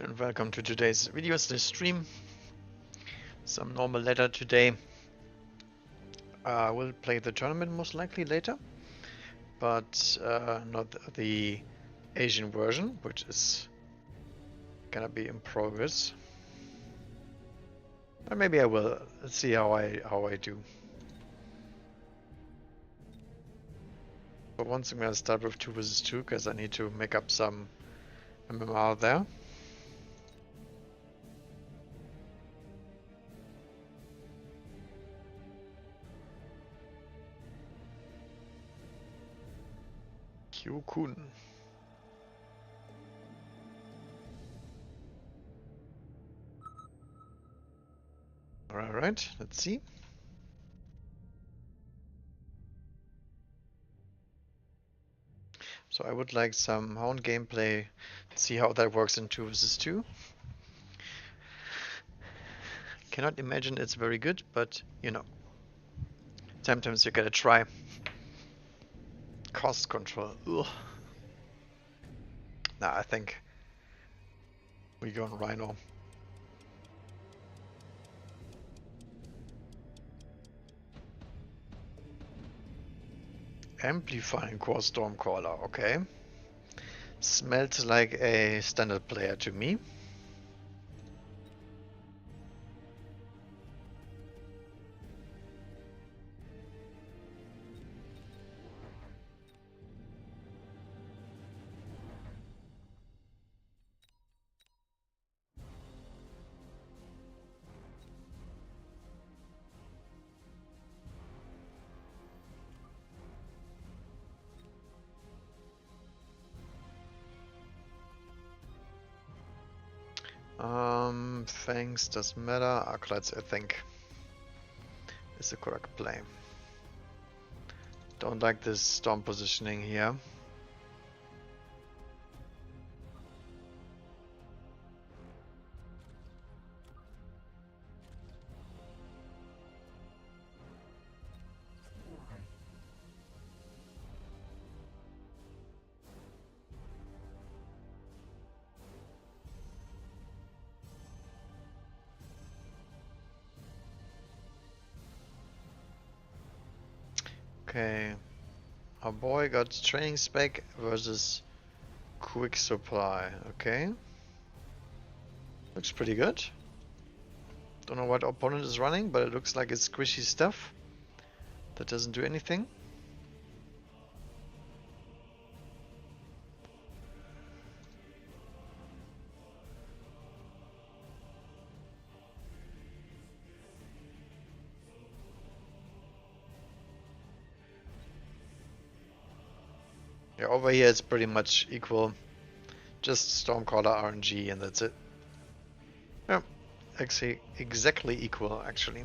And welcome to today's video stream. Some normal ladder today. We'll play the tournament most likely later, but not the Asian version, which is gonna be in progress. Or maybe I will. Let's see how I do. But once I'm gonna start with 2 versus 2 because I need to make up some MMR there. Kyokun. Alright, let's see. So I would like some Hound gameplay, see how that works in 2 versus 2. Cannot imagine it's very good, but you know, sometimes you gotta try. Cost control. Ugh. Nah, I think we go on Rhino. Amplifying core Stormcaller, okay. Smells like a standard player to me. Fangs doesn't matter. Arclights, I think, is the correct play. Don't like this storm positioning here. Okay, our boy got training spec versus quick supply. Okay, looks pretty good. Don't know what opponent is running, but it looks like it's squishy stuff that doesn't do anything. Yeah, over here it's pretty much equal. Just Stormcaller RNG and that's it. Yeah, actually exactly equal actually.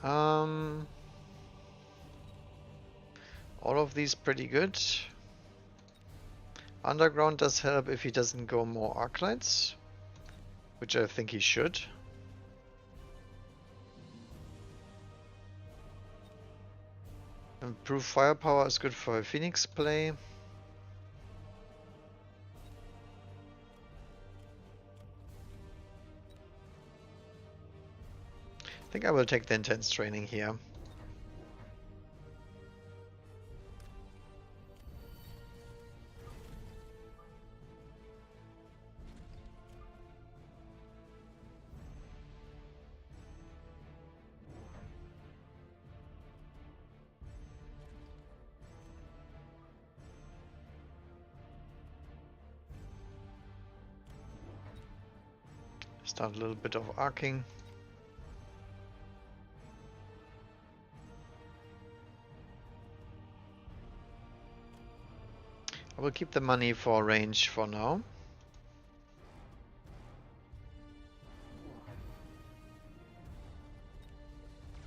All of these pretty good. Underground does help if he doesn't go more Arclights, which I think he should. Improved firepower is good for a Phoenix play. I think I will take the intense training here. Start a little bit of arcing. I will keep the money for range for now.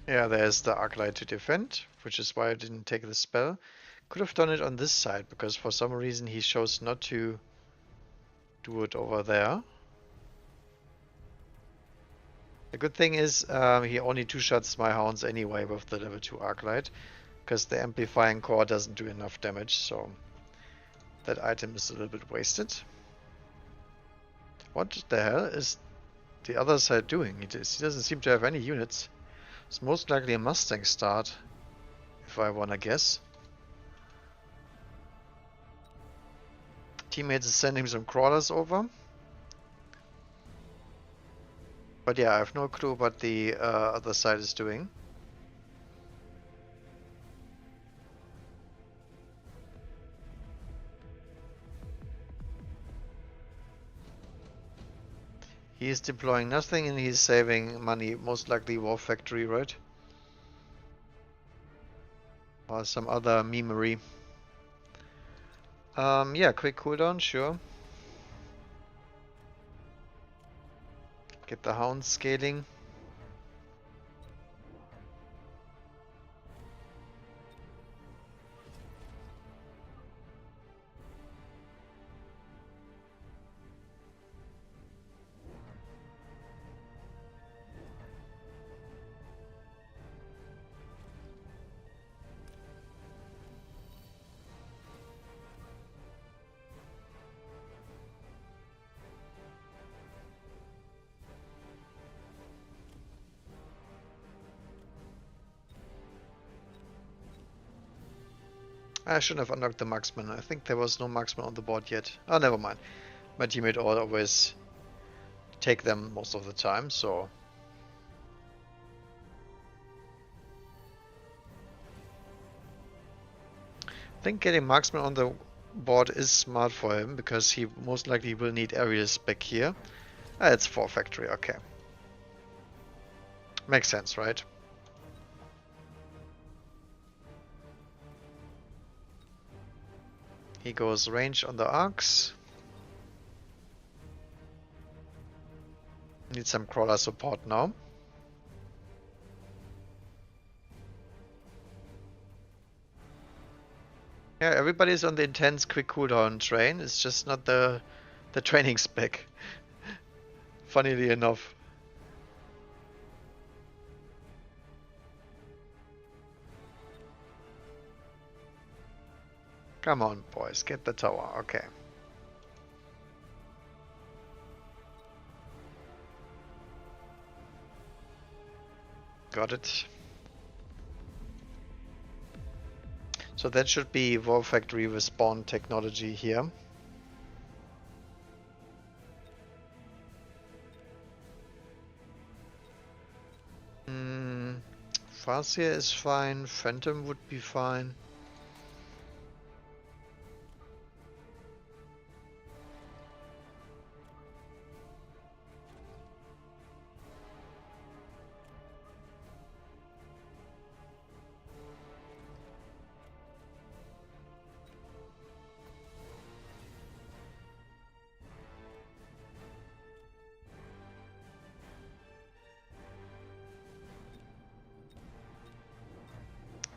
Yeah, there's the Arclight to defend, which is why I didn't take the spell. Could have done it on this side, because for some reason he chose not to do it over there. The good thing is he only two-shots my hounds anyway with the level 2 Arclight. because the amplifying core doesn't do enough damage, so that item is a little bit wasted. What the hell is the other side doing? He doesn't seem to have any units. It's most likely a Mustang start, if I wanna guess. Teammates is sending some crawlers over. But yeah, I have no clue what the other side is doing. He's deploying nothing and he's saving money, most likely War Factory, right? Or some other memery. Yeah, quick cooldown, sure. Get the hounds scaling. I shouldn't have unlocked the marksman. I think there was no marksman on the board yet. Oh, never mind. My teammate always take them most of the time, so... I think getting marksman on the board is smart for him, because he most likely will need areas back here. Ah, it's 4 factory, okay. Makes sense, right? He goes range on the arcs. Need some crawler support now. Yeah, everybody's on the intense quick cooldown train. It's just not the training spec. Funnily enough. Come on, boys, get the tower. Okay. Got it. So that should be War Factory respawn technology here. Farseer is fine. Phantom would be fine.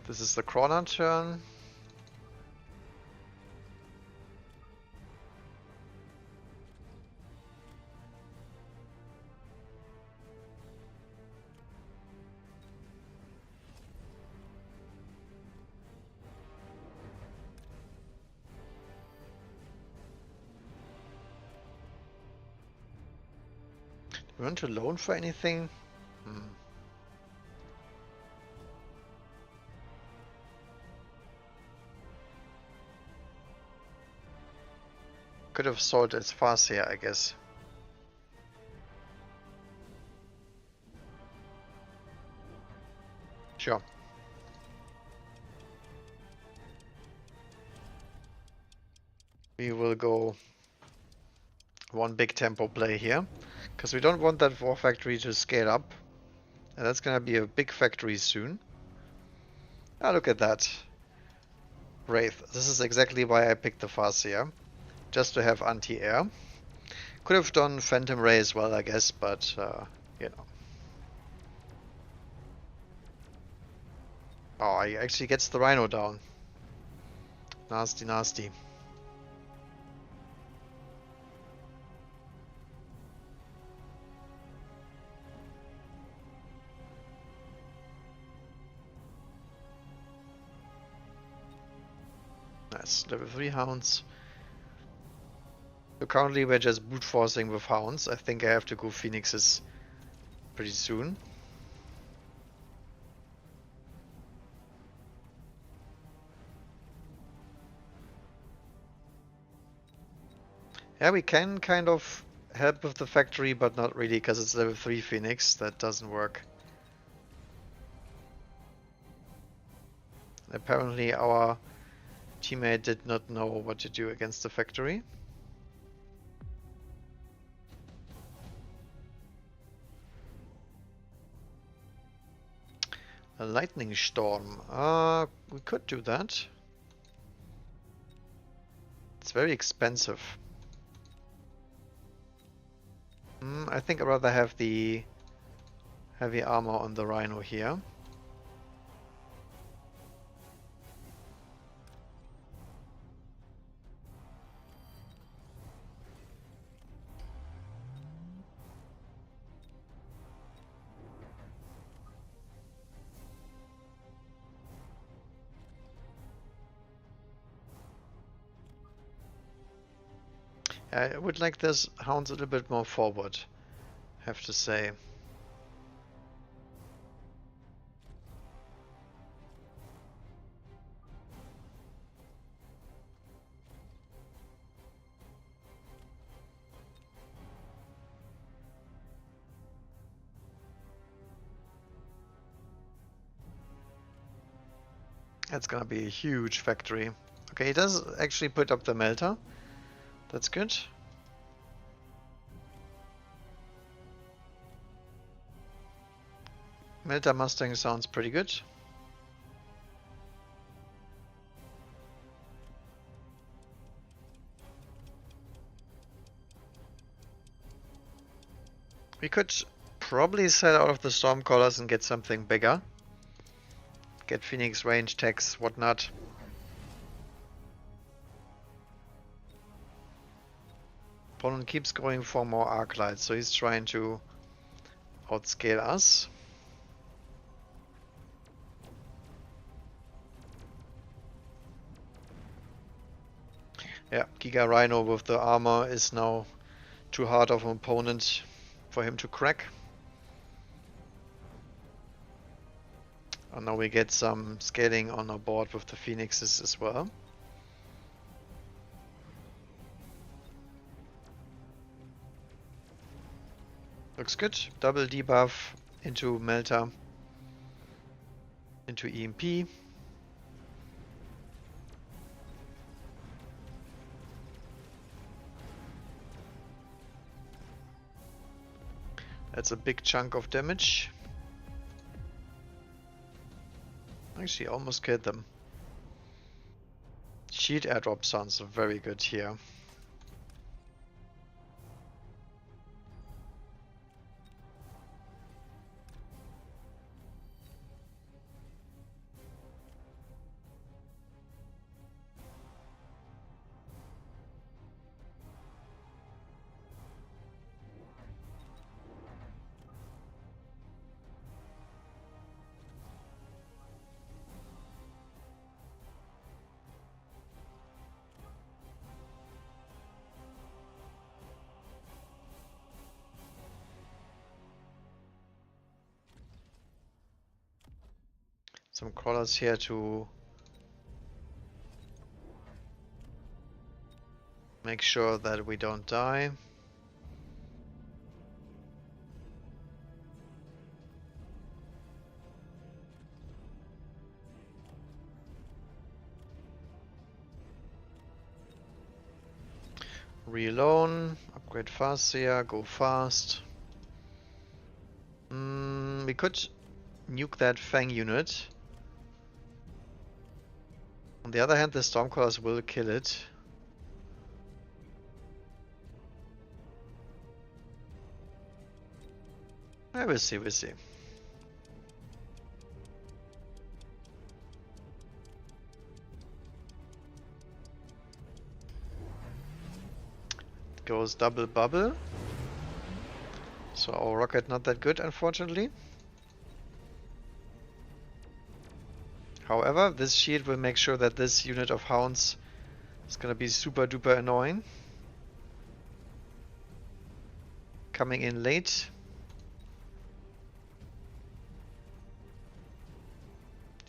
This is the crawler turn. Do you want to loan for anything? Could have sold its Farseer, I guess. Sure. We will go one big tempo play here, because we don't want that War Factory to scale up. And that's gonna be a big factory soon. Ah, look at that. Wraith. This is exactly why I picked the Farseer. Just to have anti-air. Could have done Phantom Ray as well, I guess, but, you know. Oh, he actually gets the Rhino down. Nasty, nasty. Nice. Level 3 hounds. So currently we're just brute forcing with hounds. I think I have to go phoenixes pretty soon. Yeah, we can kind of help with the factory, but not really, because it's level 3 phoenix. That doesn't work. Apparently our teammate did not know what to do against the factory. A lightning storm. We could do that. It's very expensive. I think I'd rather have the heavy armor on the rhino here. I would like this hounds a little bit more forward, have to say. That's gonna be a huge factory. Okay, he does actually put up the melter. That's good. Melter Mustang sounds pretty good. We could probably sell out of the Stormcallers and get something bigger. Get Phoenix range tags, whatnot. Opponent keeps going for more arc lights, so he's trying to outscale us. Yeah, Giga Rhino with the armor is now too hard of an opponent for him to crack. And now we get some scaling on our board with the Phoenixes as well. Looks good. Double debuff into Melter, into EMP. That's a big chunk of damage. Actually, almost killed them. Shield airdrop sounds very good here. Some crawlers here to make sure that we don't die. Reload, upgrade fast here, go fast. We could nuke that Fang unit. On the other hand, the Stormcallers will kill it. We'll see, we'll see. Goes double bubble. So our rocket not that good, unfortunately. However, this shield will make sure that this unit of hounds is gonna be super duper annoying. Coming in late.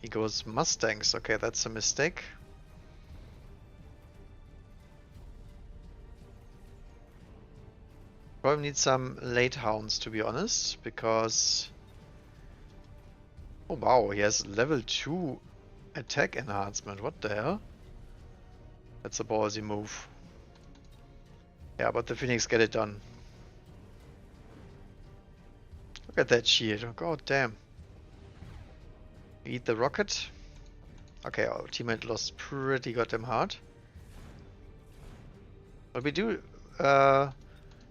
He goes Mustangs. Okay, that's a mistake. Probably need some late hounds, to be honest, because... Oh wow, he has level 2 attack enhancement. What the hell? That's a ballsy move. Yeah, but the Phoenix get it done. Look at that shield. Oh, god damn. Eat the rocket. Okay, our teammate lost pretty goddamn hard. But we do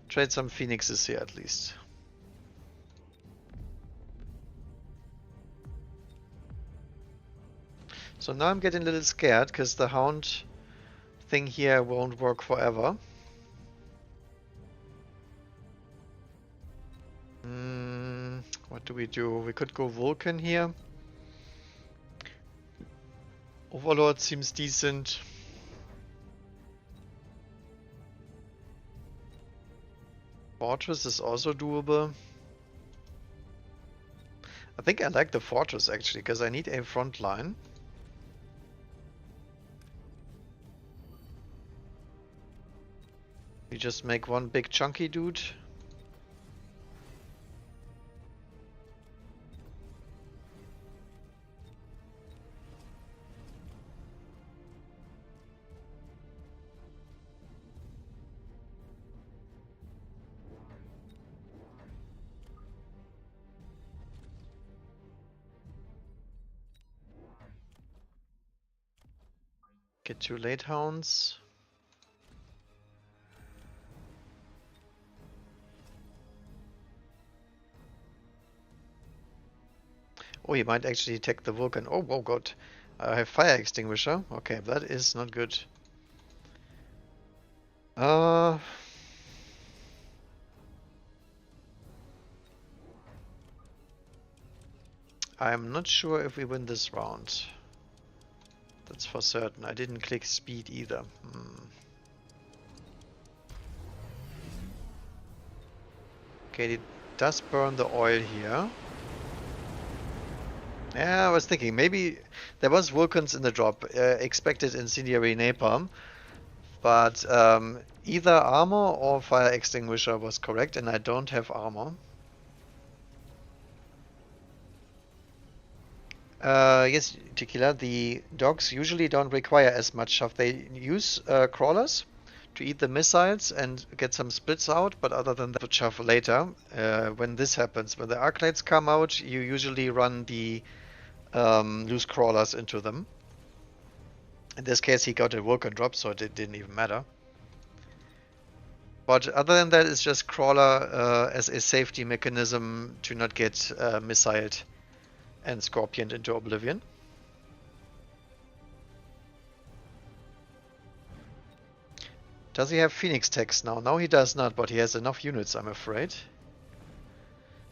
trade some Phoenixes here at least. So now I'm getting a little scared because the hound thing here won't work forever. What do we do? We could go Vulcan here. Overlord seems decent. Fortress is also doable. I think I like the Fortress actually, because I need a front line. We just make one big chunky dude. Get 2 late hounds. Oh, he might actually take the Vulcan. Oh, oh god. I have fire extinguisher. Okay, that is not good. I'm not sure if we win this round. That's for certain. I didn't click speed either. Okay, it does burn the oil here. Yeah, I was thinking maybe there was Vulcans in the drop, expected incendiary napalm, but either armor or fire extinguisher was correct, and I don't have armor. Yes, Tequila, the dogs usually don't require as much stuff. They use crawlers to eat the missiles and get some splits out, but other than that, chaff later. When this happens, when the arclights come out, you usually run the loose crawlers into them. In this case, he got a Vulcan drop, so it didn't even matter. But other than that, it's just crawler as a safety mechanism to not get missiled and scorpioned into oblivion. Does he have Phoenix techs now? No, he does not, but he has enough units, I'm afraid.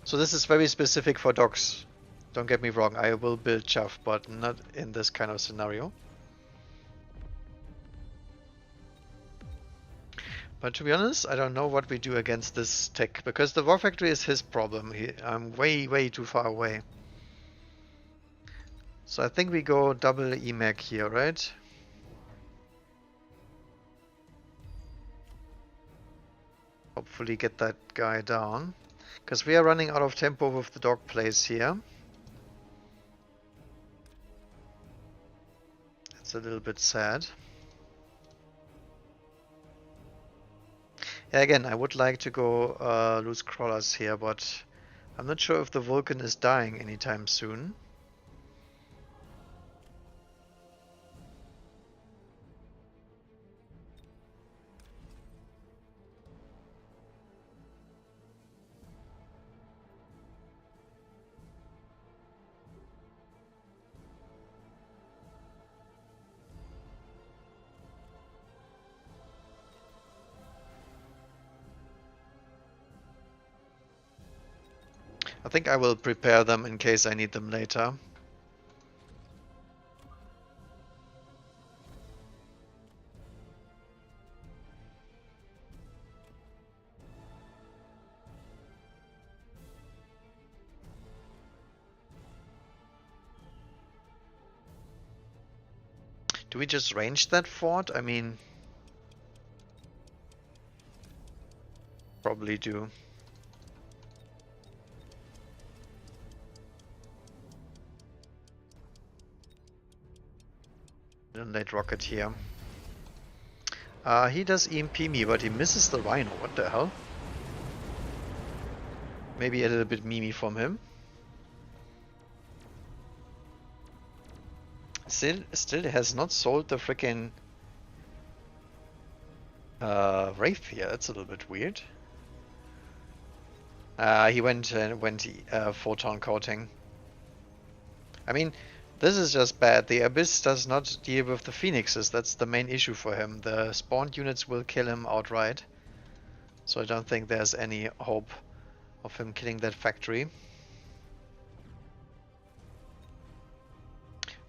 So this is very specific for dogs. Don't get me wrong, I will build chaff, but not in this kind of scenario. But to be honest, I don't know what we do against this tech, because the war factory is his problem. I'm way too far away. So I think we go double EMAC here, right? Hopefully get that guy down. Because we are running out of tempo with the dog plays here. It's a little bit sad. Yeah, again, I would like to go loose crawlers here, but I'm not sure if the Vulcan is dying anytime soon. I think I will prepare them in case I need them later. Do we just range that fort? I mean, probably do. Then late rocket here. He does EMP me, but he misses the Rhino. What the hell? Maybe a little bit memey from him. Still has not sold the freaking Wraith here. That's a little bit weird. He went photon coating. I mean, this is just bad. The Abyss does not deal with the Phoenixes. That's the main issue for him. The spawned units will kill him outright. So I don't think there's any hope of him killing that factory.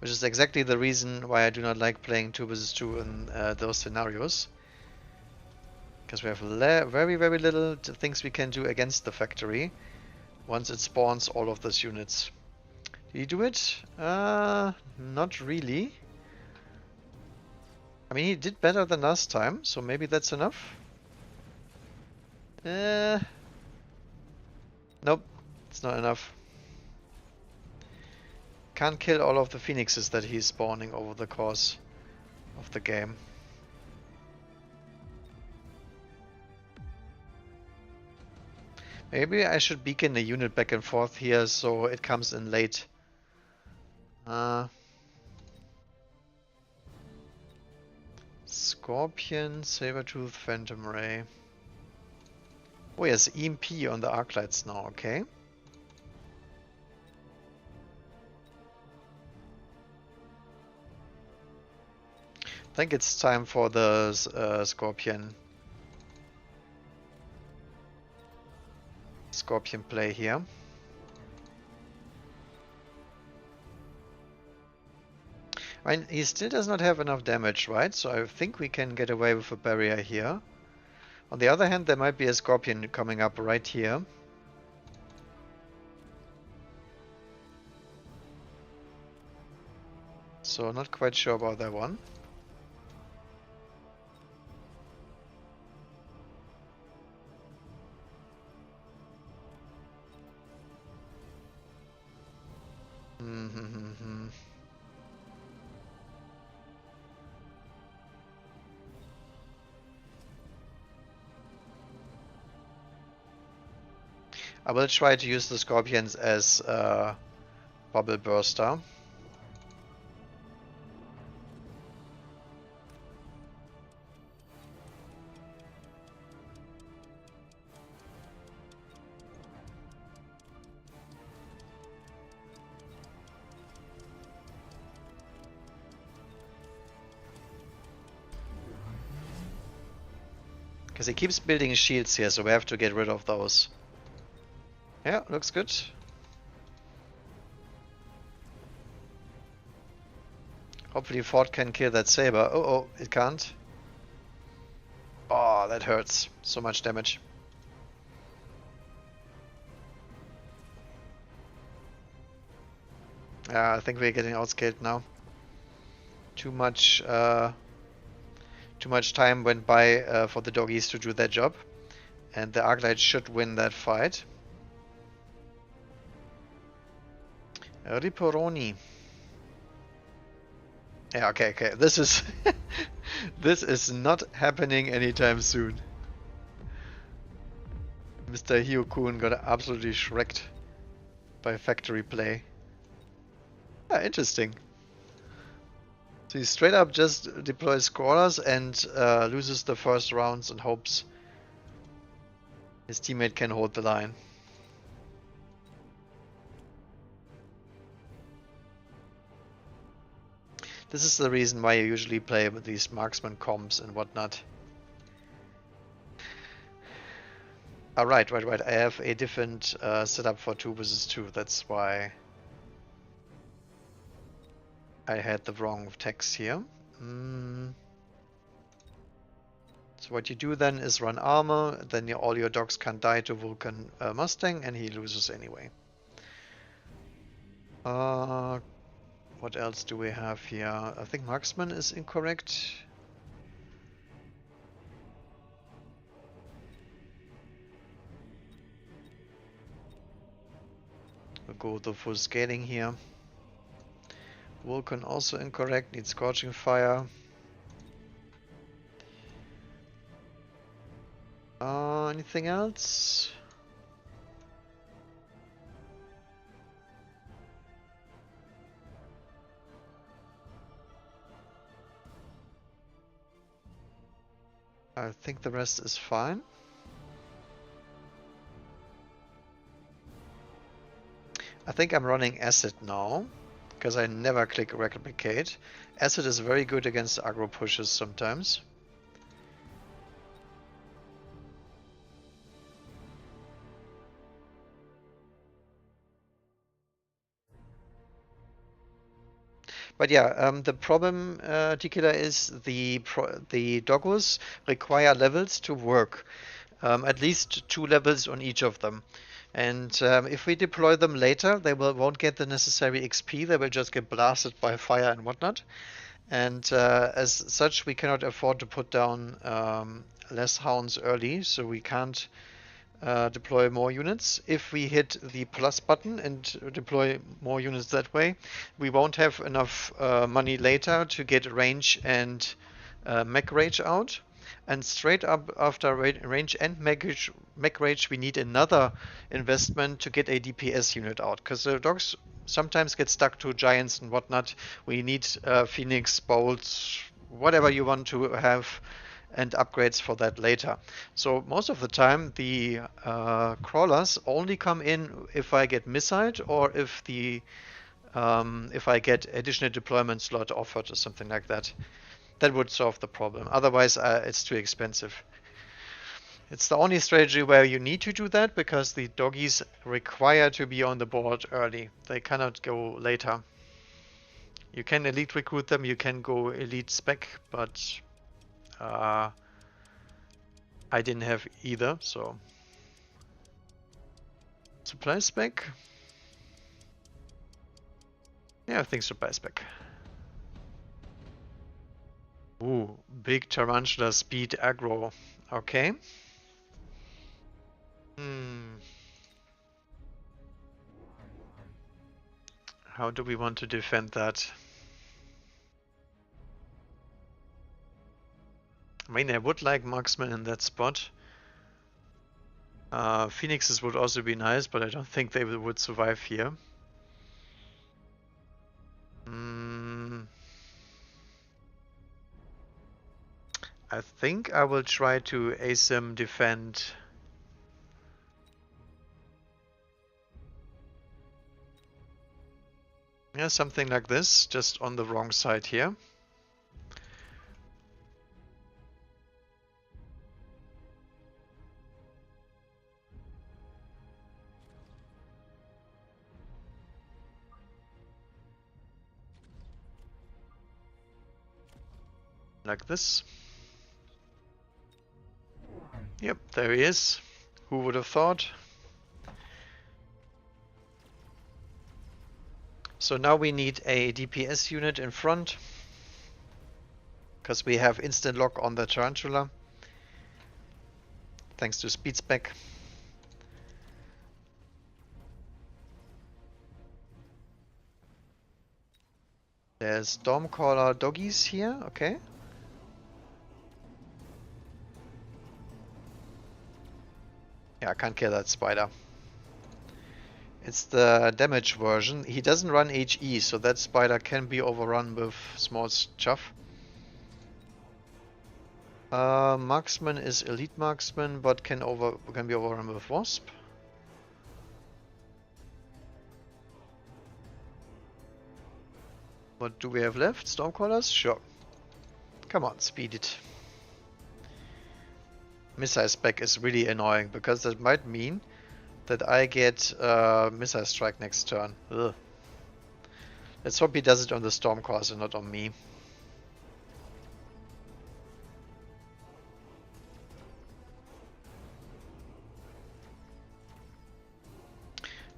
Which is exactly the reason why I do not like playing 2 vs 2 in those scenarios. Because we have very little things we can do against the factory once it spawns all of those units. Did he do it? Not really. I mean, he did better than last time, so maybe that's enough. Nope, it's not enough. Can't kill all of the phoenixes that he's spawning over the course of the game. Maybe I should beacon a unit back and forth here so it comes in late. Scorpion, Sabertooth, Phantom Ray. Oh yes, EMP on the arc lights now, okay. I think it's time for the Scorpion play here. I mean, he still does not have enough damage, right? So I think we can get away with a barrier here. On the other hand, there might be a Scorpion coming up right here. So not quite sure about that one. I will try to use the Scorpions as Bubble Burster. Because he keeps building shields here, so we have to get rid of those. Yeah, looks good. Hopefully Ford can kill that Saber. Oh, it can't. Oh, that hurts. So much damage. I think we're getting outscaled now. Too much time went by for the doggies to do their job. And the Arclight should win that fight. Ripperoni. Yeah, okay. This is this is not happening anytime soon. Mr. Hyokun got absolutely shreked by factory play. Ah, interesting. So he straight up just deploys scrollers and loses the first rounds and hopes his teammate can hold the line. This is the reason why you usually play with these marksman comps and whatnot. Right. I have a different setup for 2 vs 2. That's why I had the wrong text here. So what you do then is run armor, then all your dogs can die to Vulcan Mustang, and he loses anyway. What else do we have here? I think marksman is incorrect. We'll go with the full scaling here. Vulcan also incorrect, needs scorching fire. Anything else? I think the rest is fine. I think I'm running acid now, because I never click replicate. Acid is very good against aggro pushes sometimes. But yeah, the problem, Tikila, is the doggos require levels to work. At least 2 levels on each of them. And if we deploy them later, they won't get the necessary XP. They will just get blasted by fire and whatnot. And as such, we cannot afford to put down less hounds early, so we can't deploy more units. If we hit the plus button and deploy more units that way, we won't have enough money later to get range and mech rage out. And straight up after range and mech rage, we need another investment to get a DPS unit out, because the dogs sometimes get stuck to giants and whatnot. We need Phoenix, bolts, whatever you want to have, and upgrades for that later. So most of the time the crawlers only come in if I get missiled or if I get additional deployment slot offered or something like that. That would solve the problem. Otherwise, it's too expensive. It's the only strategy where you need to do that, because the doggies require to be on the board early. They cannot go later. You can elite recruit them, you can go elite spec, but I didn't have either, so. Supply spec? Yeah, I think supply spec. Ooh, big tarantula speed aggro. Okay. How do we want to defend that? I mean, I would like marksman in that spot. Phoenixes would also be nice, but I don't think they would survive here. I think I will try to ASIM defend. Yeah, something like this, just on the wrong side here. Like this. Yep, there he is. Who would have thought? So now we need a DPS unit in front, because we have instant lock on the tarantula, thanks to speed spec. There's Stormcaller doggies here, okay. Yeah, I can't kill that spider. It's the damage version. He doesn't run HE, so that spider can be overrun with small chuff. Marksman is elite marksman, but can be overrun with wasp. What do we have left? Stormcallers? Sure. Come on, speed it. Missile spec is really annoying, because that might mean that I get missile strike next turn. Ugh. Let's hope he does it on the Stormcallers and not on me.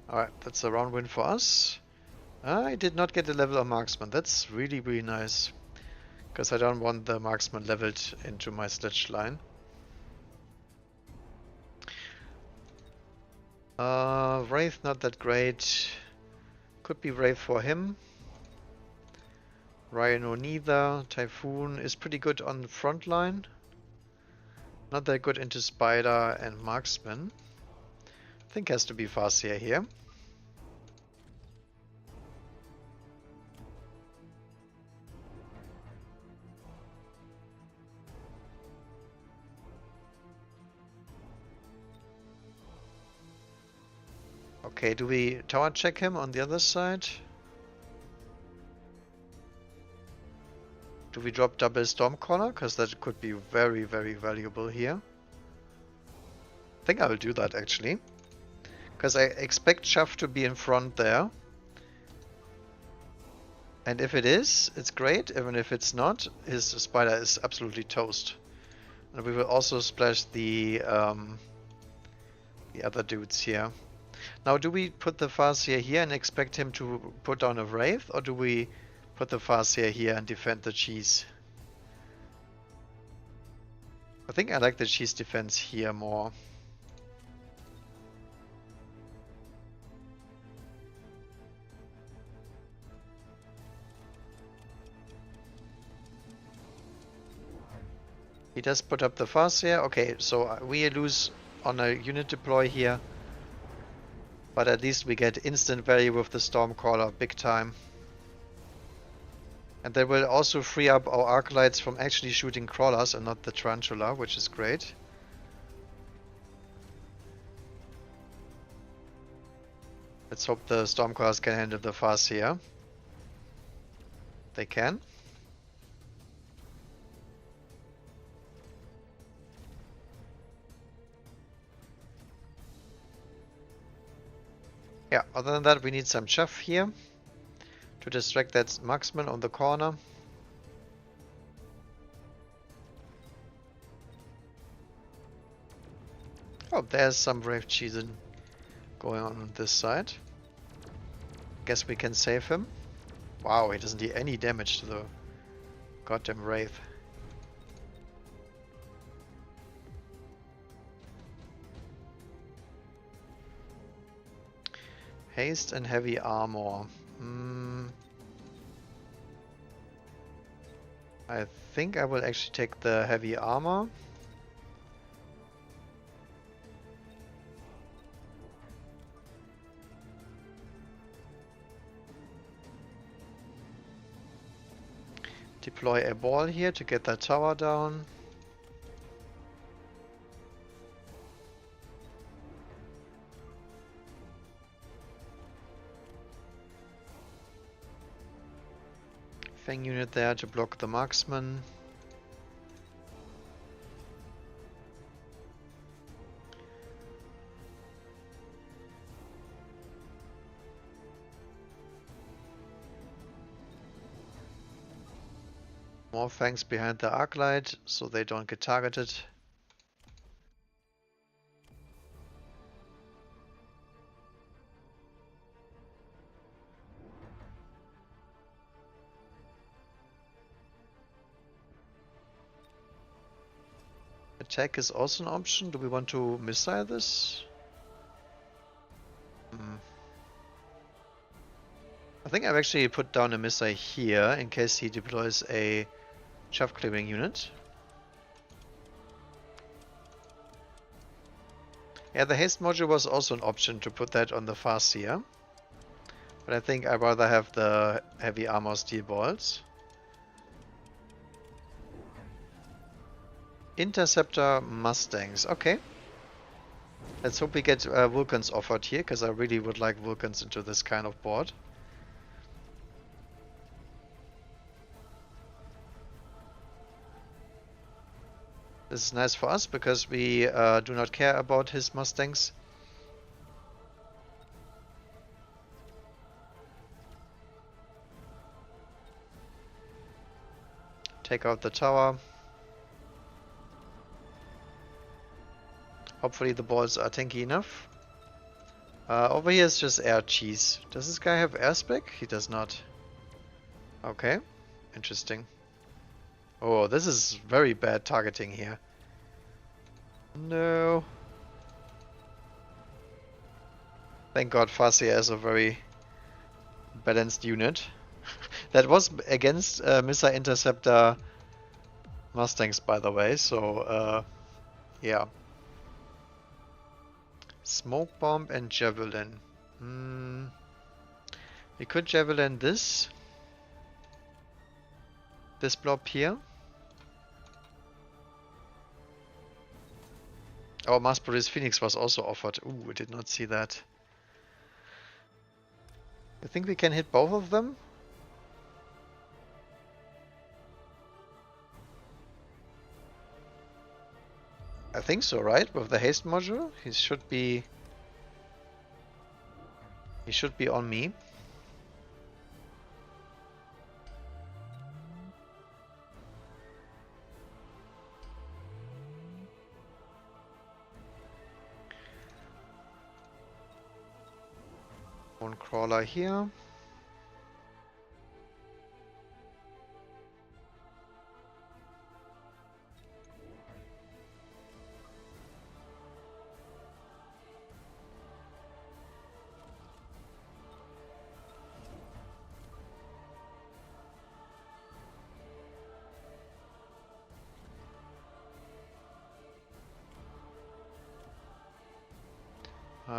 Alright, that's a round win for us. I did not get a level of marksman. That's really, really nice. Because I don't want the marksman leveled into my sledge line. Wraith not that great. Could be Wraith for him. Rhino neither. Typhoon is pretty good on the front line. Not that good into Spider and Marksman. I think has to be Farseer here. Okay, do we tower check him on the other side? Do we drop double Stormcaller? Because that could be very, very valuable here. I think I will do that actually. Because I expect Chaff to be in front there. And if it is, it's great. Even if it's not, his Spider is absolutely toast. And we will also splash the other dudes here. Now, do we put the Farseer here and expect him to put down a Wraith? Or do we put the Farseer here and defend the cheese? I think I like the cheese defense here more. He does put up the Farseer. Okay, so we lose on a unit deploy here. But at least we get instant value with the Stormcaller, big time. And they will also free up our Arclights from actually shooting crawlers and not the Tarantula, which is great. Let's hope the Stormcallers can handle the Farseer. They can. Yeah, other than that we need some chaff here to distract that marksman on the corner. Oh, there's some brave cheesing going on this side. Guess we can save him. Wow, he doesn't do any damage to the goddamn Wraith. Haste and heavy armor. I think I will actually take the heavy armor. Deploy a ball here to get that tower down. Fang unit there to block the marksman. More fangs behind the Arclight so they don't get targeted. Attack is also an option. Do we want to missile this? I think I've actually put down a missile here in case he deploys a chaff clearing unit. Yeah, the haste module was also an option to put that on the Farseer. But I think I'd rather have the heavy armor steel balls. Interceptor Mustangs, okay. Let's hope we get Vulcans offered here, because I really would like Vulcans into this kind of board. This is nice for us, because we do not care about his Mustangs. Take out the tower. Hopefully the balls are tanky enough. Over here is just air cheese. Does this guy have air spec? He does not. Okay, interesting. Oh, this is very bad targeting here. No. Thank God Farsia is a very balanced unit. That was against missile interceptor Mustangs, by the way, so yeah. Smoke bomb and javelin. We could javelin this blob here. Oh, mass produced Phoenix was also offered. Ooh, I did not see that. I think we can hit both of them. I think so, right? With the haste module, he should be on me. One crawler here.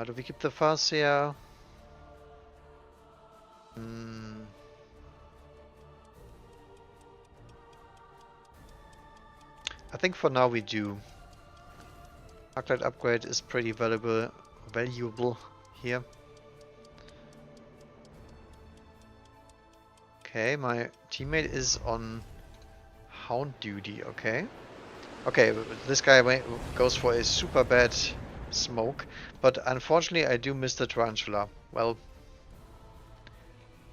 Do we keep the Farsia? I think for now we do. Arclight upgrade is pretty valuable here. Okay, my teammate is on hound duty, okay. Okay, this guy goes for a super bad smoke, but unfortunately I do miss the tarantula. Well,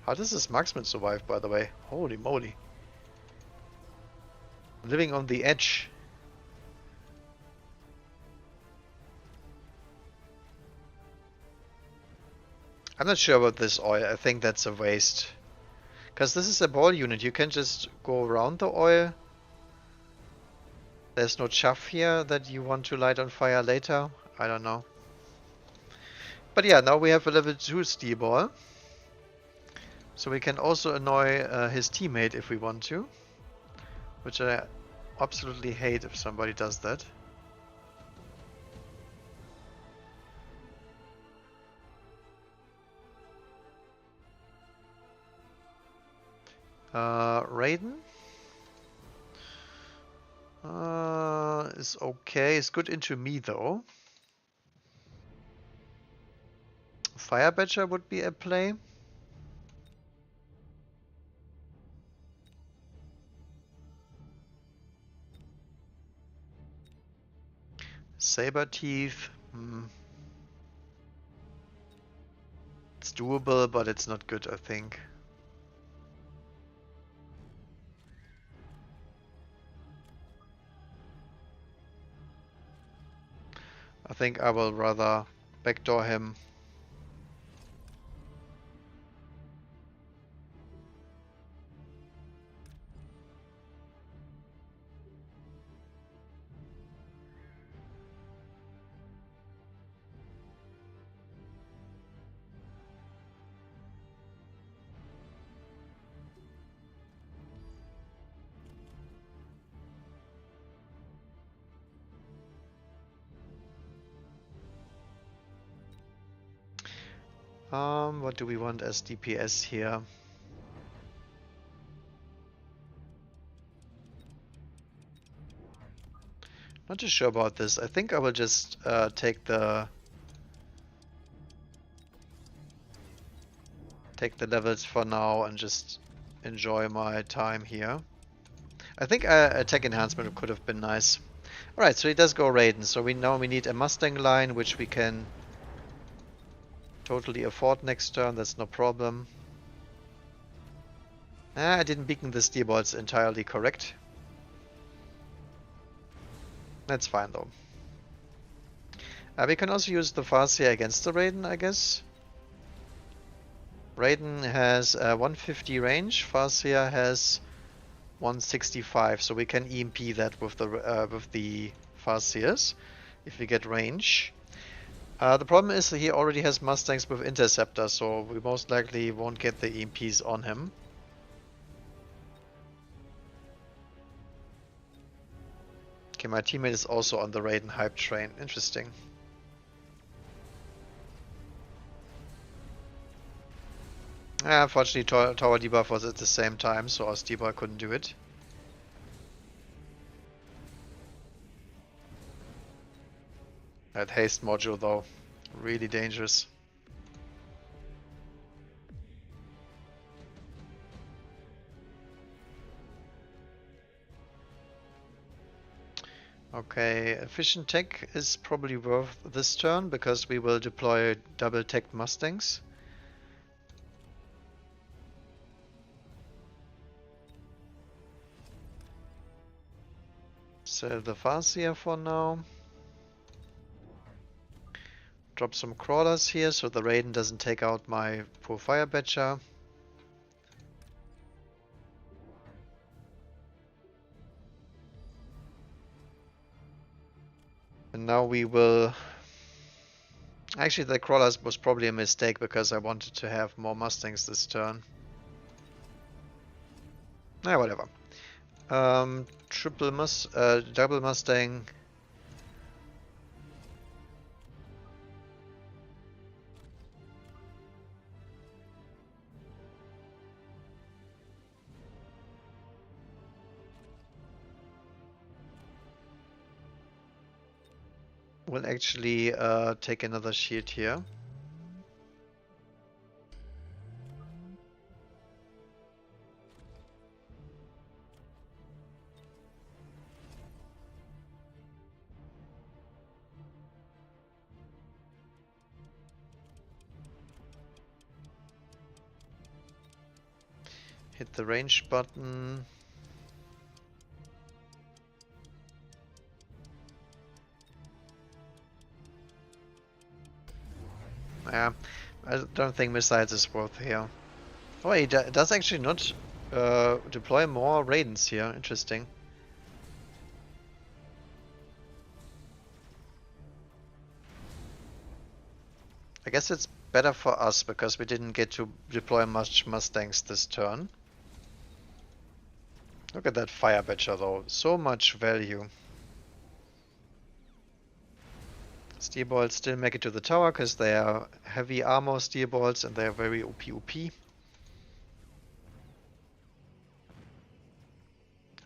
how does this marksman survive, by the way? Holy moly. Living on the edge. I'm not sure about this oil. I think that's a waste. Because this is a ball unit. You can just go around the oil. There's no chaff here that you want to light on fire later. I don't know. But yeah, now we have a level 2 steel ball. So we can also annoy his teammate if we want to. Which I absolutely hate if somebody does that. Raiden is okay. It's good into me though. Fire Badger would be a play. Saber Teeth. It's doable, but it's not good, I think. I think I will rather backdoor him. What do we want as DPS here? Not too sure about this. I think I will just take the levels for now and just enjoy my time here. I think attack enhancement could have been nice. Alright, so he does go Raiden. So we need a Mustang line, which we can totally afford next turn. That's no problem. I didn't beacon the steel ball. It's entirely correct. That's fine though. We can also use the Farseer against the Raiden, I guess. Raiden has 150 range, Farseer has 165, so we can EMP that with the Farseers if we get range. The problem is that he already has Mustangs with Interceptor, so we most likely won't get the EMPs on him. Okay, my teammate is also on the Raiden hype train. Interesting. Unfortunately, tower debuff was at the same time, so our Steeper couldn't do it. That haste module, though, really dangerous. Okay, efficient tech is probably worth this turn because we will deploy double tech Mustangs. Sell the Farseer for now. Drop some crawlers here so the Raiden doesn't take out my poor Fire Batcher. And now we will... Actually, the crawlers was probably a mistake because I wanted to have more Mustangs this turn. Whatever. Double Mustang. We'll actually take another shield here. Hit the range button. Yeah, I don't think missiles is worth here. Oh, he does actually not deploy more Raidens here. Interesting. I guess it's better for us because we didn't get to deploy much Mustangs this turn. Look at that Fire Batcher though, so much value. Steel Balls still make it to the tower because they are heavy armor Steel Balls and they are very OP.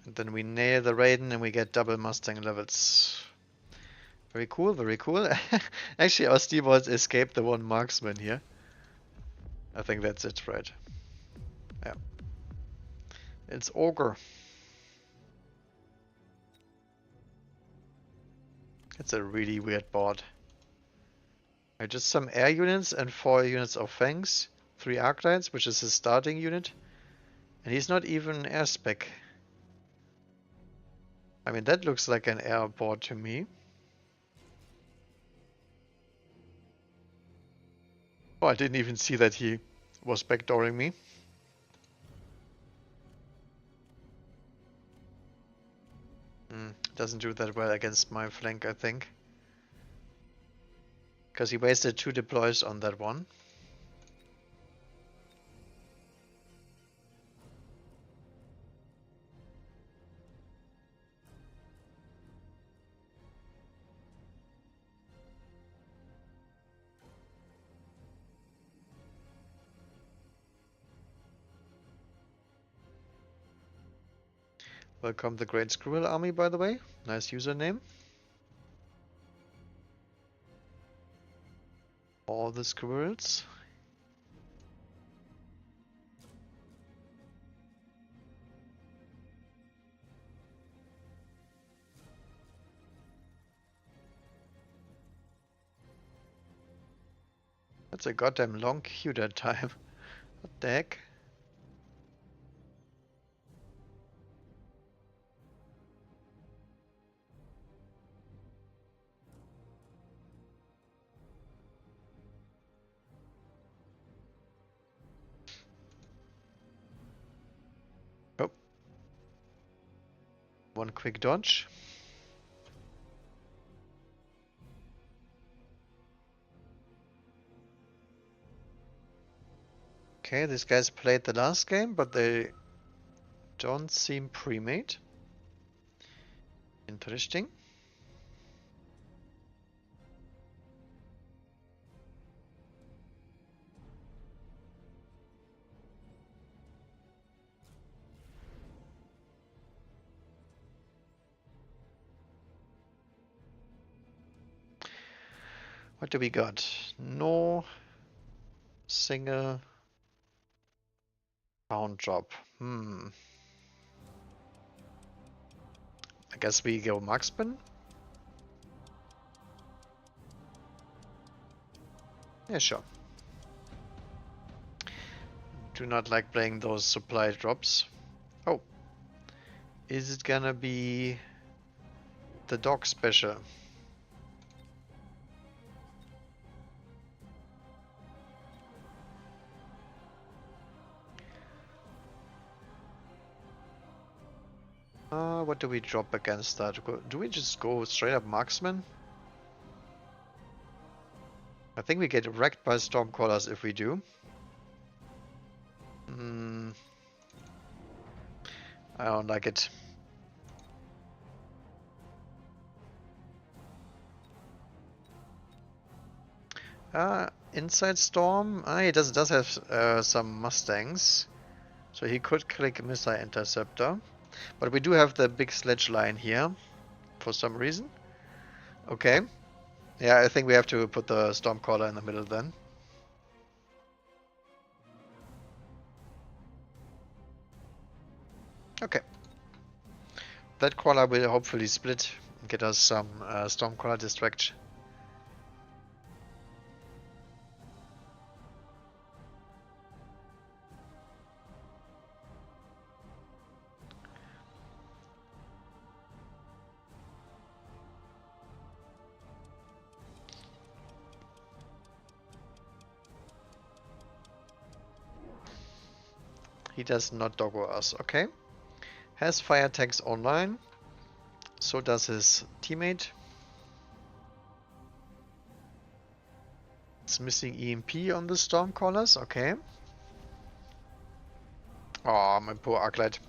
And then we nail the Raiden and we get double Mustang levels. Very cool, very cool. Actually, our Steel Balls escaped the one marksman here. I think that's it, right? Yeah. It's Ogre. It's a really weird board. Just some air units and 4 units of Fangs, 3 Arclights, which is his starting unit. And he's not even air spec. I mean, that looks like an air board to me. Oh, I didn't even see that he was backdooring me. Doesn't do that well against my flank, I think. Because he wasted 2 deploys on that one. Welcome the Great Squirrel Army, by the way. Nice username. All the squirrels. That's a goddamn long queue that time. What the heck? One quick dodge. Okay, these guys played the last game, but they don't seem pre-made. Interesting. What do we got? No single pound drop. I guess we go marksman. Yeah, sure. Do not like playing those supply drops. Oh. Is it gonna be the dog special? What do we drop against that? Do we just go straight up marksman? I think we get wrecked by stormcrawlers if we do. I don't like it. Inside storm. He does have some mustangs, so he could click missile interceptor. But we do have the big sledge line here, for some reason. Okay. Yeah, I think we have to put the stormcaller in the middle then. Okay. That crawler will hopefully split and get us some stormcaller distraction. He does not doggo us, okay. Has fire tanks online. So does his teammate. It's missing EMP on the stormcrawlers, okay. Oh, my poor Arclight.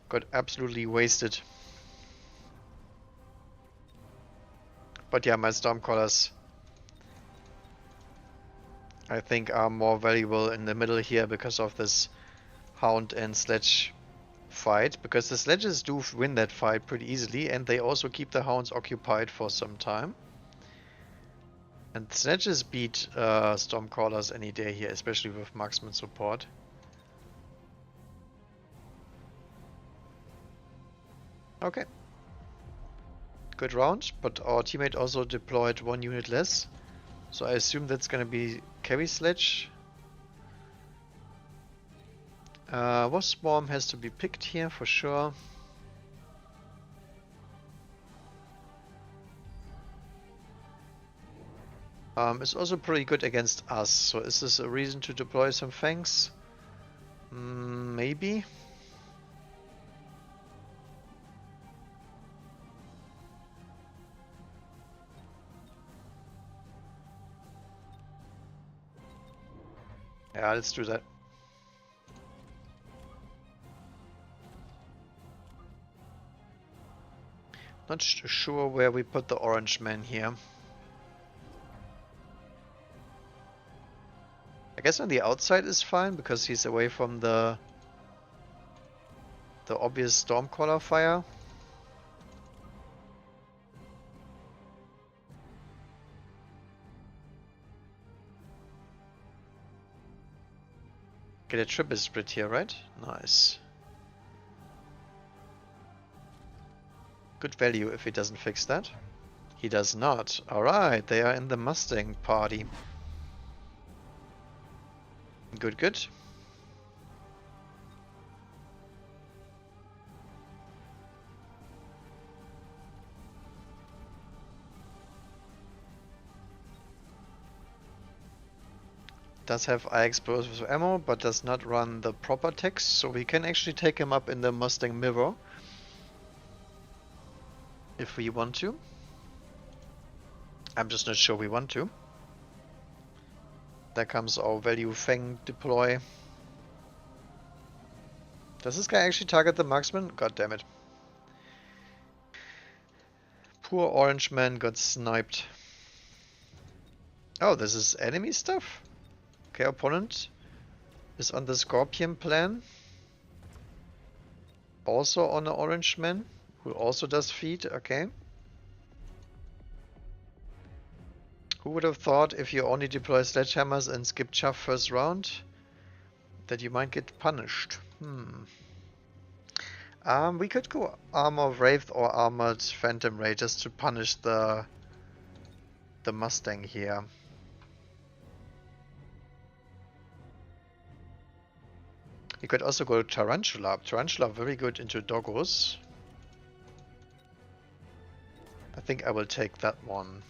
Got absolutely wasted. But yeah, my stormcrawlers I think are more valuable in the middle here because of this hound and sledge fight, because the sledges do win that fight pretty easily and they also keep the hounds occupied for some time. And sledges beat stormcrawlers any day here, especially with marksman support. Okay. Good round, but our teammate also deployed one unit less. So I assume that's gonna be carry sledge. Wasp swarm has to be picked here for sure. It's also pretty good against us, so is this a reason to deploy some fangs? Maybe. Yeah, let's do that. Not sure where we put the orange man here. I guess on the outside is fine because he's away from the obvious stormcaller fire. Get a triple split here, right? Nice. Good value if he doesn't fix that. He does not. Alright, they are in the Mustang party. Good, good. Does have eye explosive ammo, but does not run the proper text, so we can actually take him up in the Mustang mirror. if we want to. I'm just not sure we want to. There comes our value Feng deploy. Does this guy actually target the marksman? God damn it. Poor orange man got sniped. Oh, this is enemy stuff? Okay, opponent is on the scorpion plan. Also on the orange man, who also does feed, okay. Who would have thought if you only deploy sledgehammers and skip chaff first round, that you might get punished? We could go Armor Wraith or Armored Phantom Ray just to punish the Mustang here. We could also go Tarantula. Tarantula very good into doggos. I think I will take that one.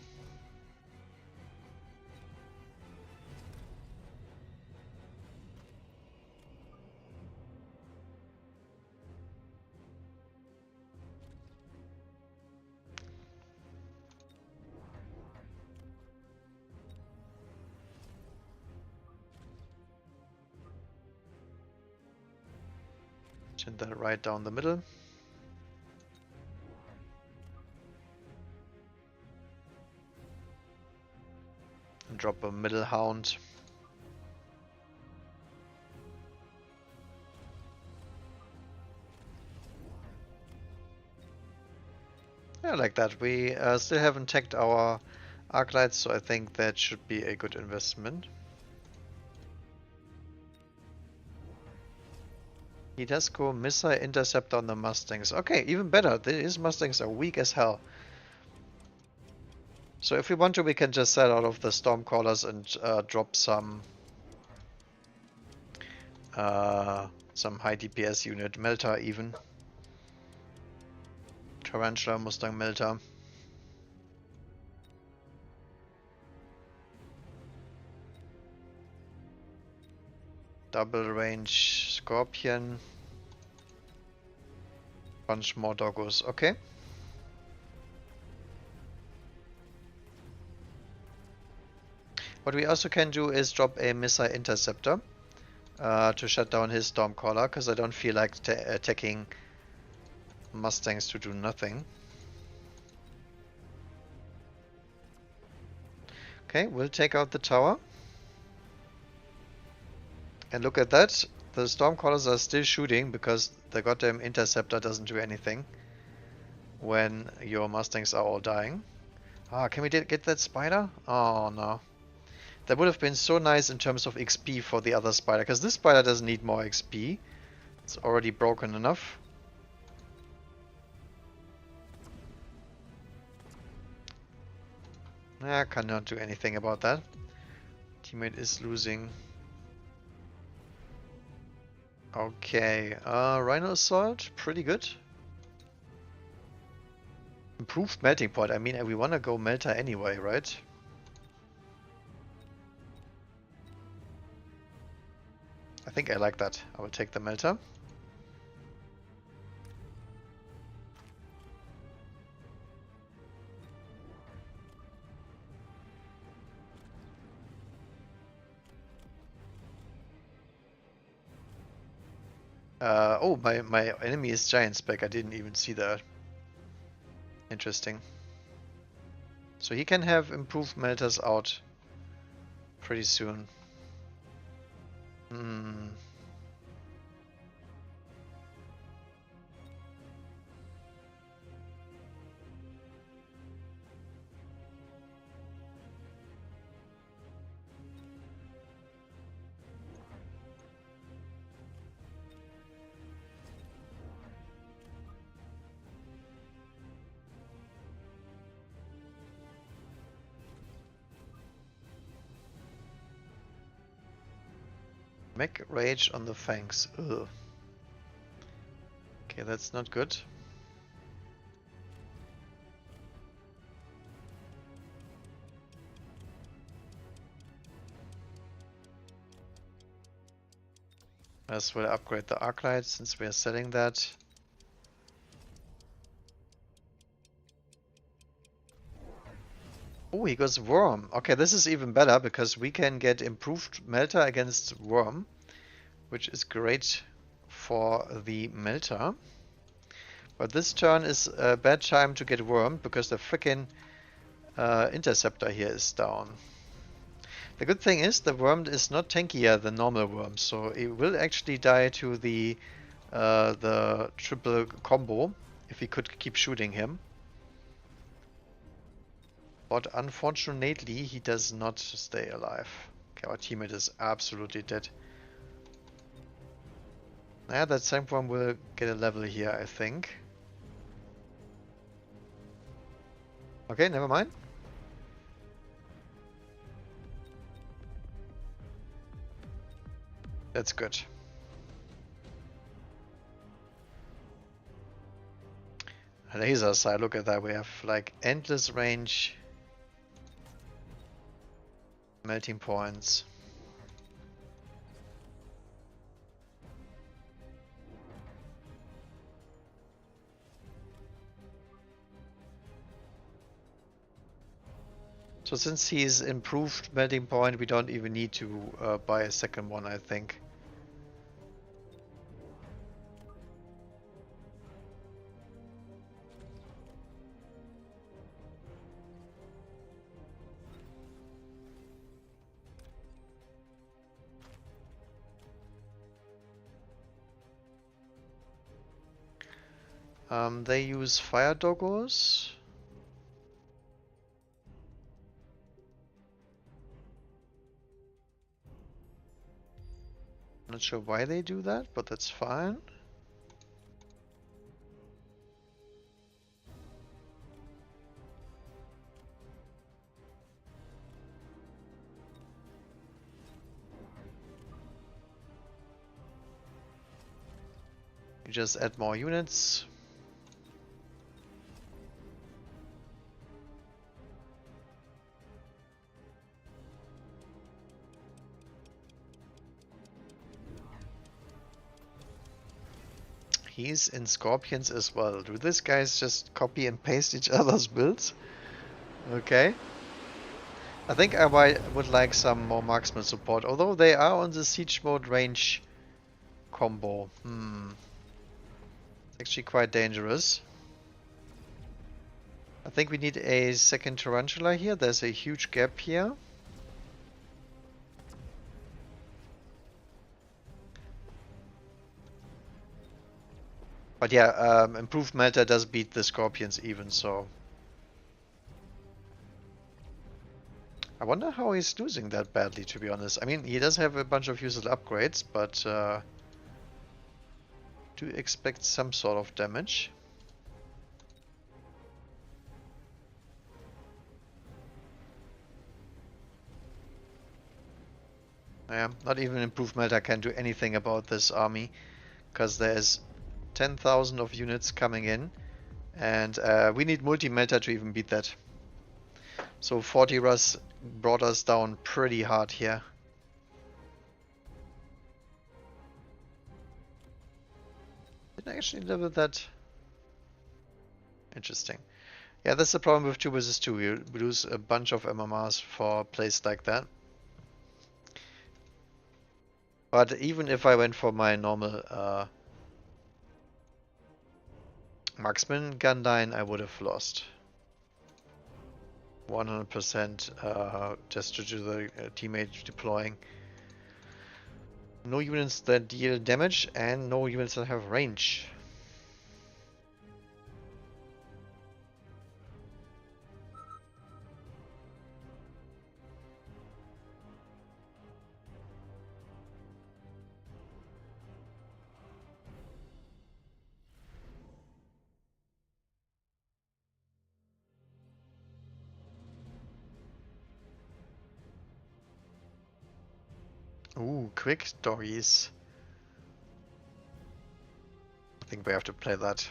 Send that right down the middle. And drop a middle hound. Yeah, like that. We still haven't teched our arc lights, so I think that should be a good investment. He does go missile intercept on the Mustangs. Okay, even better. These Mustangs are weak as hell. So if we want to, we can just set out of the Stormcallers and drop some high DPS unit, Melta even. Tarantula, Mustang, Melta. Double range Scorpion. Bunch more doggos, okay. What we also can do is drop a missile interceptor to shut down his Stormcaller, because I don't feel like attacking Mustangs to do nothing. Okay, we'll take out the tower. And look at that, the Stormcallers are still shooting because the goddamn interceptor doesn't do anything when your Mustangs are all dying. Ah, can we get that spider? Oh no. That would have been so nice in terms of XP for the other spider, because this spider doesn't need more XP. It's already broken enough. I cannot do anything about that. Teammate is losing. Okay, Rhino Assault, pretty good. Improved melting pot, I mean, we wanna go Melta anyway, right? I think I like that. I will take the Melta. Oh, my enemy is Giant Spec. I didn't even see that. Interesting. So he can have improved melters out pretty soon. Mech Rage on the Fangs. Ugh. Okay, that's not good. As well upgrade the arc light since we are selling that. Oh, he goes Worm. Okay, this is even better because we can get improved Melter against Worm, which is great for the Melter. But this turn is a bad time to get Worm because the frickin' Interceptor here is down. The good thing is the Worm is not tankier than normal Worms, so it will actually die to the triple combo if we could keep shooting him. But unfortunately, he does not stay alive. Okay, our teammate is absolutely dead. Yeah, that Sandworm will get a level here, I think. Okay, never mind. That's good. Laser sight, look at that. We have like endless range. Melting points. So since he's improved melting point, we don't even need to buy a second one, I think. They use fire doggos. Not sure why they do that, but that's fine. You just add more units. He's in Scorpions as well. Do these guys just copy and paste each other's builds? Okay. I think I would like some more marksman support, although they are on the siege mode range combo. Actually quite dangerous. I think we need a second Tarantula here. There's a huge gap here. But yeah, improved Melter does beat the Scorpions even, so... I wonder how he's losing that badly, to be honest. I mean, he does have a bunch of useful upgrades, but... do expect some sort of damage. Yeah, not even improved Melter can do anything about this army, because there's 10,000 of units coming in, and we need multi-melter to even beat that. So 40 Russ brought us down pretty hard here. Didn't actually level that. Interesting. Yeah, that's the problem with 2 versus 2. You lose a bunch of MMRs for plays like that. But even if I went for my normal marksman gun line, I would have lost 100% just due to the teammate deploying. No units that deal damage and no units that have range. Ooh, quick doggies. I think we have to play that.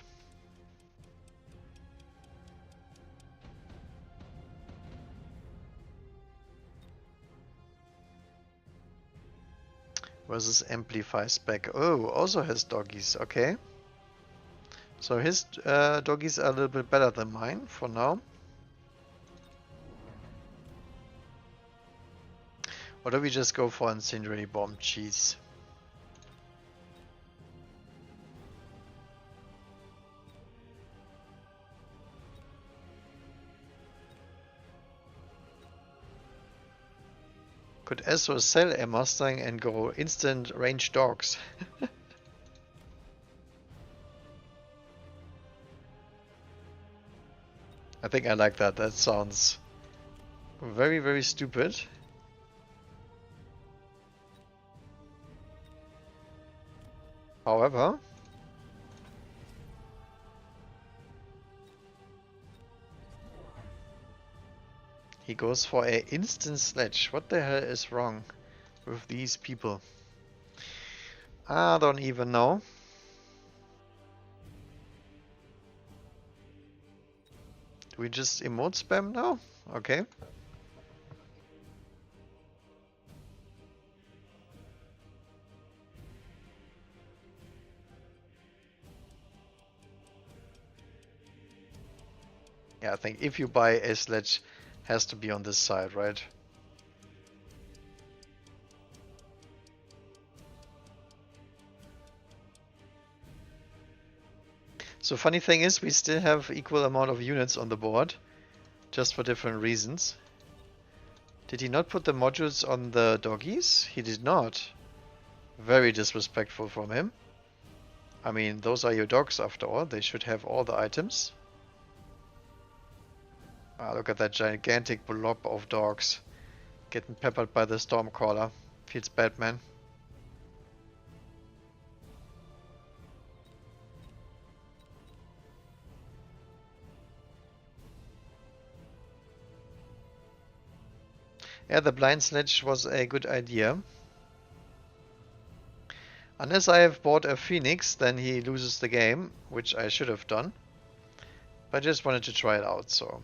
Versus Amplify spec. Oh, also has doggies, okay. So his doggies are a little bit better than mine for now. Or do we just go for incendiary bomb cheese? Could Ezra sell a Mustang and go instant range dogs? I think I like that. That sounds very, very stupid. However, he goes for a instant sledge. What the hell is wrong with these people? I don't even know. Do we just emote spam now? Okay. Yeah, I think if you buy a sledge, has to be on this side, right? So funny thing is, we still have equal amount of units on the board, just for different reasons. Did he not put the modules on the doggies? He did not. Very disrespectful from him. I mean, those are your dogs after all. They should have all the items. Ah, look at that gigantic blob of dogs getting peppered by the Stormcaller. Feels bad, man. Yeah, the blind sledge was a good idea. Unless I have bought a Phoenix, then he loses the game, which I should have done. But I just wanted to try it out, so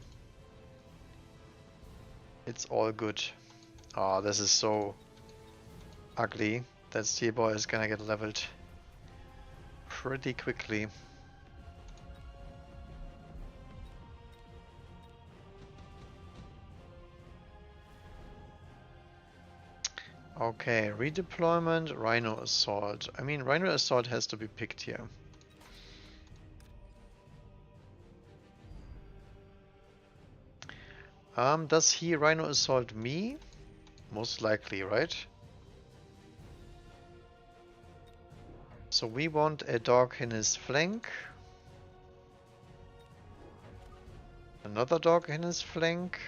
it's all good. Ah, this is so ugly. That steel boy is gonna get leveled pretty quickly. Okay, redeployment, Rhino Assault. I mean, Rhino Assault has to be picked here. Does he Rhino Assault me? Most likely, right? So we want a dog in his flank. Another dog in his flank.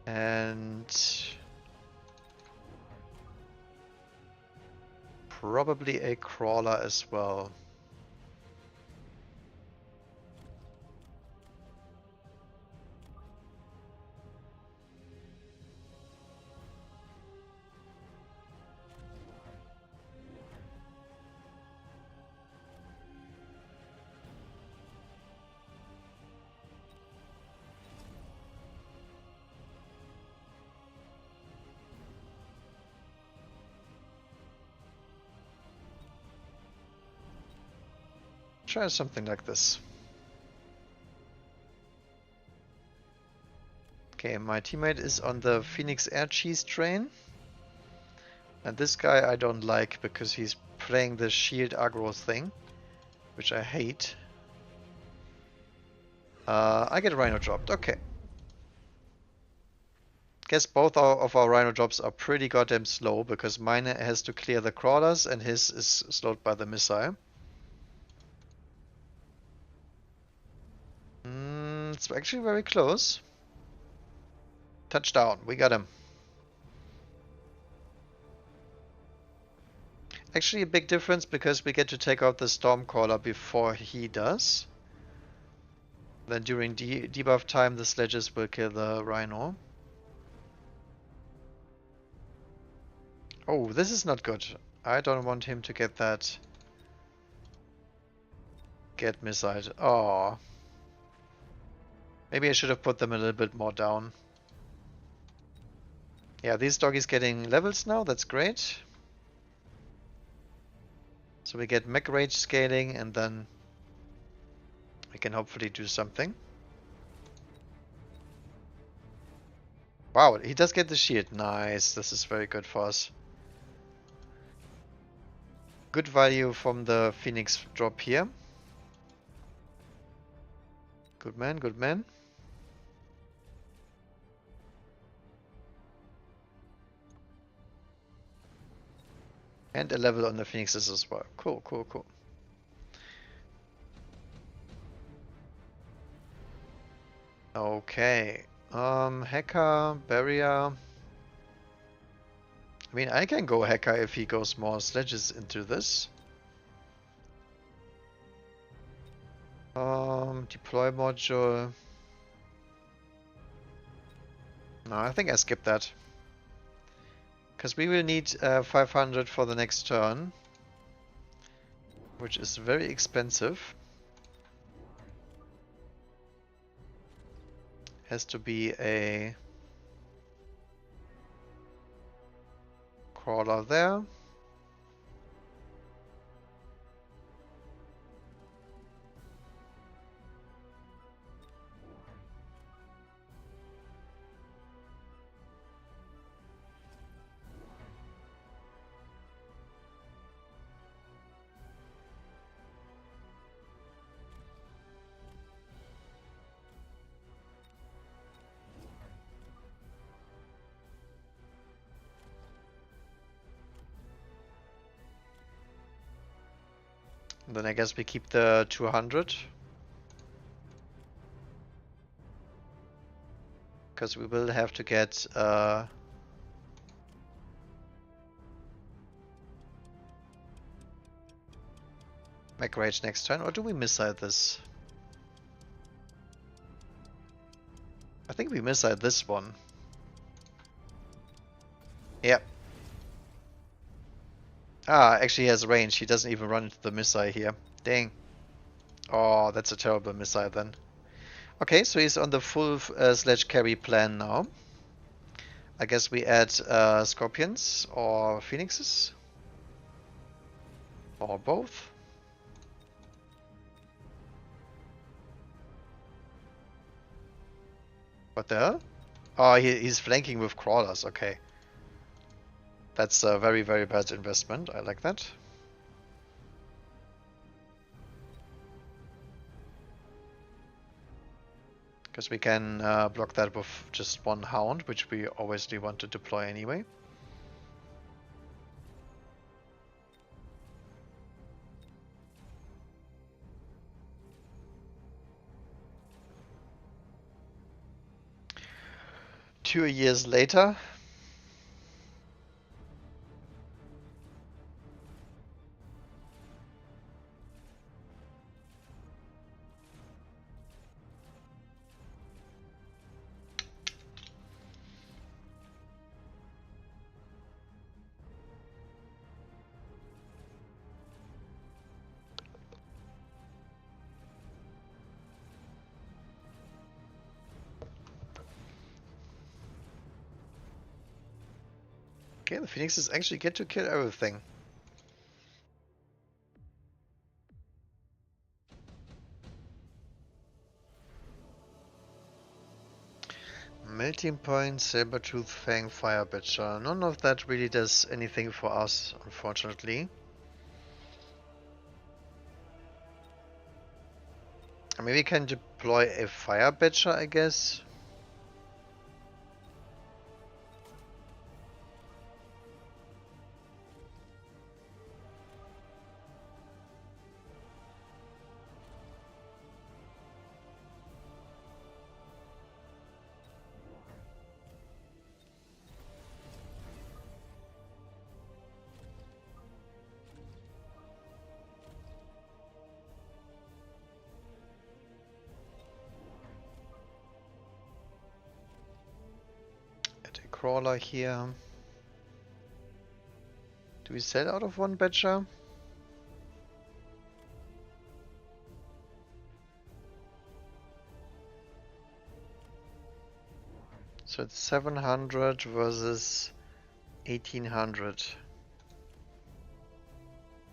And probably a crawler as well. Try something like this. Okay, my teammate is on the Phoenix Air Cheese train. And this guy I don't like because he's playing the shield aggro thing, which I hate. I get Rhino dropped, okay. Guess both of our Rhino drops are pretty goddamn slow because mine has to clear the crawlers and his is slowed by the missile. It's actually very close. Touchdown, we got him. Actually a big difference because we get to take out the Stormcaller before he does. Then during debuff time the sledges will kill the Rhino. Oh, this is not good. I don't want him to get that. Get missiled. Oh. Maybe I should have put them a little bit more down. Yeah, these doggies getting levels now, that's great. So we get mech rage scaling and then we can hopefully do something. Wow, he does get the shield. Nice. This is very good for us. Good value from the Phoenix drop here. Good man, good man. And a level on the Phoenixes as well. Cool, cool, cool. Okay. Hacker, barrier. I mean, I can go hacker if he goes more sledges into this. Deploy module. No, I think I skip that. Because we will need 500 for the next turn. Which is very expensive. Has to be a crawler there. Then I guess we keep the 200. Because we will have to get Mech Rage next turn. Or do we missile this? I think we missile this one. Yep. Ah, actually he has range. He doesn't even run into the missile here. Dang. Oh, that's a terrible missile then. Okay, so he's on the full sledge carry plan now. I guess we add Scorpions or Phoenixes. Or both. What the hell? Oh, he's flanking with crawlers, okay. That's a very, very bad investment. I like that. Because we can block that with just one hound, which we obviously want to deploy anyway. Two years later. Okay, the Phoenixes actually get to kill everything. Melting Point, Sabertooth, Fang, Firebitcher. None of that really does anything for us, unfortunately. I mean, we can deploy a Firebitcher, I guess. Crawler here. Do we sell out of one Badger? So it's 700 versus 1800.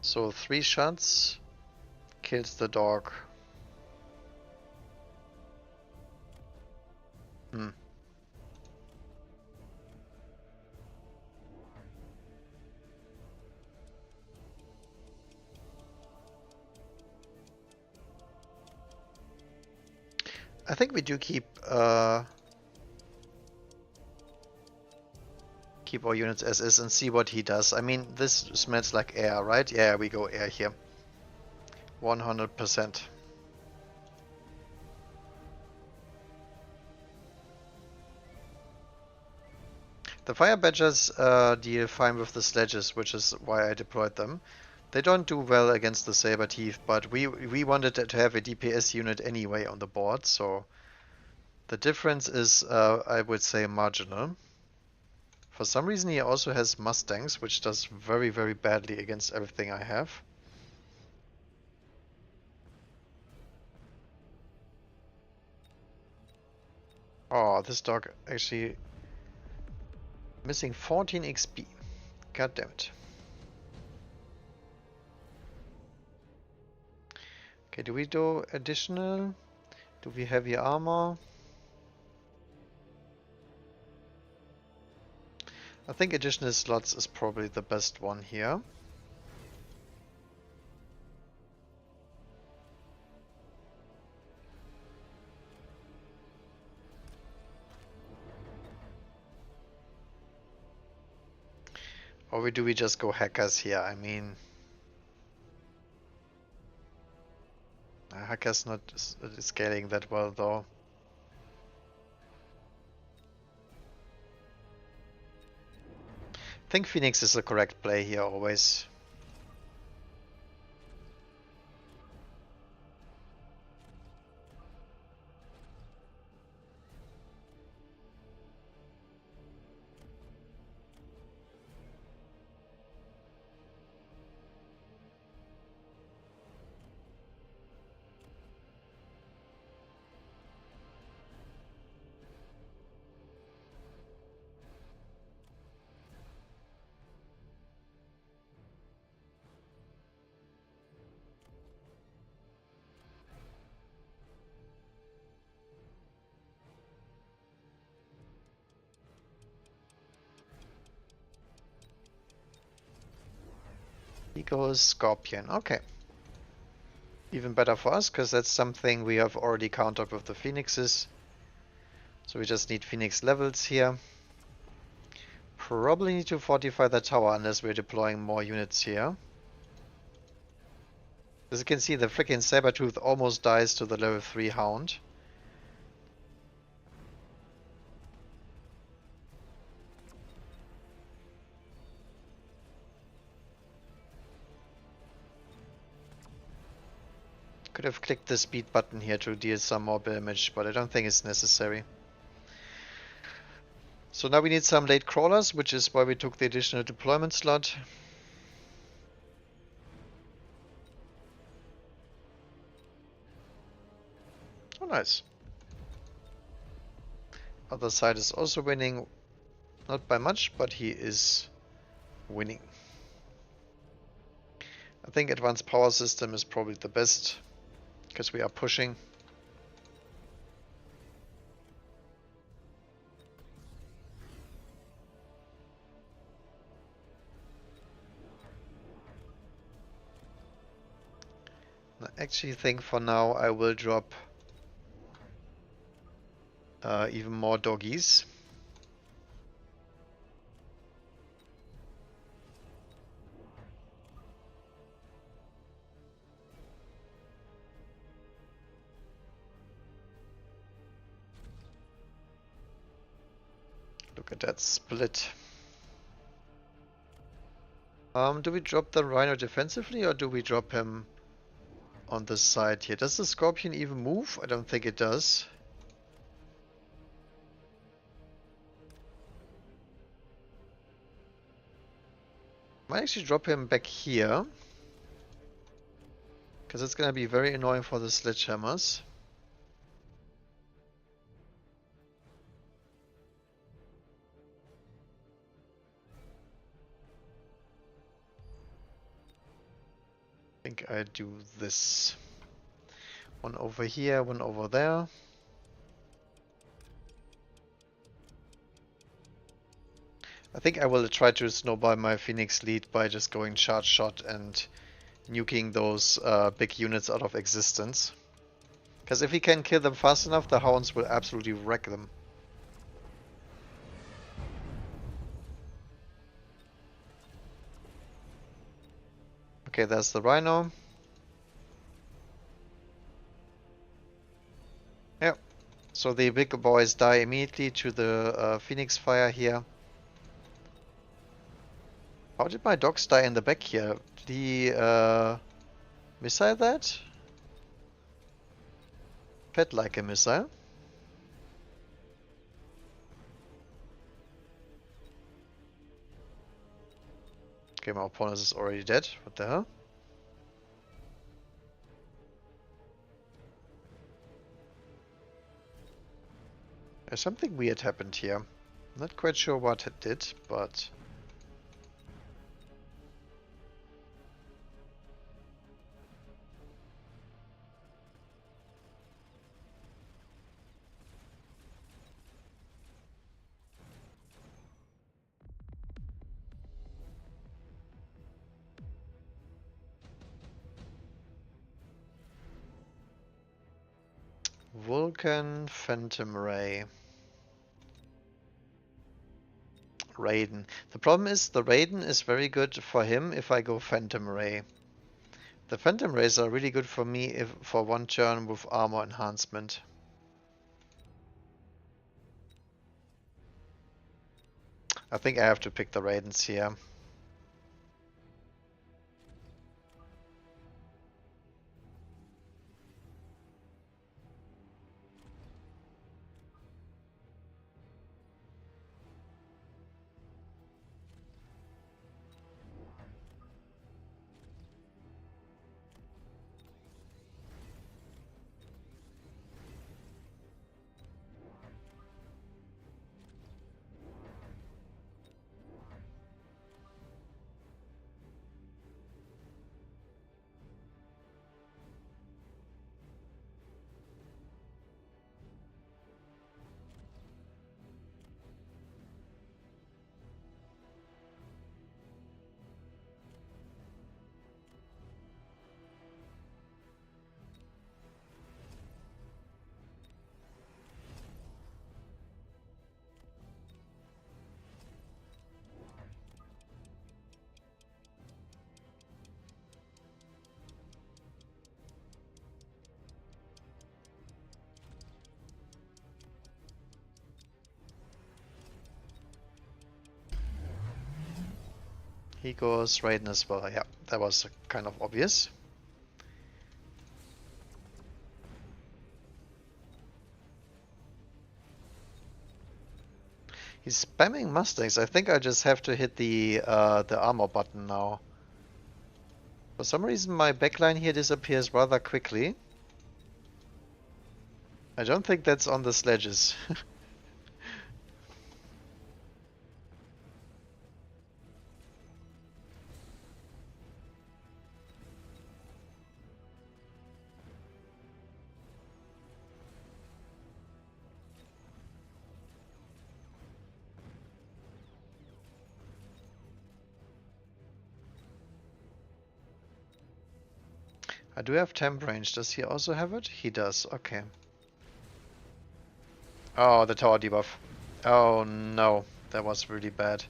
So 3 shots kills the dog. I think we do keep our units as is and see what he does. I mean, this smells like air, right? Yeah, we go air here. 100%. The fire badgers deal fine with the sledges, which is why I deployed them. They don't do well against the saber teeth, but we wanted to have a DPS unit anyway on the board, so the difference is, I would say, marginal. For some reason he also has Mustangs, which does very, very badly against everything I have. Oh, this dog actually missing 14 XP. God damn it. Okay, do we do additional? Do we heavy armor? I think additional slots is probably the best one here. Or do we just go hackers here? I mean, hackers not scaling that well though. I think Phoenix is the correct play here always. He goes Scorpion. Okay. Even better for us, because that's something we have already countered with the Phoenixes. So we just need Phoenix levels here. Probably need to fortify the tower unless we're deploying more units here. As you can see, the freaking Sabertooth almost dies to the level 3 Hound. Could have clicked the speed button here to deal some more damage, but I don't think it's necessary. So now we need some late crawlers, which is why we took the additional deployment slot. Oh, nice. Other side is also winning, not by much, but he is winning. I think advanced power system is probably the best, because we are pushing. I actually think for now I will drop even more doggies. Look at that split. Do we drop the Rhino defensively or do we drop him on the side here? Does the Scorpion even move? I don't think it does. Might actually drop him back here, because it's gonna be very annoying for the sledgehammers. I think I do this. One over here, one over there. I think I will try to snowball my Phoenix lead by just going charge shot and nuking those big units out of existence. Because if he can kill them fast enough, the hounds will absolutely wreck them. Okay, there's the rhino. Yep. So the big boys die immediately to the phoenix fire here. How did my dogs die in the back here? Did he missile that? Fed like a missile. Okay, my opponent is already dead. What the hell? Something weird happened here. Not quite sure what it did, but... Vulcan, Phantom Ray. Raiden. The problem is the Raiden is very good for him if I go Phantom Ray. The Phantom Rays are really good for me if for one turn with armor enhancement. I think I have to pick the Raidens here. He goes Raiden as well. Yeah, that was kind of obvious. He's spamming Mustangs. I think I just have to hit the armor button now. For some reason my backline here disappears rather quickly. I don't think that's on the sledges. I do have temp range. Does he also have it? He does. Okay. Oh, the tower debuff. Oh no, that was really bad.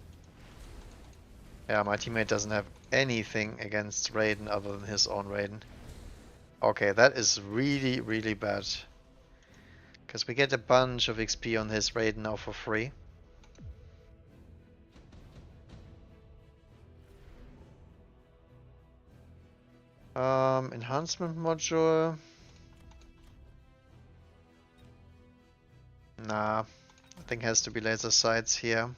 Yeah, my teammate doesn't have anything against Raiden other than his own Raiden. Okay, that is really, really bad. Because we get a bunch of XP on his Raiden now for free. Enhancement module. Nah, I think has to be laser sights here.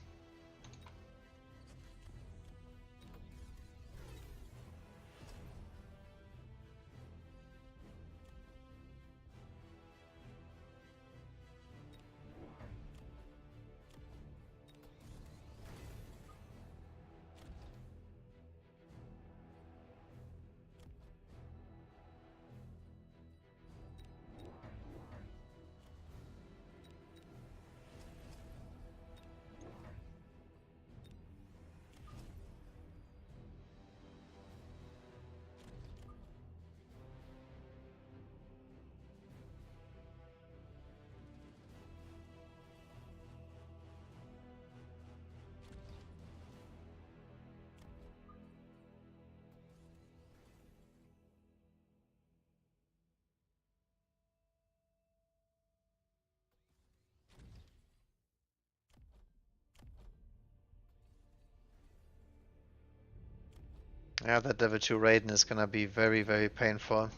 Yeah, that level 2 Raiden is gonna be very, very painful.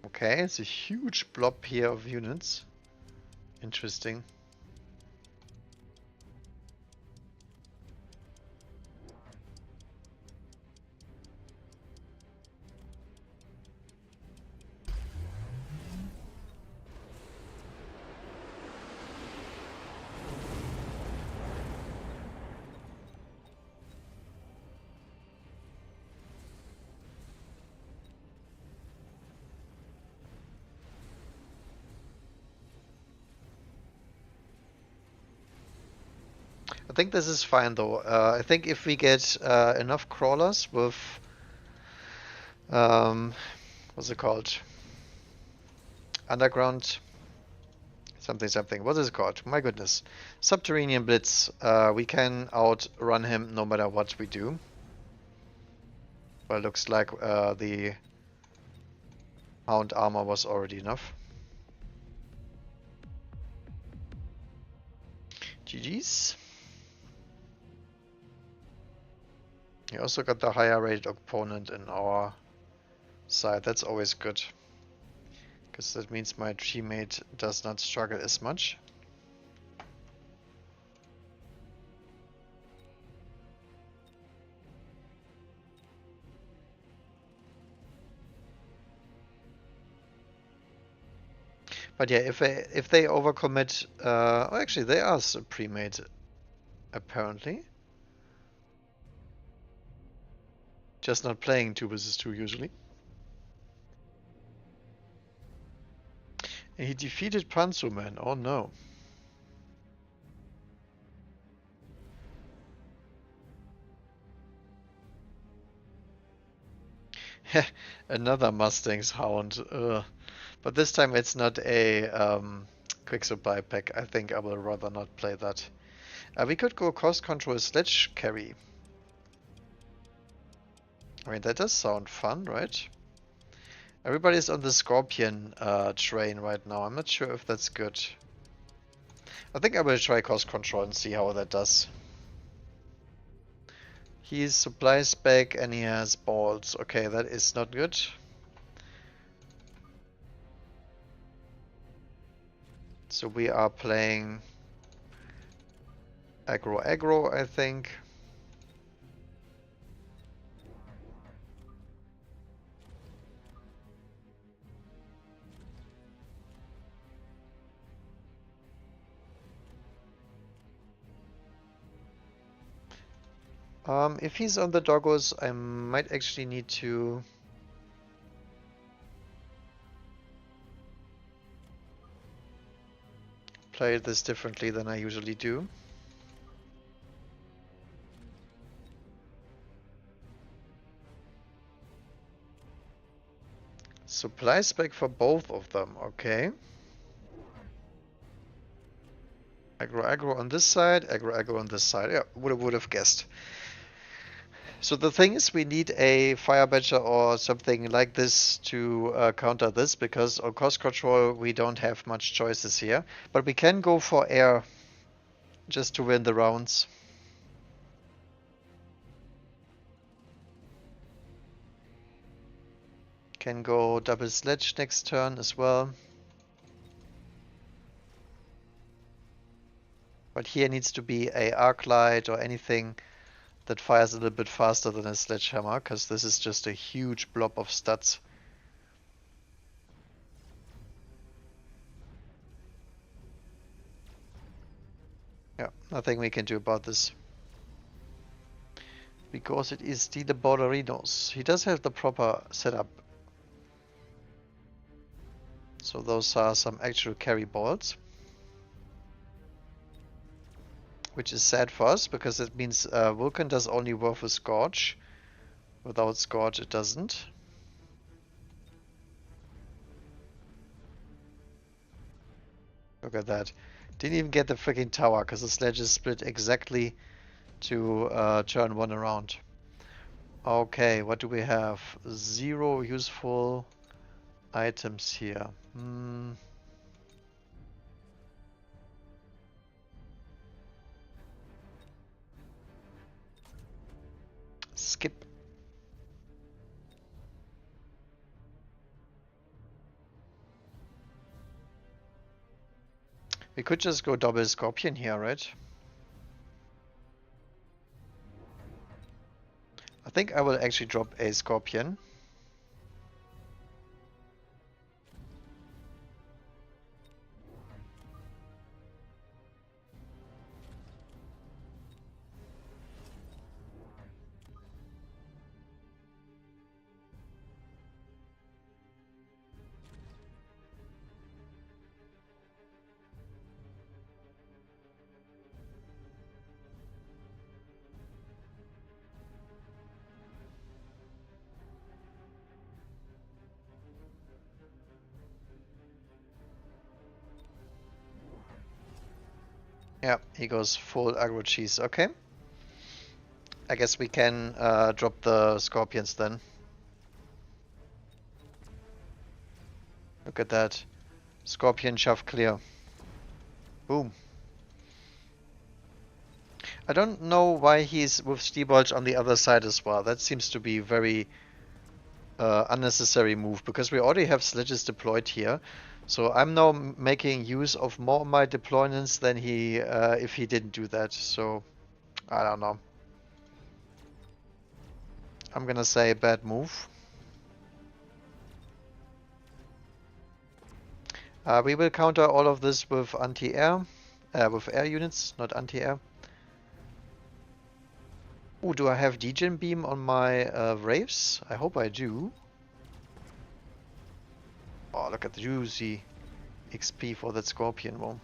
Okay, it's a huge blob here of units. Interesting. I think this is fine though. I think if we get enough crawlers with what's it called? Underground something. What is it called? My goodness. Subterranean Blitz. We can outrun him no matter what we do. But it looks like the Hound armor was already enough. GG's. We also got the higher rated opponent in our side. That's always good. Because that means my teammate does not struggle as much. But yeah, if they overcommit, oh, actually they are pre-made apparently. Just not playing 2 versus 2 usually. And he defeated Panzerman. Oh no. Another Mustang's Hound. But this time it's not a quick supply pack. I think I will rather not play that. We could go cost control sledge carry. I mean, that does sound fun, right? Everybody's on the Scorpion train right now. I'm not sure if that's good. I think I will try cost control and see how that does. He's supply spec and he has balls. Okay, that is not good. So we are playing aggro, I think. If he's on the doggos, I might actually need to play this differently than I usually do. Supply spec for both of them, okay. Aggro on this side, aggro on this side. Yeah, would have guessed. So the thing is, we need a fire badger or something like this to counter this, because on cost control we don't have much choices here. But we can go for air just to win the rounds. Can go double sledge next turn as well. But here needs to be a arc light or anything that fires a little bit faster than a sledgehammer, because this is just a huge blob of stats. Yeah, nothing we can do about this. Because it is the Borderinos. He does have the proper setup. So those are some actual carry balls. Which is sad for us, because it means Vulcan does only work with Scorch. Without Scorch it doesn't. Look at that. Didn't even get the freaking tower, because the sledge is split exactly to turn one around. Okay, what do we have? 0 useful items here. Skip. We could just go double Scorpion here, right? I think I will actually drop a Scorpion. Yeah, he goes full aggro cheese. Okay. I guess we can drop the Scorpions then. Look at that. Scorpion shove clear. Boom. I don't know why he's with Stibolch on the other side as well. That seems to be very unnecessary move because we already have sledges deployed here. So I'm now making use of more of my deployments than he if he didn't do that. So I don't know. I'm gonna say bad move. We will counter all of this with anti-air, with air units, not anti-air. Oh, do I have Degen Beam on my Wraiths? I hope I do. Oh, look at the juicy XP for that Scorpion one.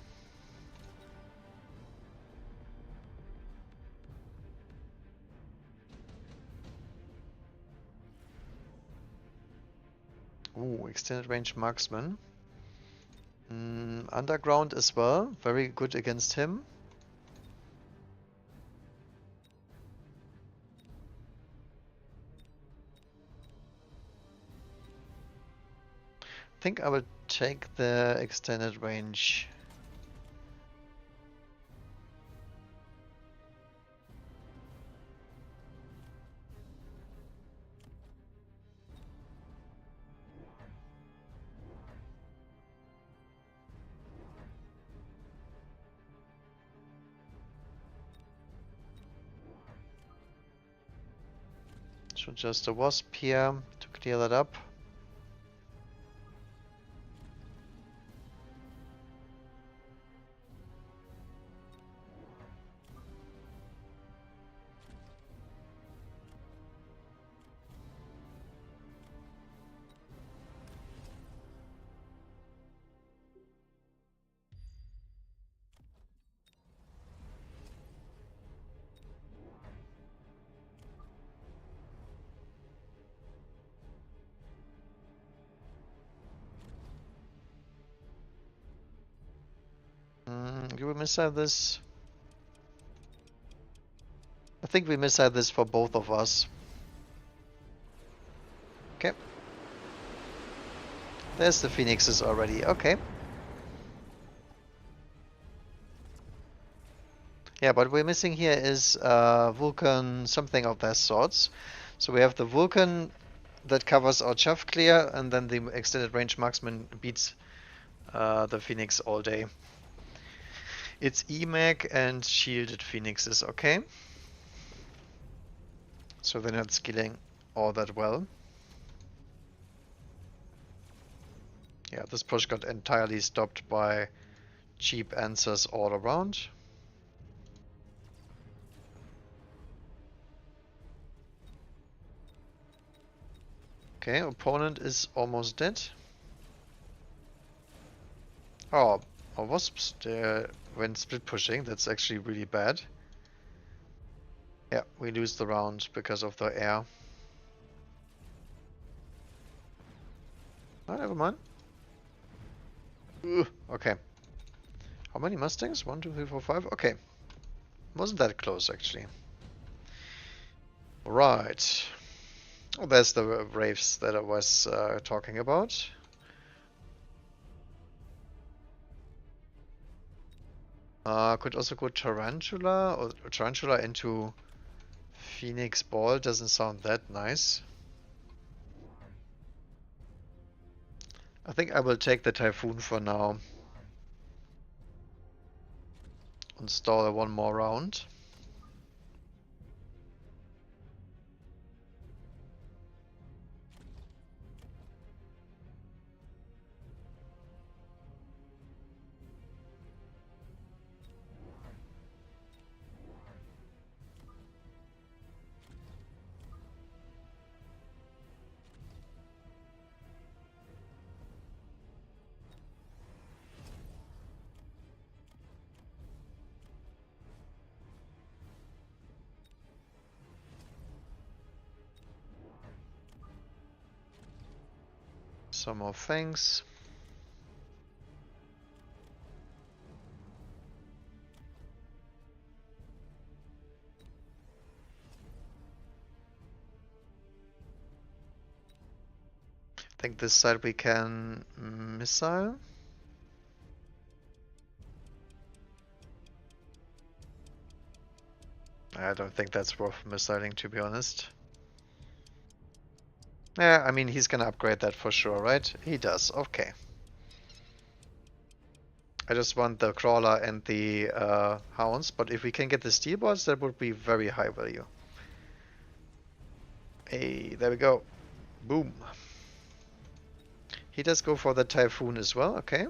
Ooh, extended range marksman. Underground as well, very good against him. I think I will take the extended range. So just a wasp here to clear that up. Do we missile this? I think we missile this for both of us. Okay. There's the phoenixes already. Okay. Yeah, but we're missing here is Vulcan something of that sorts. So we have the Vulcan that covers our chaff clear, and then the extended range marksman beats the Phoenix all day. It's EMAG and shielded Phoenixes, okay? So they're not skilling all that well. Yeah, this push got entirely stopped by cheap answers all around. Okay, opponent is almost dead. Oh, our wasps went split pushing. That's actually really bad. Yeah, we lose the round because of the air. Oh, never mind. Okay. How many Mustangs? 1, 2, 3, 4, 5. Okay. Wasn't that close, actually. Right. Oh, there's the Wraiths that I was talking about. Could also go Tarantula or Tarantula into Phoenix Ball doesn't sound that nice. I think I will take the Typhoon for now. Install one more round. Some more things. I think this side we can missile. I don't think that's worth missiling, to be honest. Yeah, I mean, he's gonna upgrade that for sure, right? He does, okay. I just want the crawler and the hounds, but if we can get the steel balls, that would be very high value. Hey, there we go. Boom. He does go for the Typhoon as well, okay.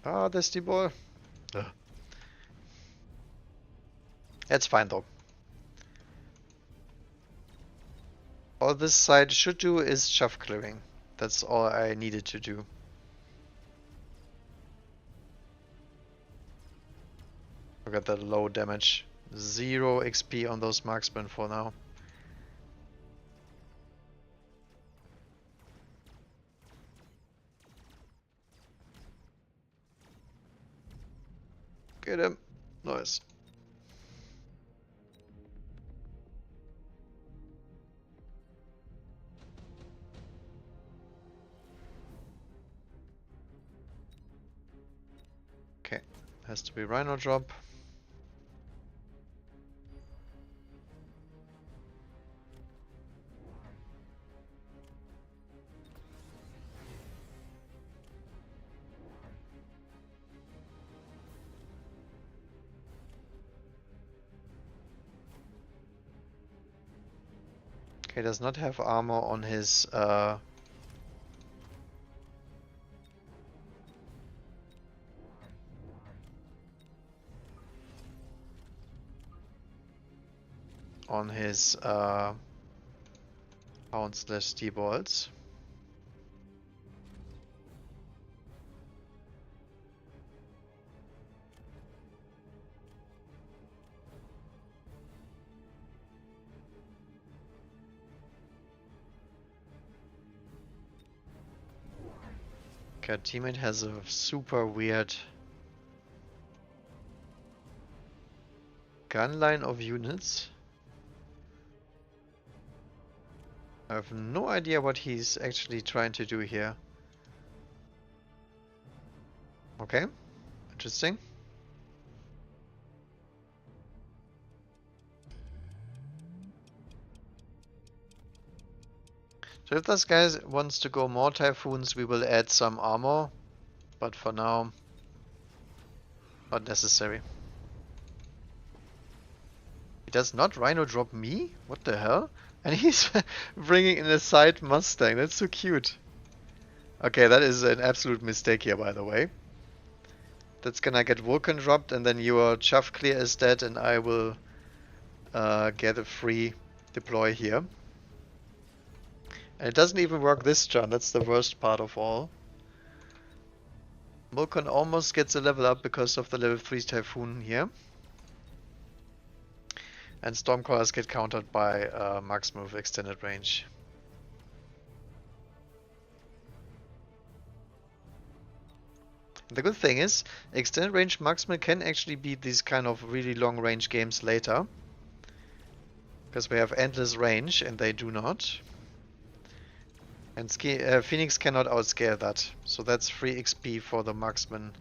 Ah, the steel ball. Ugh. That's fine though. All this side should do is shove clearing. That's all I needed to do. Look at that low damage. 0 XP on those marksmen for now. Get him. Nice. Okay, has to be Rhino drop. Okay, does not have armor on his hound/T-balls. Okay, our teammate has a super weird gun line of units. I have no idea what he's actually trying to do here. Okay, interesting. So if this guy wants to go more Typhoons, we will add some armor, but for now, not necessary. He does not Rhino drop me? What the hell? And he's bringing in a side Mustang. That's so cute. Okay, that is an absolute mistake here, by the way. That's gonna get Vulcan dropped, and then your chaff clear is dead, and I will get a free deploy here. And it doesn't even work this turn, that's the worst part of all. Vulcan almost gets a level up because of the level 3 Typhoon here. And Stormcrawlers get countered by Marksman with extended range. The good thing is, extended range Marksman can actually beat these kind of really long range games later. Because we have endless range and they do not. And Phoenix cannot outscale that, so that's free XP for the marksman.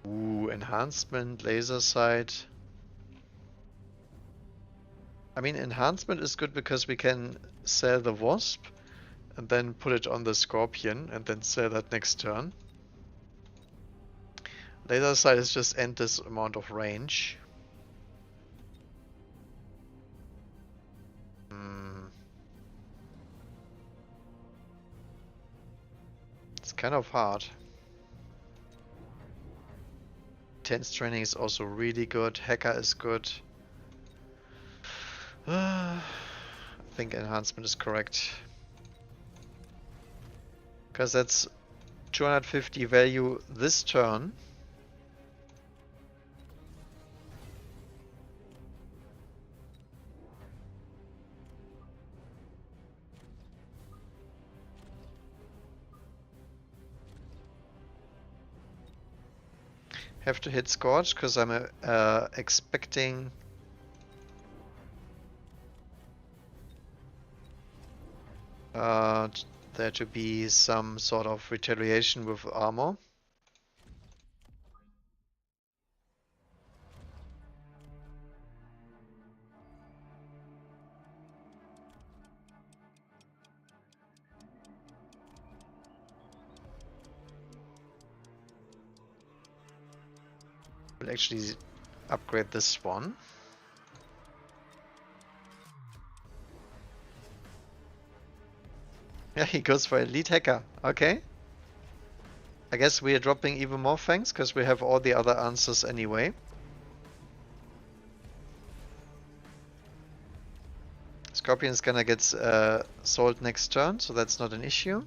Ooh, enhancement, laser sight. I mean, enhancement is good because we can sell the wasp and then put it on the scorpion and then sell that next turn. Laser sight is just endless amount of range. It's kind of hard. Tense training is also really good. Hacker is good. I think enhancement is correct. Because that's 250 value this turn. Have to hit Scorch because I'm expecting there to be some sort of retaliation with armor. We'll actually upgrade this one. Yeah, he goes for elite hacker. Okay. I guess we are dropping even more fangs because we have all the other answers anyway. Scorpion's gonna get sold next turn, so that's not an issue.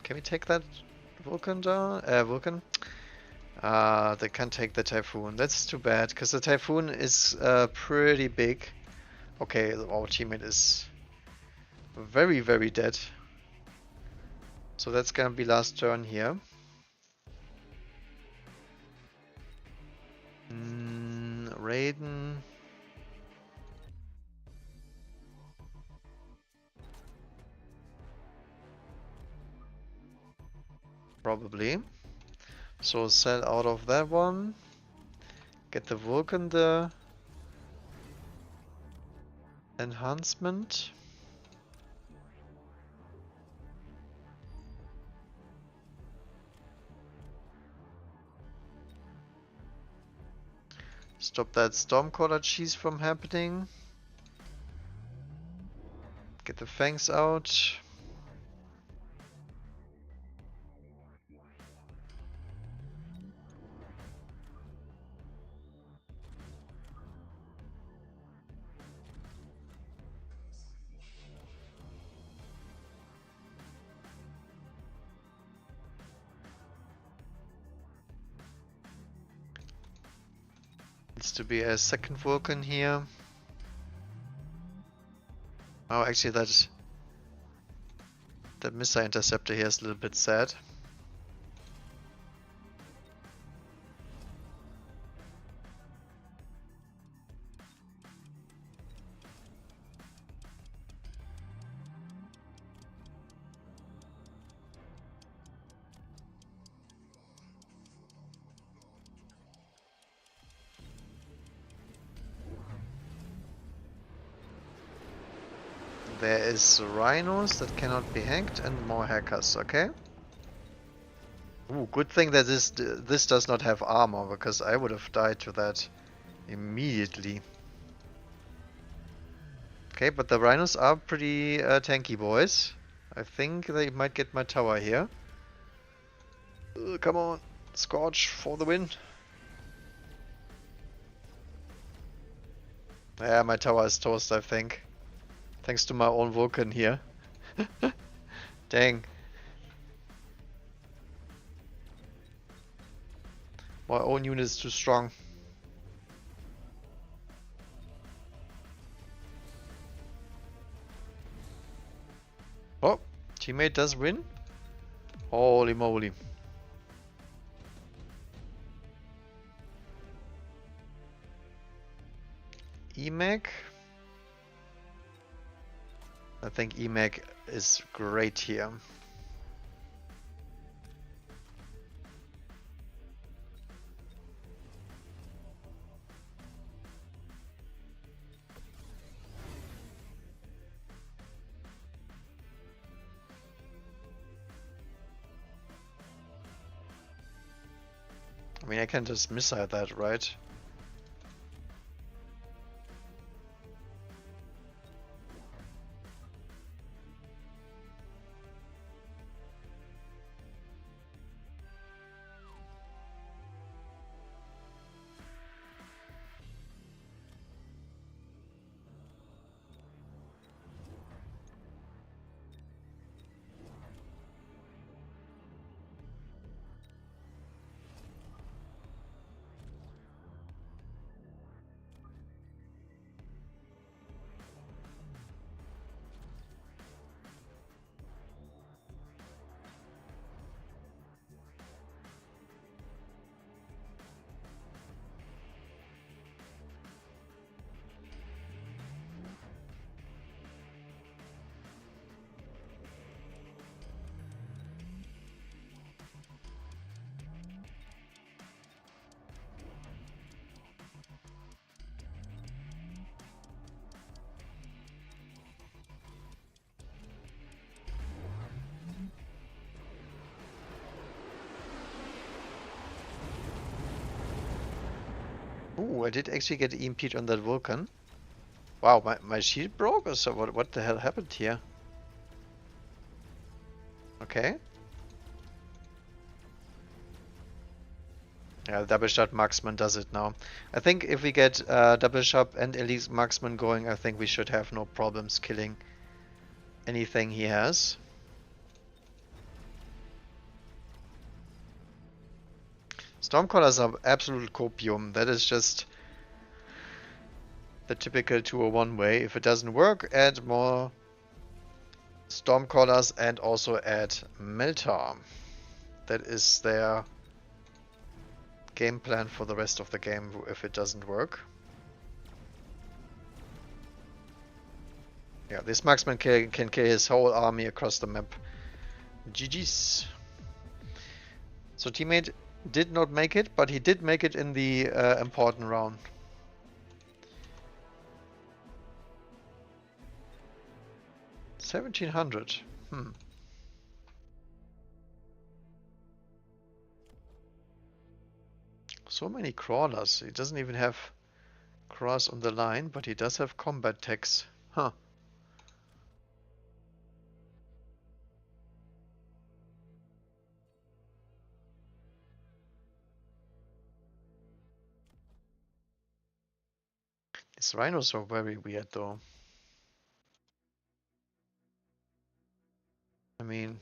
Can we take that Vulcan down? Vulcan? They can't take the Typhoon. That's too bad, because the Typhoon is pretty big. Okay, our teammate is very, very dead. So that's gonna be last turn here. Raiden. Probably. So sell out of that one. Get the Vulcan the enhancement. Stop that Stormcaller cheese from happening. Get the fangs out. Needs to be a second Vulcan here. Oh, actually that missile interceptor here is a little bit sad. There is rhinos that cannot be hacked and more hackers, okay? Ooh, good thing that this does not have armor, because I would have died to that immediately. Okay, but the rhinos are pretty tanky boys. I think they might get my tower here. Come on, Scorch for the win. Yeah, my tower is toast, I think. Thanks to my own Vulcan here. Dang. My own unit is too strong. Oh, teammate does win. Holy moly. EMAC. I think EMAC is great here. I mean, I can just missile that, right? Ooh, I did actually get EMP'd on that Vulcan. Wow, my shield broke or so? What the hell happened here? Okay. Yeah, double shot marksman does it now. I think if we get double shot and elite marksman going, I think we should have no problems killing anything he has. Stormcallers are absolute copium. That is just the typical 201 way. If it doesn't work, add more Stormcallers and also add Meltar. That is their game plan for the rest of the game if it doesn't work. Yeah, this marksman can kill his whole army across the map. GG's. So teammate did not make it, but he did make it in the important round. $1,700. So many crawlers. He doesn't even have cross on the line, but he does have combat techs. Huh. These rhinos are very weird though. I mean,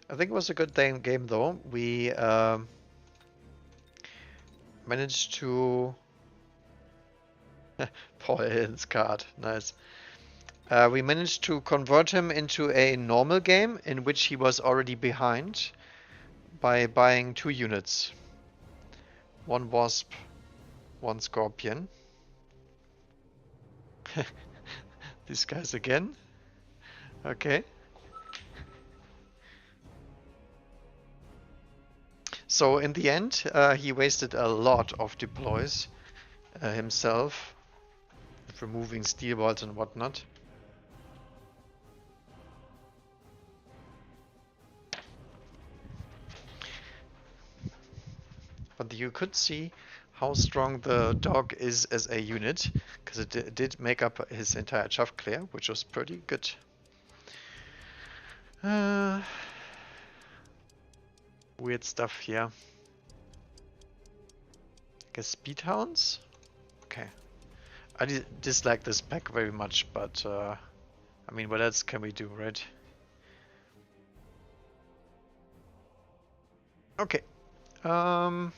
I think it was a good game though. We managed to Paul Hillen's card, nice. We managed to convert him into a normal game in which he was already behind by buying 2 units. 1 Wasp, 1 Scorpion. These guys again. Okay. So in the end, he wasted a lot of deploys himself, removing steel walls and whatnot. But you could see how strong the dog is as a unit, because it did make up his entire chaff clear, which was pretty good. Weird stuff here. I guess speedhounds? Okay. I dislike this pack very much, but I mean, what else can we do, right? Okay. Um,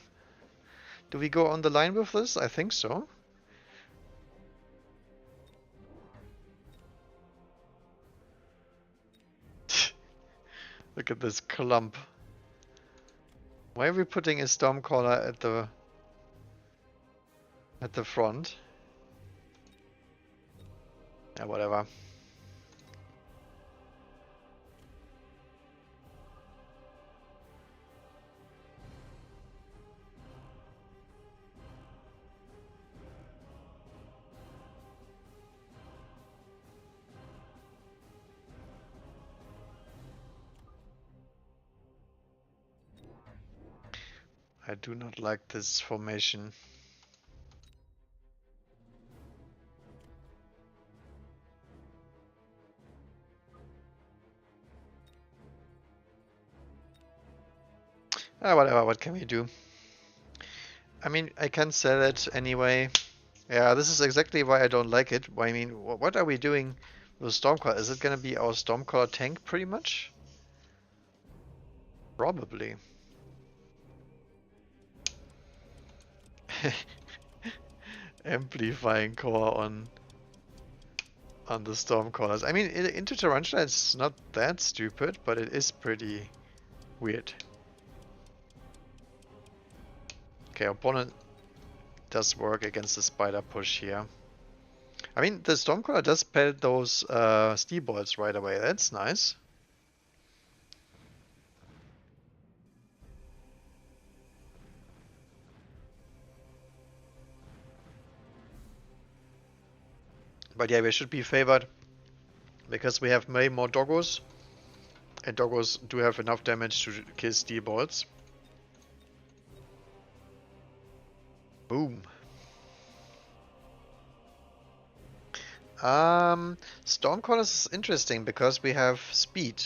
do we go on the line with this? I think so. Look at this clump. Why are we putting a Stormcaller at the front? Yeah, whatever. I do not like this formation. Ah, whatever, what can we do? I mean, I can sell it anyway. Yeah, this is exactly why I don't like it. I mean, what are we doing with Stormcaller? Is it gonna be our Stormcaller tank, pretty much? Probably. Amplifying core on the Stormcallers. I mean, into Tarantula it's not that stupid, but it is pretty weird. Okay, opponent does work against the spider push here. I mean, the Stormcaller does pelt those steel balls right away. That's nice. But yeah, we should be favored because we have way more doggos. And doggos do have enough damage to kill steel balls. Boom. Stormcallers is interesting because we have speed.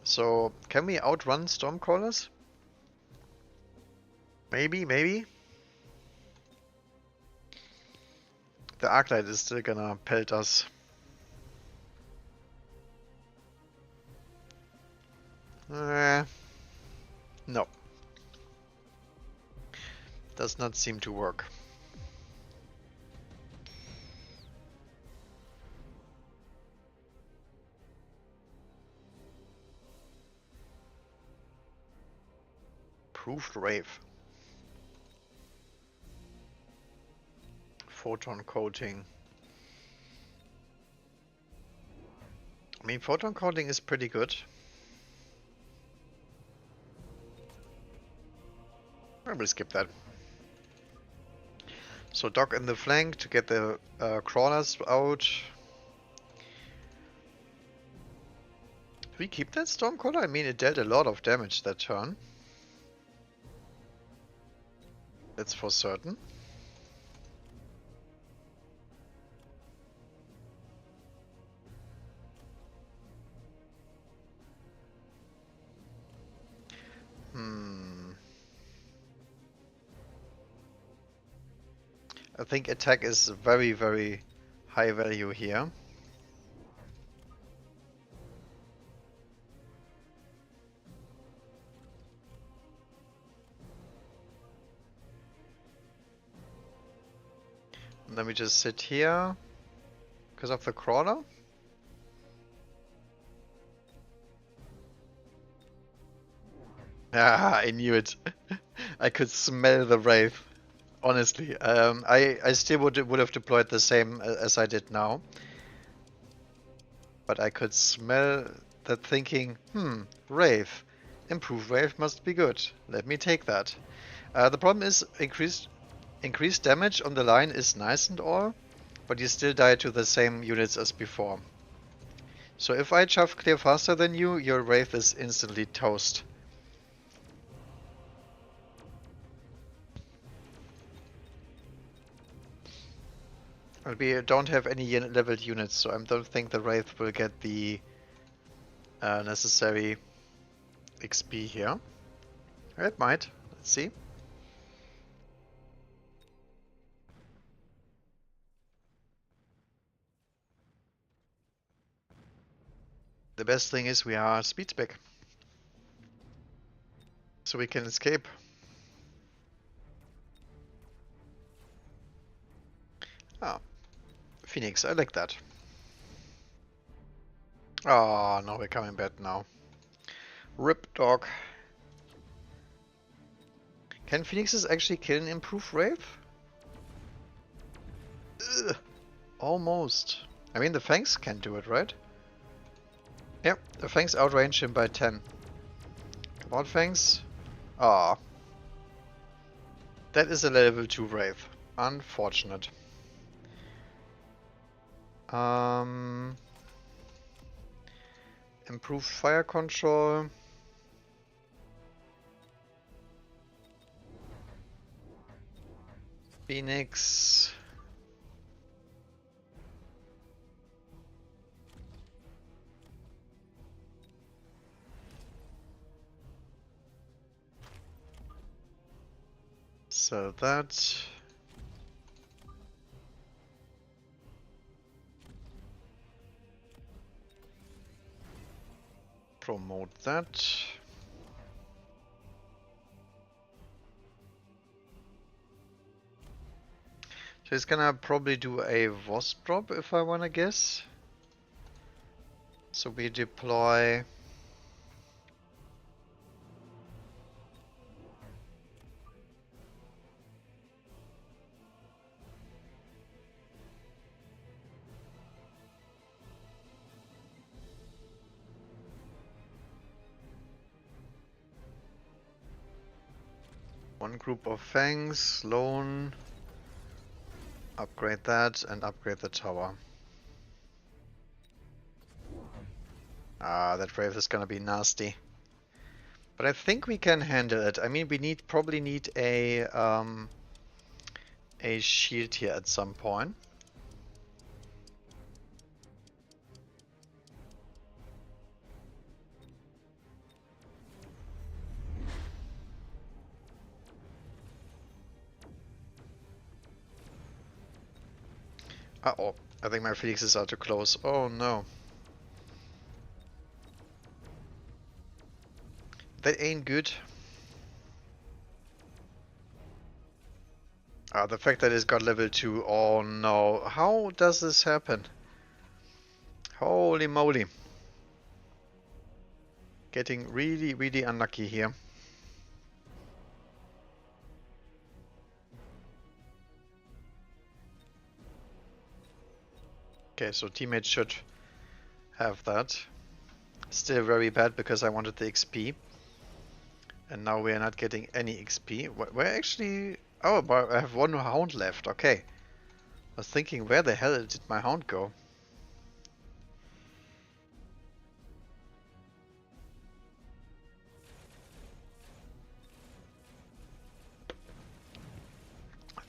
So can we outrun Stormcallers? Maybe, maybe. The Arclight is still gonna pelt us. No. Does not seem to work. Proofed Rave. Photon coating. I mean, photon coating is pretty good. I will skip that. So dog in the flank to get the crawlers out. Do we keep that Stormcaller? I mean, it dealt a lot of damage that turn. That's for certain. I think attack is very, very high value here. And then we just sit here because of the crawler. Ah, I knew it. I could smell the wraith. Honestly, I still would have deployed the same as I did now. But I could smell that thinking, wraith. Improved wraith must be good. Let me take that. The problem is increased damage on the line is nice and all, but you still die to the same units as before. So if I chuff clear faster than you, your wraith is instantly toast. But we don't have any leveled units, so I don't think the wraith will get the necessary XP here. It might. Let's see. The best thing is we are speed spec. So we can escape. Ah, Phoenix, I like that. Oh, no, we're coming back now. Rip dog. Can Phoenixes actually kill an improved Wraith? Ugh, almost. I mean, the Fangs can do it, right? Yep, the Fangs outrange him by 10. Come on, Fangs. Ah, that is a level 2 Wraith. Unfortunate. Improved fire control. Phoenix. So that. Promote that. So he's gonna probably do a Wasp drop if I wanna guess. So we deploy one group of Fangs, Lone, upgrade that and upgrade the tower. Ah, that Wraith is gonna be nasty. But I think we can handle it. I mean, we probably need a shield here at some point. Uh-oh, I think my Phoenixes are too close. Oh no. That ain't good. Ah, the fact that it's got level 2. Oh no. How does this happen? Holy moly. Getting really, really unlucky here. Okay, so teammates should have that. Still very bad because I wanted the XP. And now we are not getting any XP. We're actually... Oh, but I have one hound left. Okay. I was thinking, where the hell did my hound go?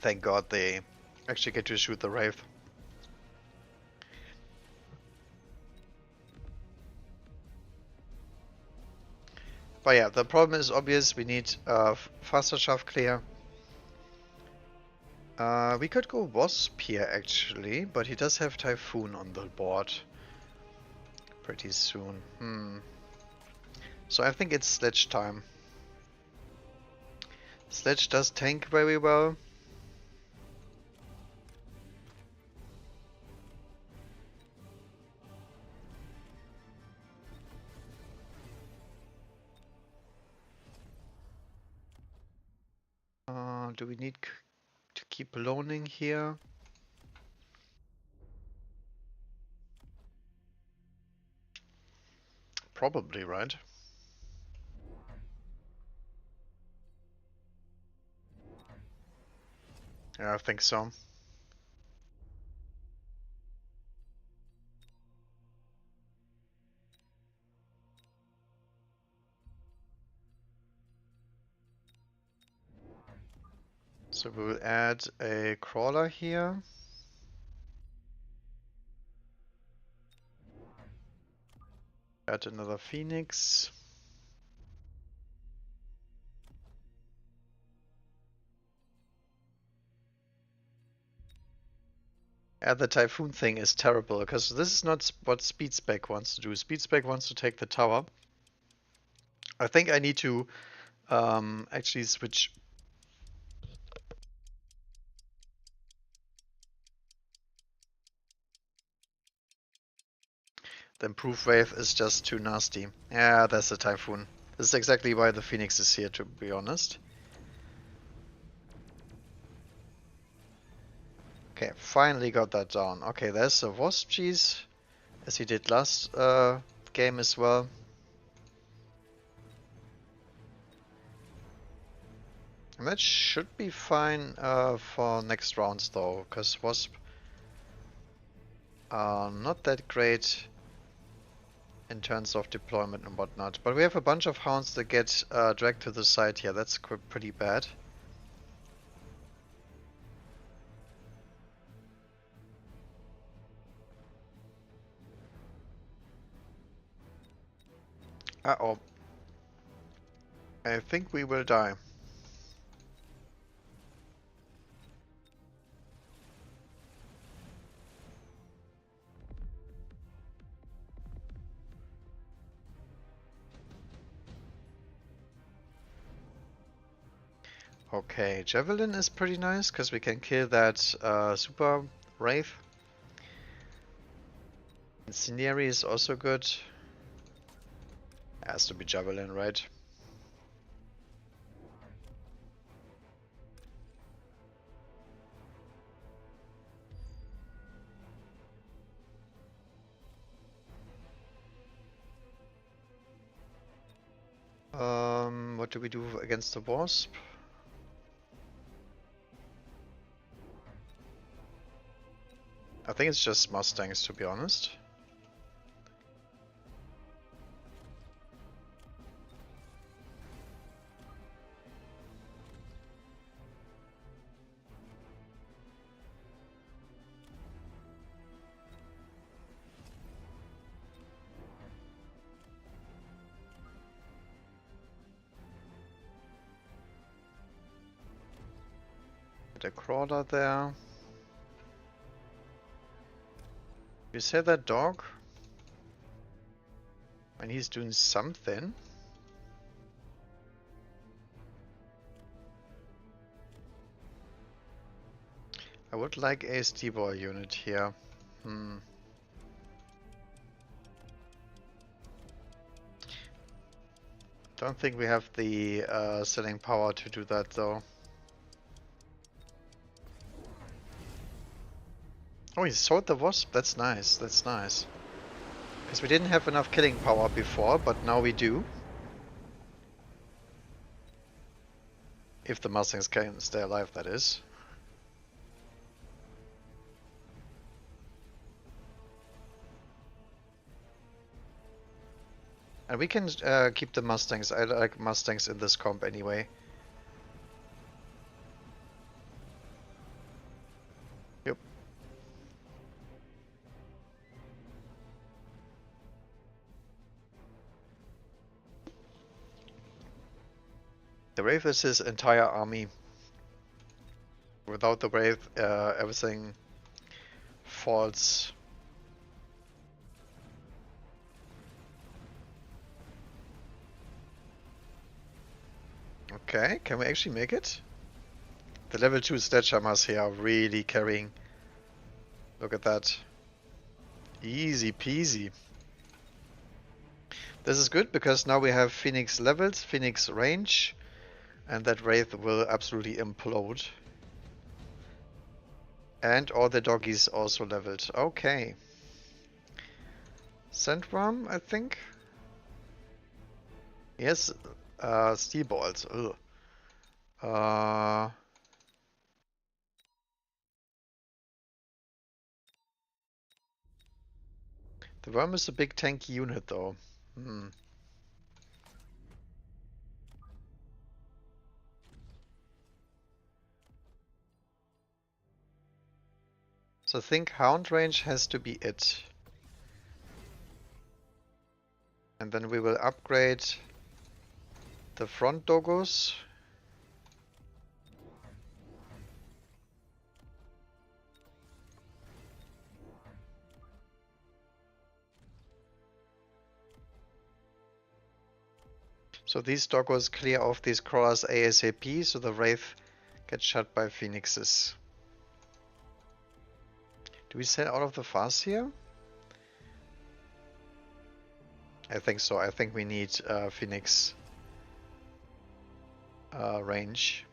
Thank God they actually get to shoot the Wraith. But yeah, the problem is obvious. We need faster shaft clear. We could go Wasp here actually, but he does have Typhoon on the board pretty soon. So I think it's Sledge time. Sledge does tank very well. Do we need to keep loaning here? Probably, right? Yeah, I think so. So we will add a crawler here. Add another Phoenix. Yeah, the Typhoon thing is terrible, because this is not what Speedspec wants to do. Speedspec wants to take the tower. I think I need to actually switch. The improved wave is just too nasty. Yeah, that's the typhoon. This is exactly why the Phoenix is here, to be honest. Okay, finally got that down. Okay, there's a wasp cheese, as he did last game as well. And that should be fine for next rounds though, because wasp are not that great in terms of deployment and whatnot. But we have a bunch of hounds that get dragged to the side here. That's pretty bad. Uh-oh. I think we will die. Okay, Javelin is pretty nice because we can kill that super Wraith. Incendiary is also good. Has to be Javelin, right? What do we do against the Wasp? I think it's just Mustangs, to be honest. The crawler there. You said that dog? And he's doing something. I would like a T-ball unit here. Don't think we have the selling power to do that though. Oh, he sold the wasp? That's nice, that's nice. Because we didn't have enough killing power before, but now we do. If the Mustangs can stay alive, that is. And we can keep the Mustangs. I like Mustangs in this comp anyway. Yep. The Wraith is his entire army. Without the Wraith, everything falls. Okay, can we actually make it? The level 2 sledgehammers here are really carrying. Look at that. Easy peasy. This is good because now we have Phoenix levels, Phoenix range, and that Wraith will absolutely implode. And all the doggies also leveled. Okay. Sandworm, I think? Yes, steel balls. Ugh. The worm is a big tanky unit though. So I think Hound range has to be it. And then we will upgrade the front doggos. So these doggos clear off these crawlers ASAP, so the Wraith gets shot by Phoenixes. Do we sell all of the fast here? I think so. I think we need Phoenix range.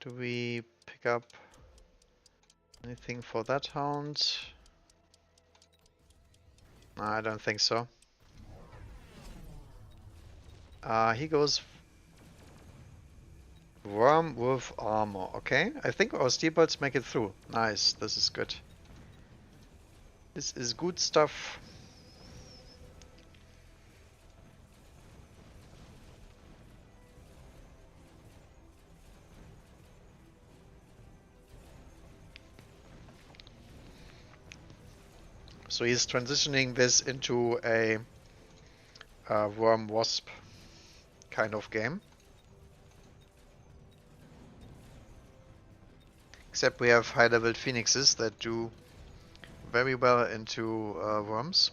Do we pick up anything for that hound? No, I don't think so. He goes worm with armor. Okay, I think our steel bolts make it through. Nice, this is good. This is good stuff. So he's transitioning this into a worm wasp kind of game. Except we have high level phoenixes that do very well into worms.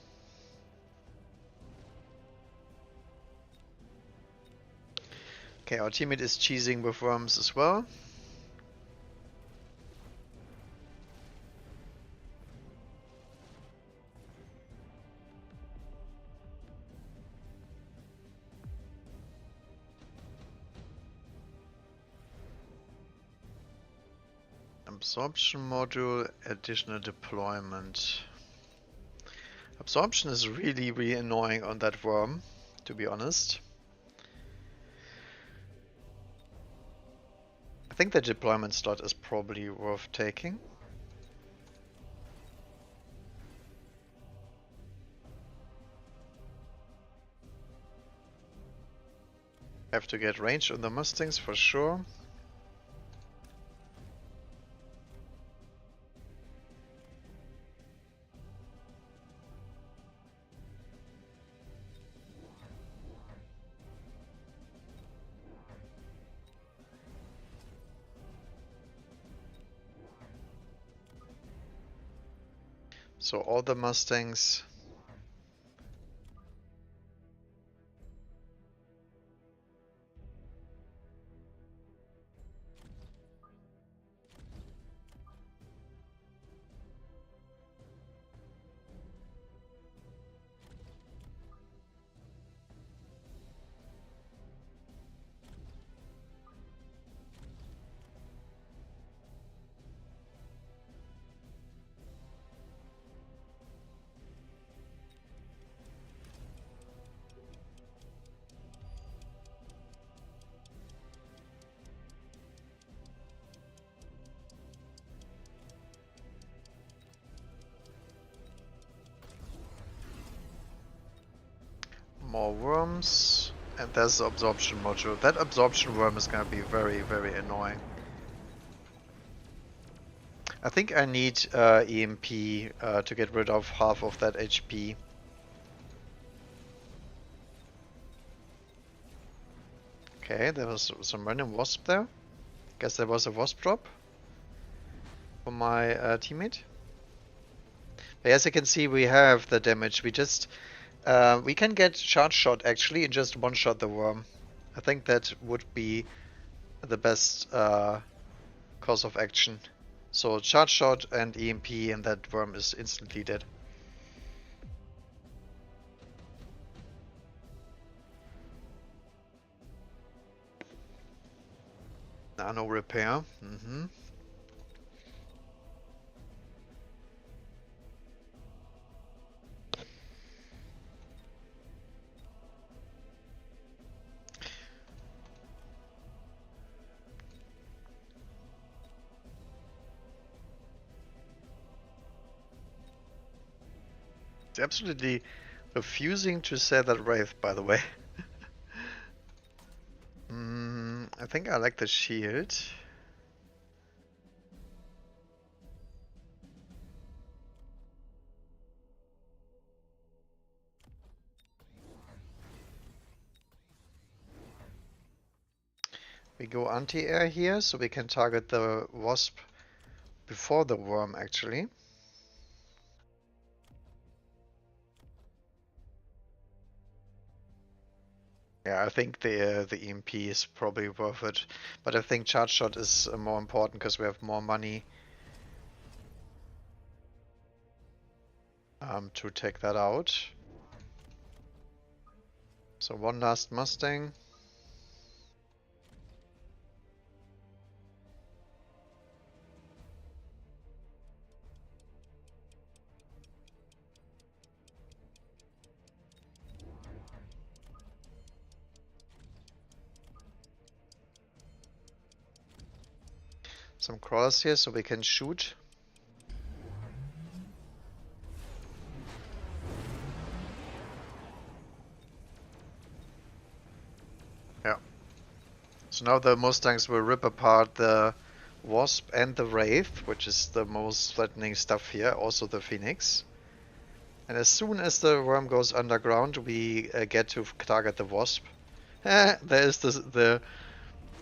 Okay, our teammate is cheesing with worms as well. Absorption module, additional deployment. Absorption is really, really annoying on that worm, to be honest. I think the deployment slot is probably worth taking. Have to get range on the Mustangs for sure. So all the Mustangs. More worms. And there's the absorption module. That absorption worm is gonna be very, very annoying. I think I need EMP to get rid of half of that HP. Okay, there was some random wasp there. Guess there was a wasp drop for my teammate. But as you can see, we have the damage. We just we can get charge shot actually and just one shot the worm. I think that would be the best course of action. So charge shot and EMP, and that worm is instantly dead. Nano repair. It's absolutely refusing to sell that Wraith, by the way. I think I like the shield. We go anti-air here, so we can target the wasp before the worm, actually. Yeah, I think the EMP is probably worth it, but I think charge shot is more important because we have more money to take that out. So one last Mustang. Some crawlers here so we can shoot. Yeah. So now the Mustangs will rip apart the Wasp and the Wraith, which is the most threatening stuff here, also the Phoenix. And as soon as the worm goes underground, we get to target the Wasp. There is the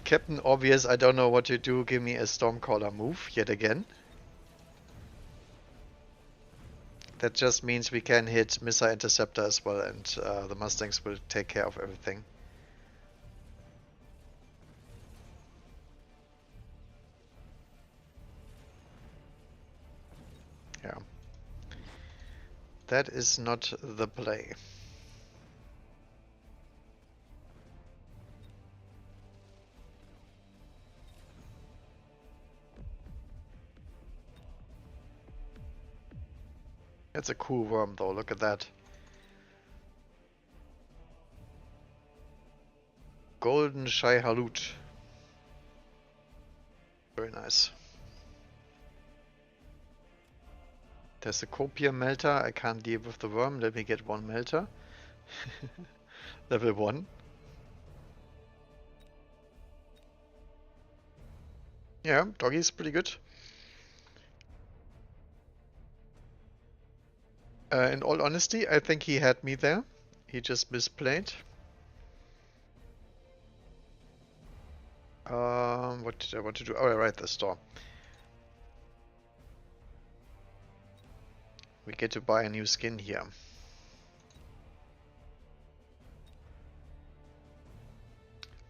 Captain Obvious, I don't know what you do, give me a Stormcaller move, yet again. That just means we can hit Missile Interceptor as well, and the Mustangs will take care of everything. Yeah. That is not the play. It's a cool worm though, look at that. Golden Shai Halut. Very nice. There's a copier melter. I can't deal with the worm. Let me get one melter. Level 1. Yeah, doggy's pretty good. In all honesty, I think he had me there. He just misplayed. What did I want to do? Oh, right, the store. We get to buy a new skin here.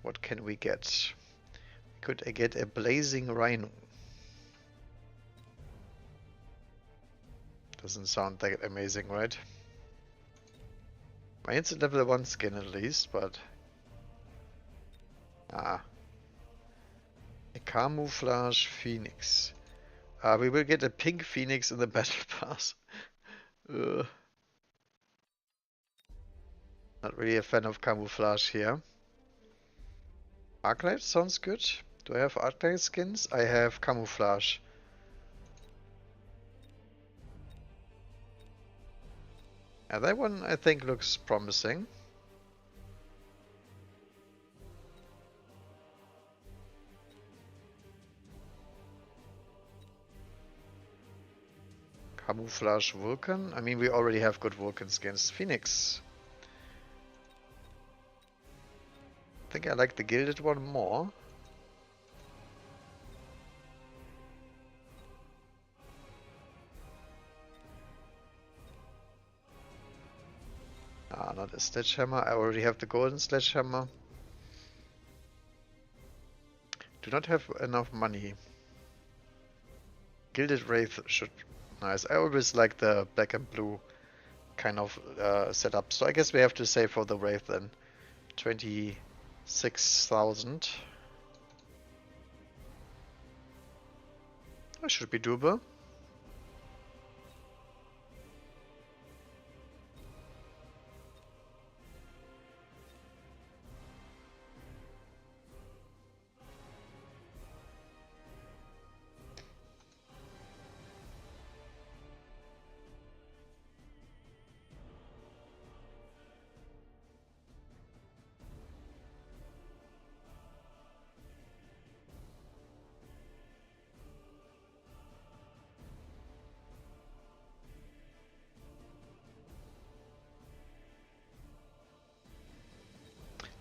What can we get? Could I get a blazing rhino? Doesn't sound that amazing, right? I mean, it's a level 1 skin at least, but... Ah. A camouflage phoenix. We will get a pink phoenix in the battle pass. Not really a fan of camouflage here. Arclight sounds good. Do I have Arclight skins? I have camouflage. Yeah, that one I think looks promising. Camouflage Vulcan? I mean, we already have good Vulcan skins. Phoenix. I think I like the gilded one more. Ah, not a sledgehammer. I already have the golden sledgehammer. Do not have enough money. Gilded Wraith should nice. I always like the black and blue kind of setup. So I guess we have to save for the Wraith then. 26,000. That should be doable.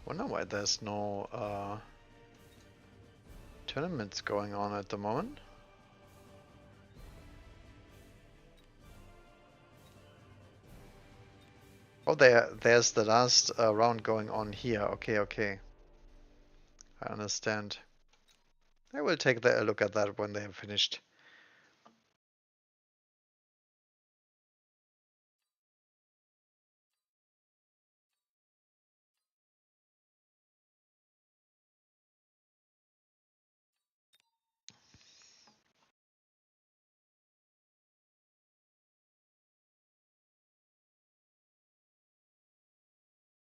Wonder why there's no tournaments going on at the moment. Oh, there's the last round going on here. Okay, okay. I understand. I will take a look at that when they have finished.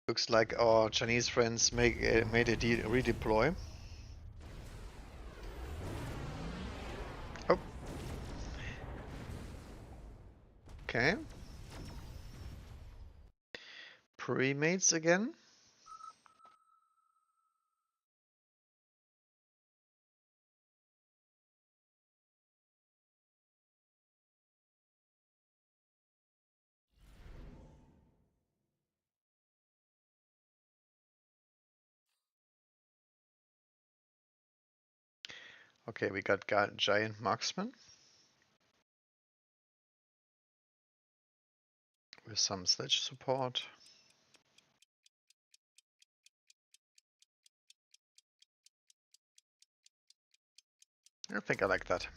Looks like our Chinese friends made a redeploy. Oh. Okay. Pre-mates again. Okay, we got giant marksman with some sledge support. I think I like that.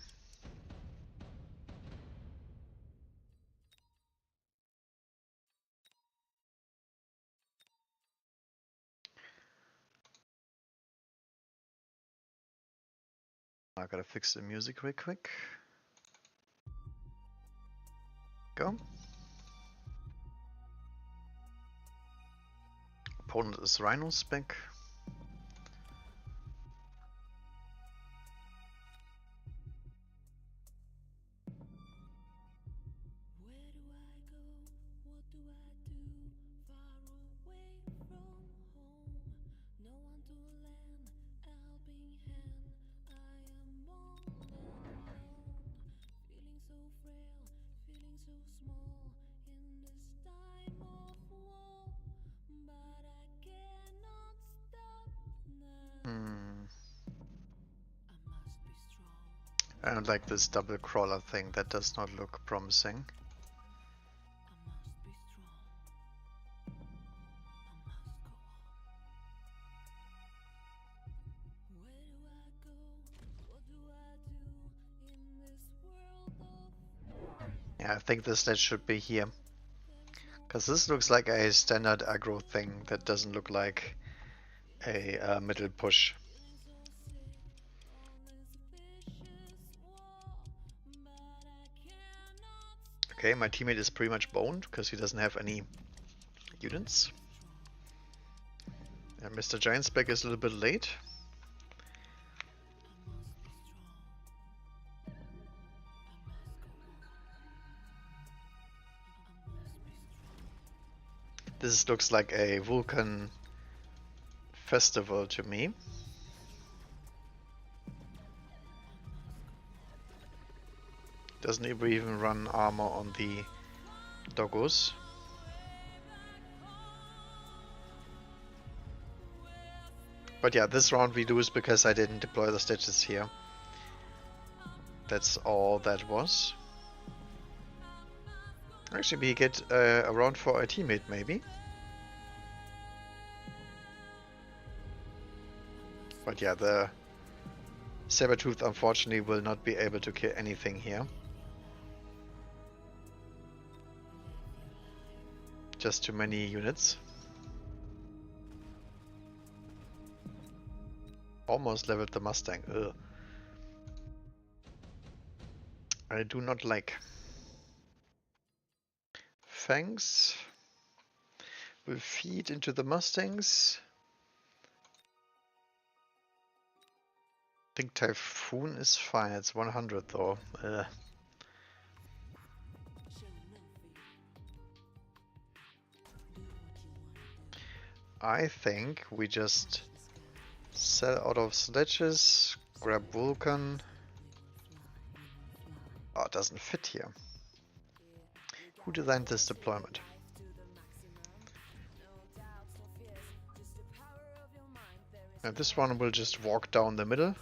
I gotta fix the music real quick. Go. Opponent is Rhino spec. I don't like this double crawler thing. That does not look promising. Yeah, I think the sledge should be here. Because this looks like a standard aggro thing that doesn't look like a middle push. Okay, my teammate is pretty much boned because he doesn't have any units. And Mr. Giant Spec is a little bit late. This looks like a Vulcan festival to me. Doesn't even run armor on the doggos. But yeah, this round we lose because I didn't deploy the stitches here. That's all that was. Actually, we get a round for a teammate, maybe. But yeah, the Sabertooth unfortunately will not be able to kill anything here. Just too many units. Almost leveled the Mustang. Ugh. I do not like. Fangs will feed into the Mustangs. I think Typhoon is fine. It's 100 though. I think we just sell out of sledges, grab Vulcan. Oh, it doesn't fit here. Who designed this deployment? Now this one will just walk down the middle.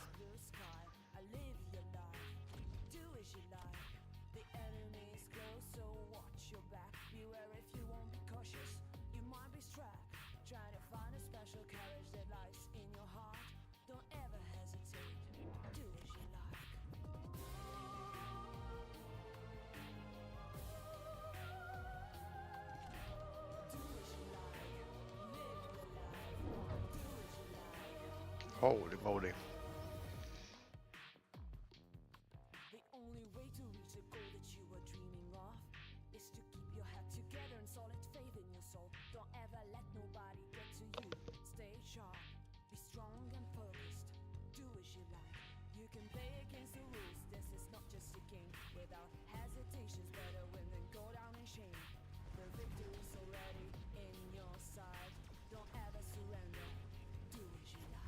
Holy moly. The only way to reach the goal that you were dreaming of is to keep your head together and solid faith in your soul. Don't ever let nobody get to you. Stay sharp, be strong and focused. Do as you like. You can play against the rules. This is not just a game. Without hesitations, better win than go down in shame. The victory's already in your sight. Don't ever surrender. Do as you like.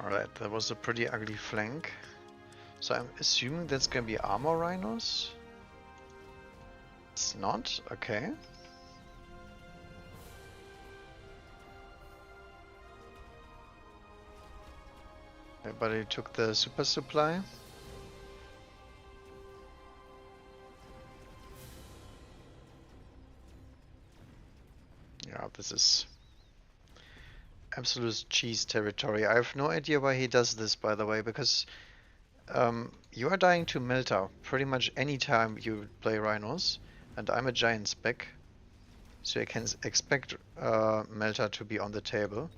Alright, that was a pretty ugly flank. So I'm assuming that's gonna be armor rhinos? It's not? Okay. Everybody took the super supply. Yeah, this is absolute cheese territory. I have no idea why he does this, by the way, because you are dying to Melta pretty much any time you play rhinos, and I'm a giant spec, so I can expect Melta to be on the table.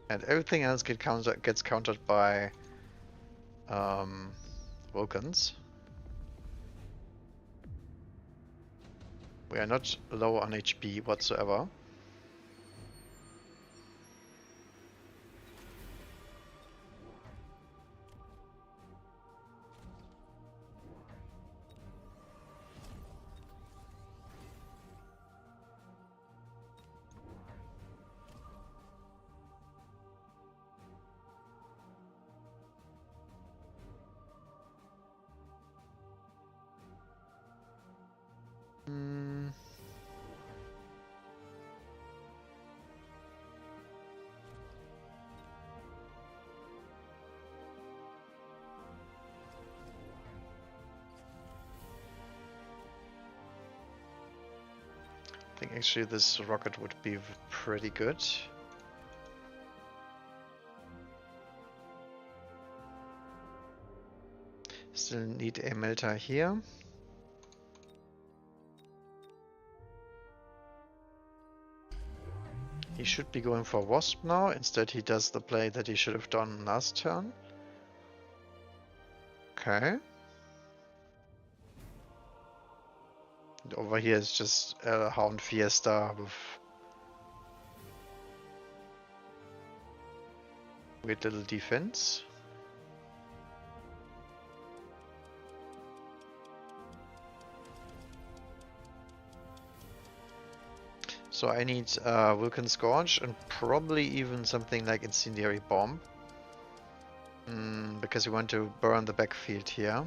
And everything else gets countered by Vulcans. We are not low on HP whatsoever. I think actually this rocket would be pretty good. Still need a melter here. He should be going for Wasp now. Instead he does the play that he should have done last turn. Okay. And over here is just a Hound Fiesta with weird little defense. So I need Vulcan Scourge and probably even something like Incendiary Bomb. Because we want to burn the backfield here.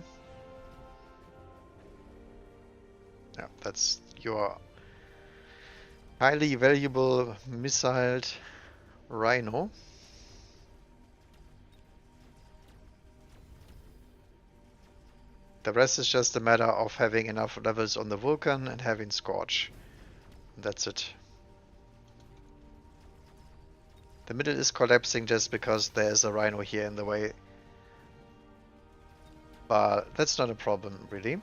Yeah, that's your highly valuable missiled Rhino. The rest is just a matter of having enough levels on the Vulcan and having Scorch. That's it. The middle is collapsing just because there's a Rhino here in the way. But that's not a problem, really.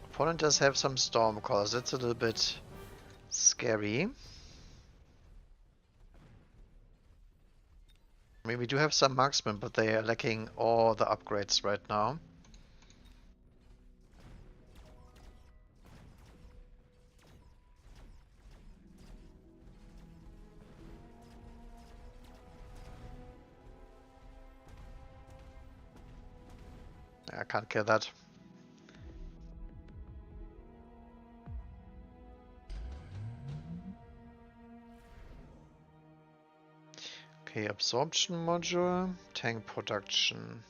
Opponent does have some Stormcalls, that's a little bit scary. I mean, we do have some marksmen, but they are lacking all the upgrades right now. I can't kill that. Okay, absorption module, tank production.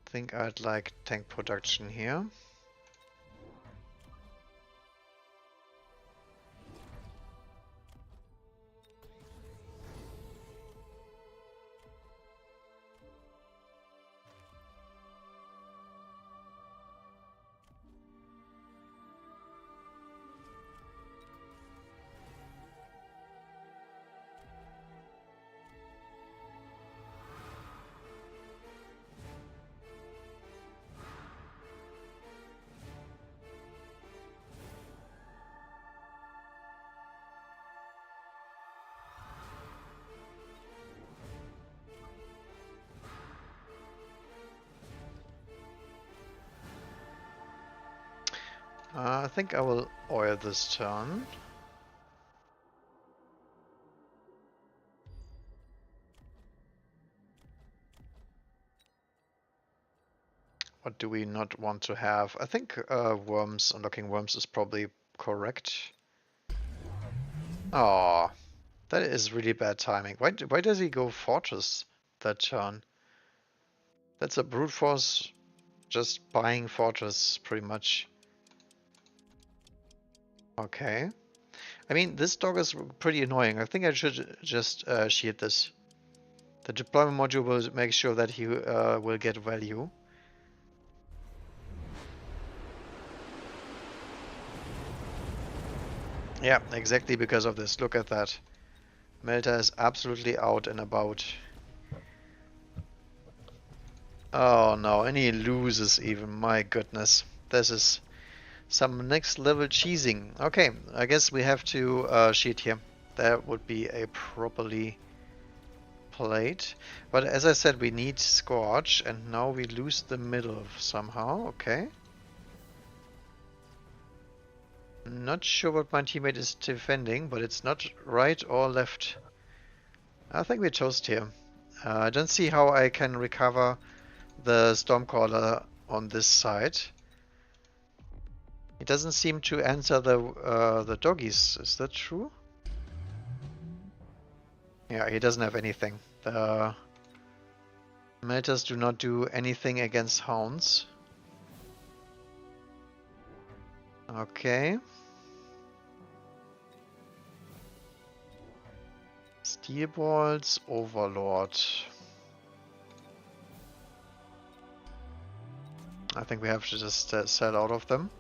I think I'd like tank production here. I think I will oil this turn. What do we not want to have? I think worms, unlocking worms is probably correct. Oh, that is really bad timing. Why does he go fortress that turn? That's a brute force just buying fortress pretty much. Okay. I mean, this dog is pretty annoying. I think I should just shield this. The deployment module will make sure that he will get value. Yeah, exactly because of this. Look at that. Melta is absolutely out and about. Oh no, and he loses even. My goodness. This is some next level cheesing. Okay, I guess we have to cheat here. That would be a properly played. But as I said, we need Scorch, and now we lose the middle somehow. Okay. Not sure what my teammate is defending, but it's not right or left. I think we're toast here. I don't see how I can recover the Stormcaller on this side. He doesn't seem to answer the doggies. Is that true? Yeah, he doesn't have anything. The Melters do not do anything against hounds. Okay. Steel Balls, Overlord. I think we have to just sell out of them.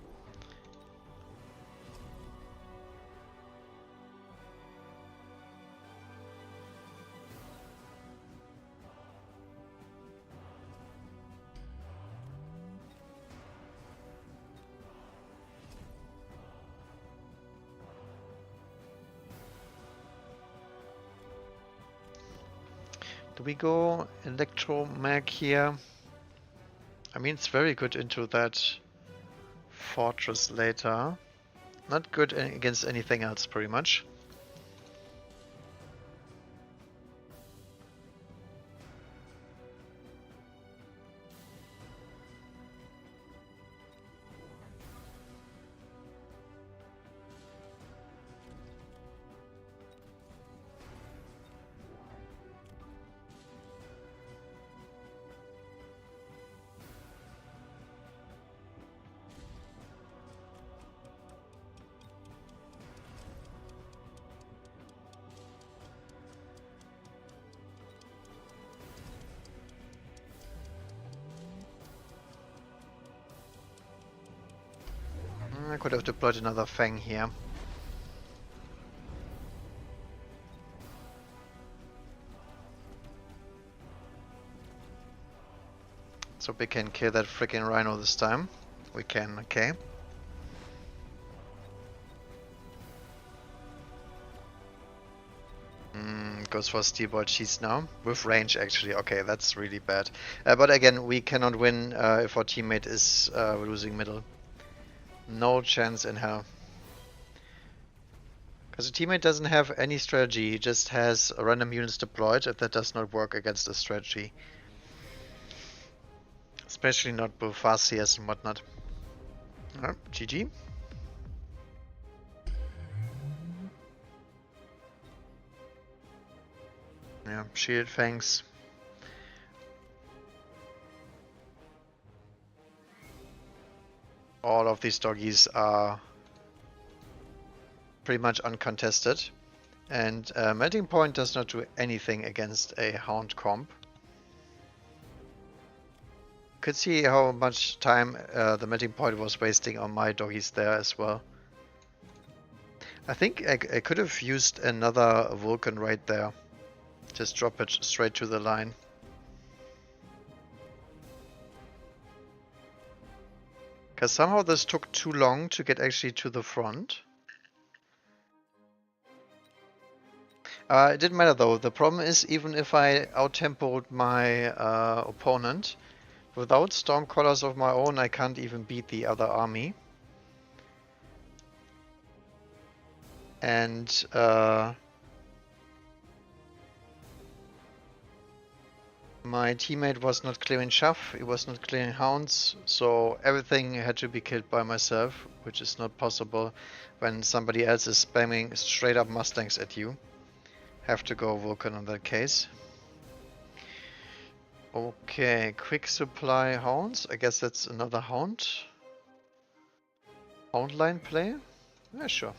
Do we go Electromag here? I mean, it's very good into that fortress later. Not good against anything else, pretty much. I could have deployed another Fang here. So we can kill that freaking Rhino this time. We can, okay. Goes for Steel Ball Cheese now. With range, actually. Okay, that's really bad. But again, we cannot win if our teammate is losing middle. No chance in hell. Because the teammate doesn't have any strategy, he just has random units deployed, and that does not work against a strategy. Especially not with fast CS and whatnot. GG. Yeah, shield, fangs. All of these doggies are pretty much uncontested. And Melting Point does not do anything against a Hound comp. Could see how much time the Melting Point was wasting on my doggies there as well. I think I could have used another Vulcan right there. Just drop it straight to the line. Because somehow this took too long to get actually to the front. It didn't matter though. The problem is, even if I out-tempoed my opponent, without Stormcallers of my own, I can't even beat the other army. And My teammate was not clearing chaff, he was not clearing hounds, so everything had to be killed by myself, which is not possible when somebody else is spamming straight up Mustangs at you. Have to go Vulcan in that case. Okay, quick supply hounds. I guess that's another hound. Hound line play? Yeah, sure.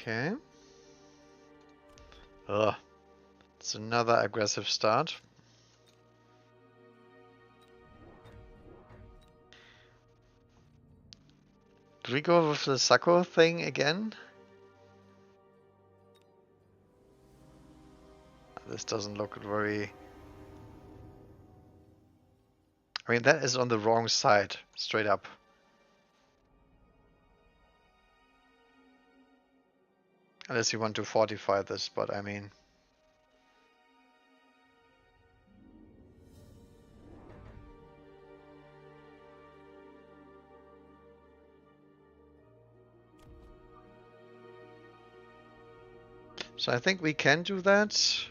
Okay. Ugh. It's another aggressive start. Do we go with the Sacco thing again? This doesn't look very... I mean, that is on the wrong side, straight up. Unless you want to fortify this, but I mean... So I think we can do that.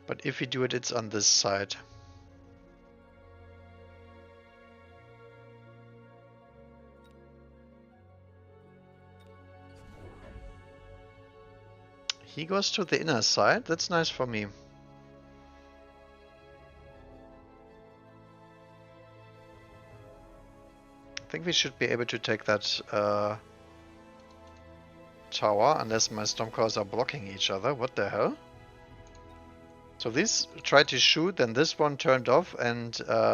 But if we do it, it's on this side. He goes to the inner side. That's nice for me. I think we should be able to take that tower, unless my Stormcrawlers are blocking each other. What the hell? So this tried to shoot, then this one turned off and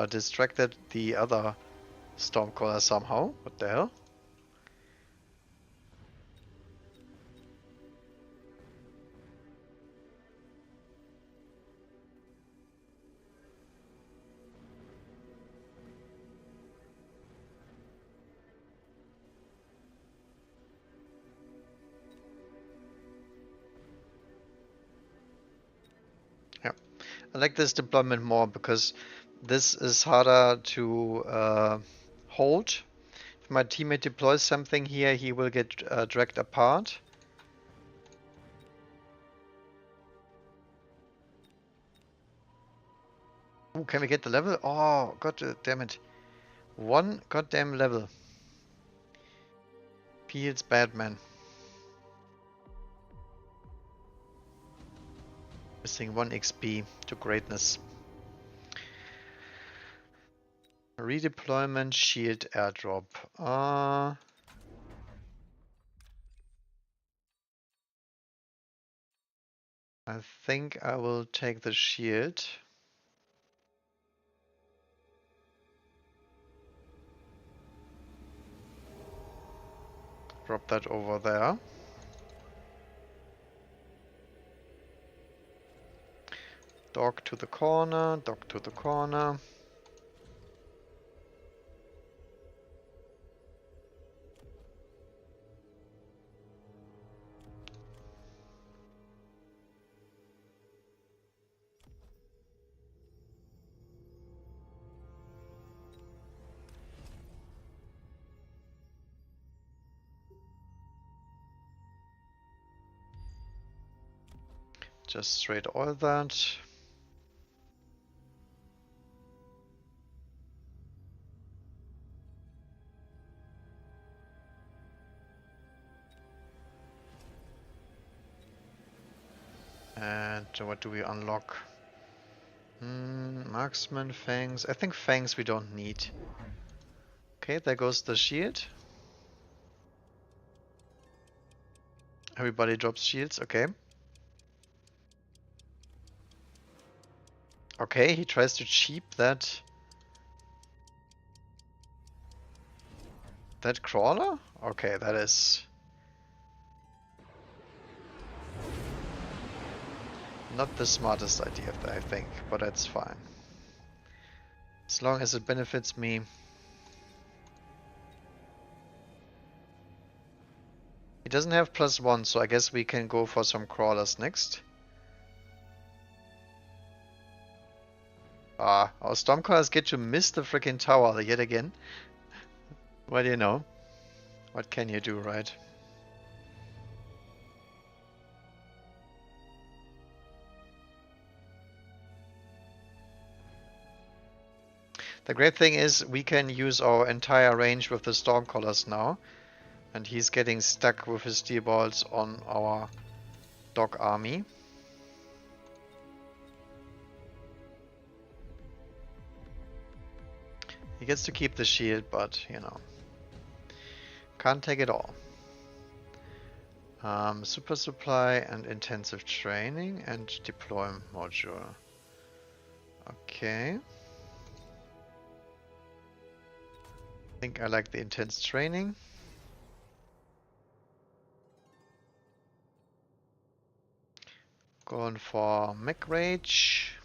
distracted the other Stormcaller somehow. What the hell? I like this deployment more because this is harder to hold. If my teammate deploys something here, he will get dragged apart. Ooh, can we get the level? Oh, god damn it. One goddamn level. Feels bad, man. Missing 1 XP to greatness. Redeployment shield airdrop. I think I will take the shield. Drop that over there. Dog to the corner, dog to the corner. Just straight oil that. And what do we unlock? Marksman, Fangs. I think Fangs we don't need. Okay, there goes the shield. Everybody drops shields, okay. Okay, he tries to cheap that crawler? Okay, that is... Not the smartest idea, I think, but that's fine. As long as it benefits me. He doesn't have +1, so I guess we can go for some crawlers next. Ah, our Stormcrawlers get to miss the freaking tower yet again. Well, you know. What can you do, right? The great thing is we can use our entire range with the Stormcrawlers now. And he's getting stuck with his steel balls on our dog army. He gets to keep the shield, but, you know, can't take it all. Super supply and intensive training and deploy module. Okay. I think I like the intense training. Going for mech rage.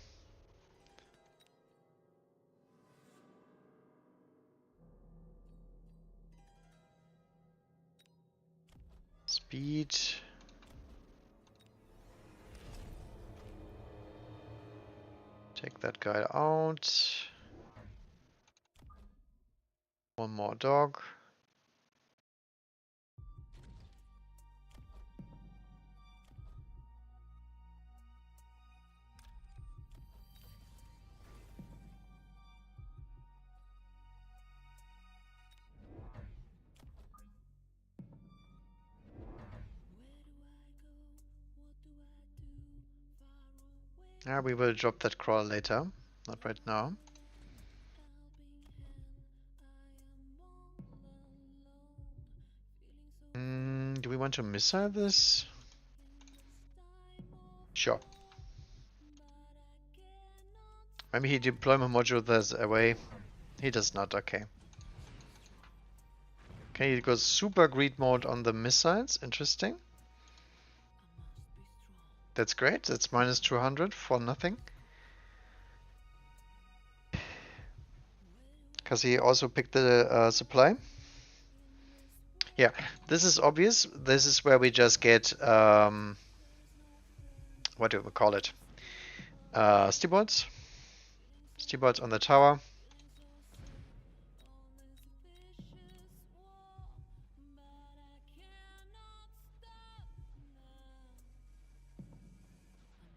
Speed. Take that guy out. One more dog. We will drop that crawl later, not right now. Do we want to missile this? Sure. Maybe he deployment module this away. He does not, okay. Okay, he goes super greed mode on the missiles, interesting. That's great, that's minus 200 for nothing. Because he also picked the supply. Yeah, this is obvious. This is where we just get, what do we call it? Steamboats. Steamboats on the tower.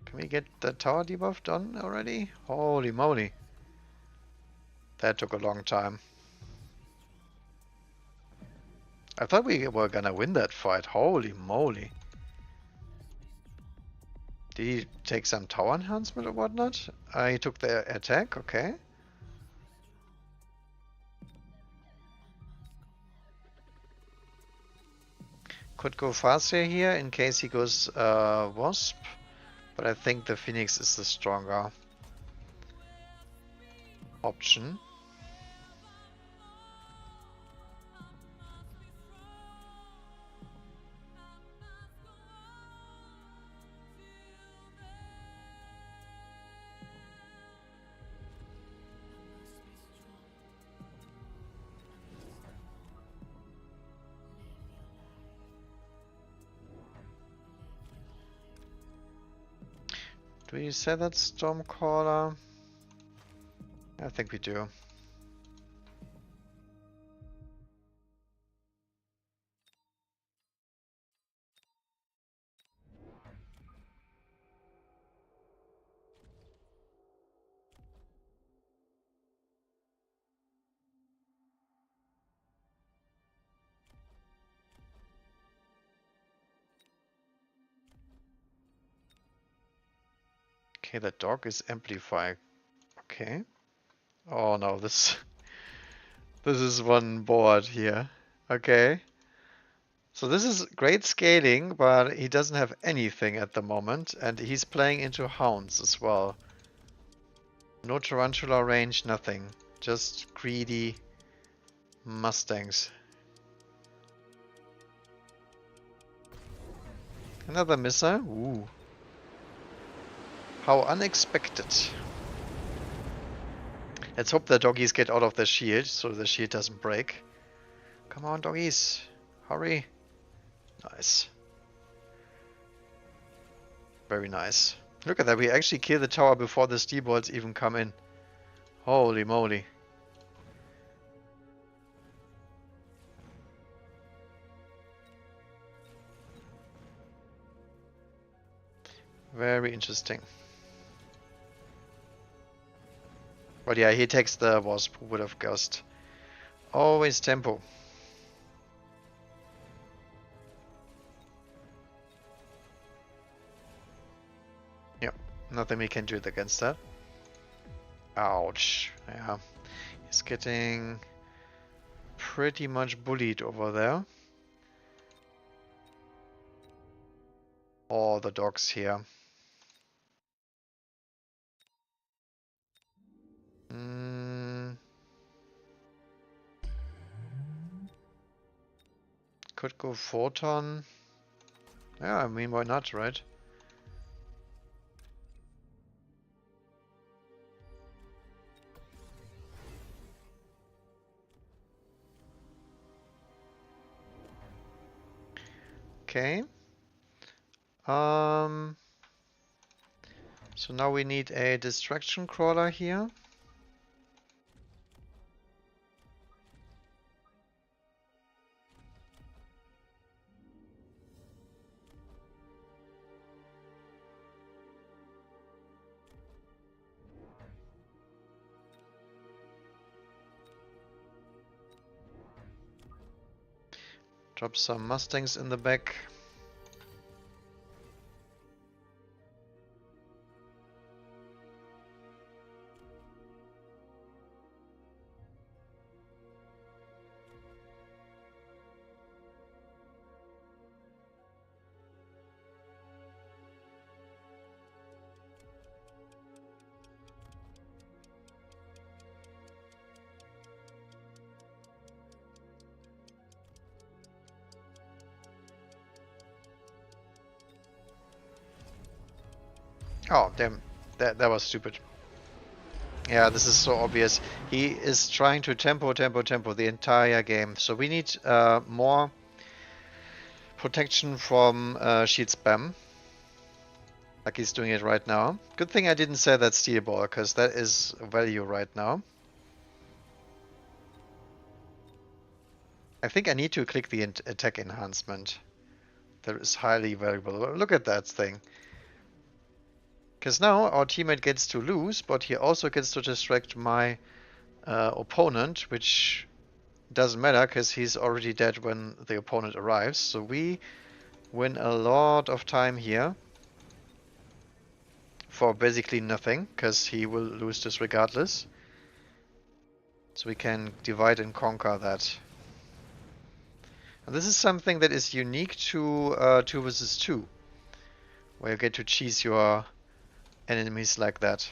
Can we get the tower debuff done already? Holy moly. That took a long time. I thought we were gonna win that fight. Holy moly. Did he take some tower enhancement or whatnot? He took the attack, okay. Could go faster here in case he goes Wasp. But I think the Phoenix is the stronger option. Do we say that Stormcaller? I think we do. Okay, the dog is amplified. Okay. Oh no, this is one board here. Okay. So this is great scaling, but he doesn't have anything at the moment, and he's playing into hounds as well. No tarantula range, nothing. Just greedy mustangs. Another missile? Ooh. How unexpected. Let's hope the doggies get out of the shield, so the shield doesn't break. Come on, doggies. Hurry. Nice. Very nice. Look at that, we actually kill the tower before the steel balls even come in. Holy moly. Very interesting. But yeah, he takes the wasp who would have guessed. Always tempo. Yep, nothing we can do against that. Ouch. Yeah, he's getting pretty much bullied over there. All the dogs here. Could go photon. Yeah, I mean, why not, right? Okay. So now we need a distraction crawler here. Drop some Mustangs in the back. Oh, damn. That was stupid. Yeah, this is so obvious. He is trying to tempo the entire game. So we need more protection from shield spam. Like he's doing it right now. Good thing I didn't say that steel ball, because that is value right now. I think I need to click the attack enhancement. That is highly valuable. Look at that thing. Because now our teammate gets to lose, but he also gets to distract my opponent, which doesn't matter because he's already dead when the opponent arrives. So we win a lot of time here for basically nothing, because he will lose this regardless. So we can divide and conquer that. And this is something that is unique to 2 vs 2, where you get to cheese your enemies like that.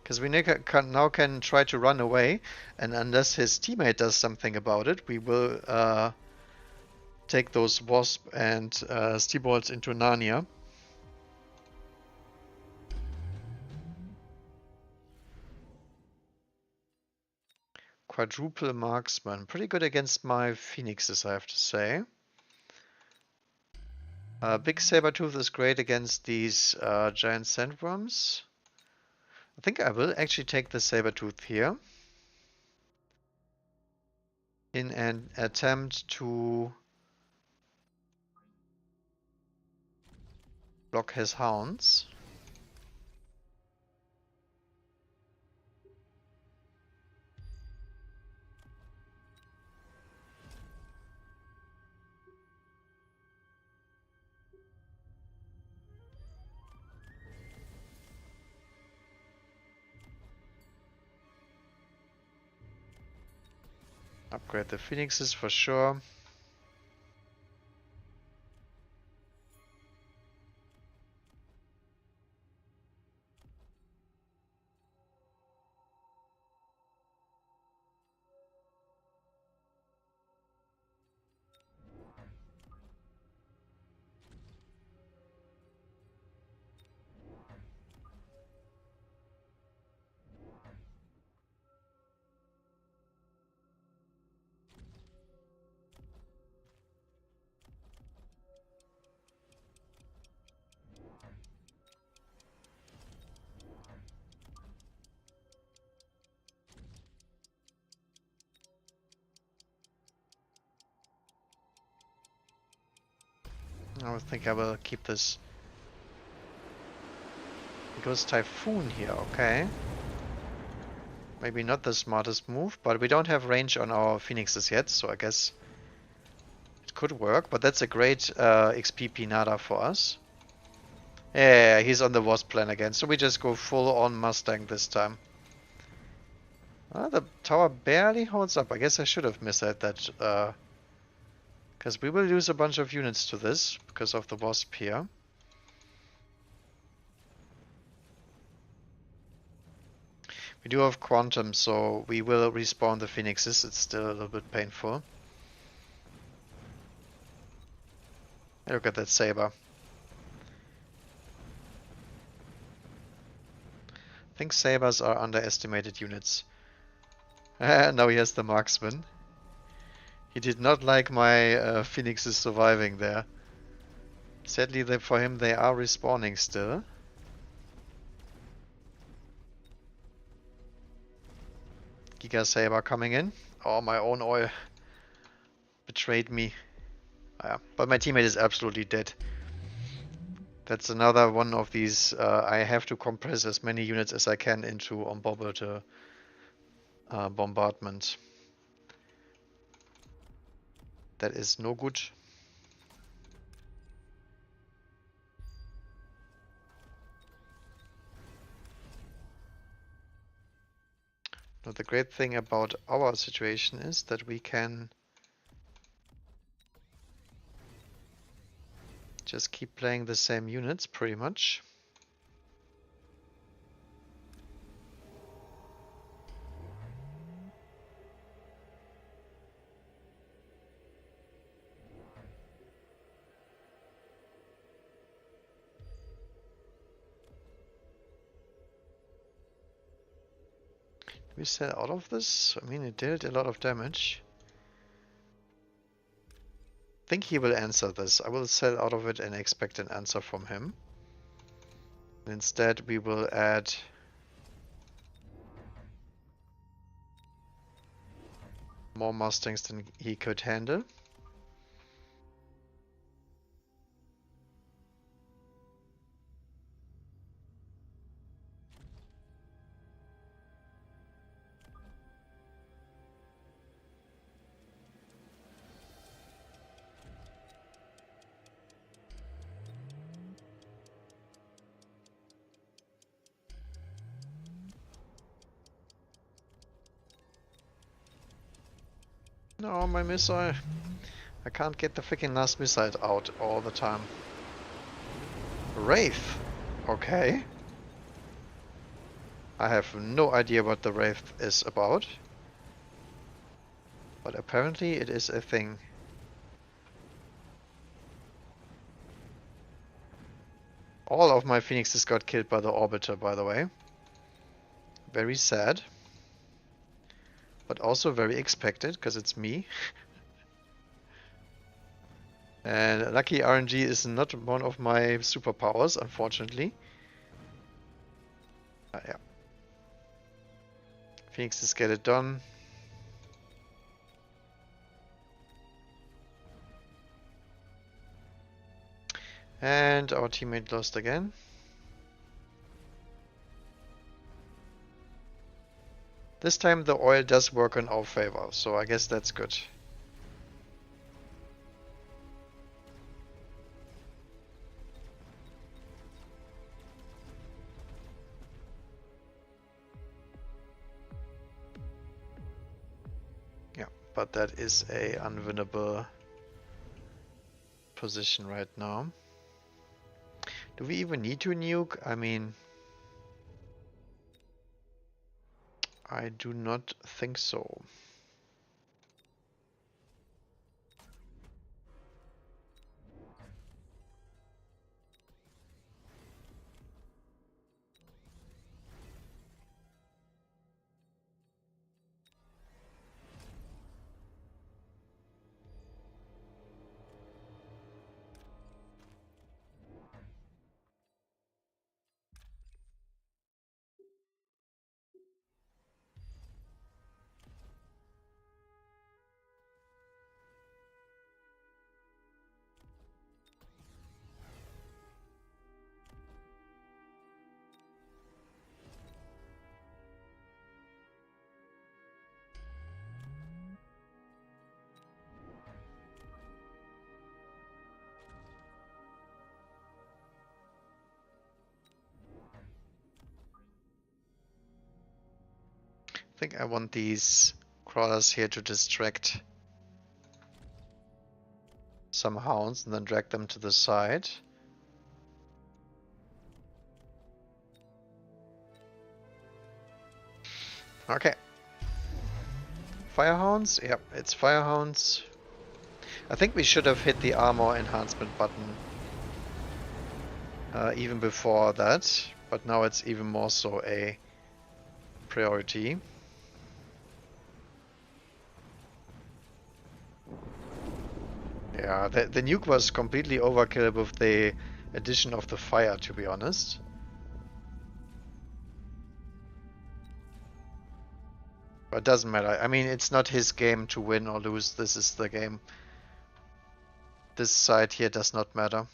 Because we now can try to run away, and unless his teammate does something about it, we will take those wasp and steel balls into Narnia. Quadruple marksman. Pretty good against my phoenixes, I have to say. Big Sabertooth is great against these giant sandworms. I think I will actually take the Sabertooth here in an attempt to block his hounds. Upgrade the phoenixes for sure. I think I will keep this. It goes Typhoon here, okay. Maybe not the smartest move, but we don't have range on our Phoenixes yet, so I guess it could work. But that's a great XP Pinata for us. Yeah, he's on the Wasp plan again, so we just go full on Mustang this time. The tower barely holds up. I guess I should have missaid that, because we will lose a bunch of units to this because of the Wasp here. We do have Quantum, so we will respawn the Phoenixes. It's still a little bit painful. Look at that Saber. I think Sabers are underestimated units. Now he has the Marksman. He did not like my Phoenixes surviving there. Sadly, for him, they are respawning still. Giga Saber coming in. Oh, my own oil betrayed me. Yeah, but my teammate is absolutely dead. That's another one of these. I have to compress as many units as I can into unbothered bombardment. That is no good. Now the great thing about our situation is that we can just keep playing the same units pretty much. Did we sell out of this? I mean, it dealt a lot of damage. I think he will answer this. I will sell out of it and expect an answer from him. Instead, we will add more Mustangs than he could handle. No, my missile. I can't get the freaking last missile out all the time. Wraith. Okay. I have no idea what the Wraith is about. But apparently it is a thing. All of my Phoenixes got killed by the Orbiter, by the way. Very sad. But also very expected, because it's me. And lucky RNG is not one of my superpowers, unfortunately. Yeah. Phoenixes get it done. And our teammate lost again. This time the oil does work in our favor, so I guess that's good. Yeah, but that is a unwinnable position right now. Do we even need to nuke? I mean, I do not think so. I think I want these crawlers here to distract some hounds and then drag them to the side. Okay. Firehounds? Yep, it's firehounds. I think we should have hit the armor enhancement button even before that, but now it's even more so a priority. Yeah, the nuke was completely overkill with the addition of the fire, to be honest. But it doesn't matter. I mean, it's not his game to win or lose. This is the game. This side here does not matter.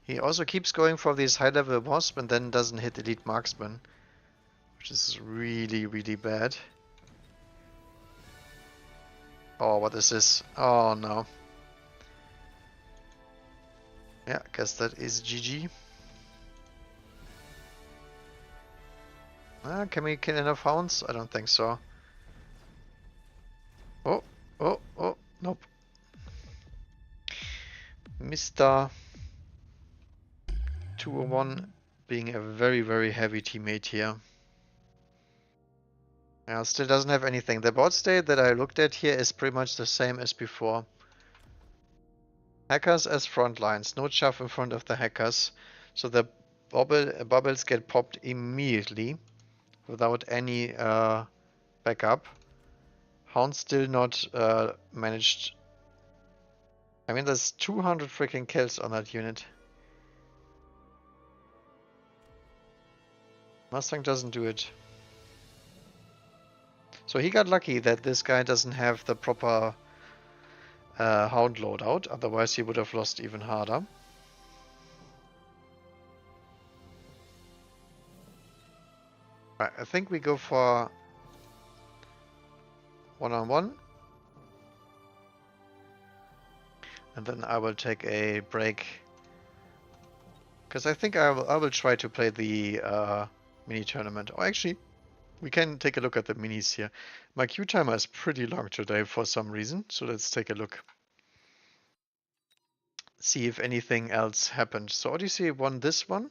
He also keeps going for these high-level wasp and then doesn't hit elite marksman, which is really, really bad. Oh, what is this? Oh no. Yeah, guess that is GG. Can we kill enough hounds? I don't think so. Oh, oh, oh, nope. Mr. 201 being a very, very heavy teammate here. Still doesn't have anything. The board state that I looked at here is pretty much the same as before. Hackers as front lines, no chaff in front of the hackers. So the bubbles get popped immediately without any backup. Hound still not managed. I mean, there's 200 freaking kills on that unit. Mustang doesn't do it. So he got lucky that this guy doesn't have the proper Hound loadout, otherwise he would have lost even harder. Right, I think we go for one-on-one. And then I will take a break. Because I think I will try to play the mini tournament. Oh, actually, we can take a look at the minis here. My queue timer is pretty long today for some reason, so let's take a look. See if anything else happened. So Odyssey won this one.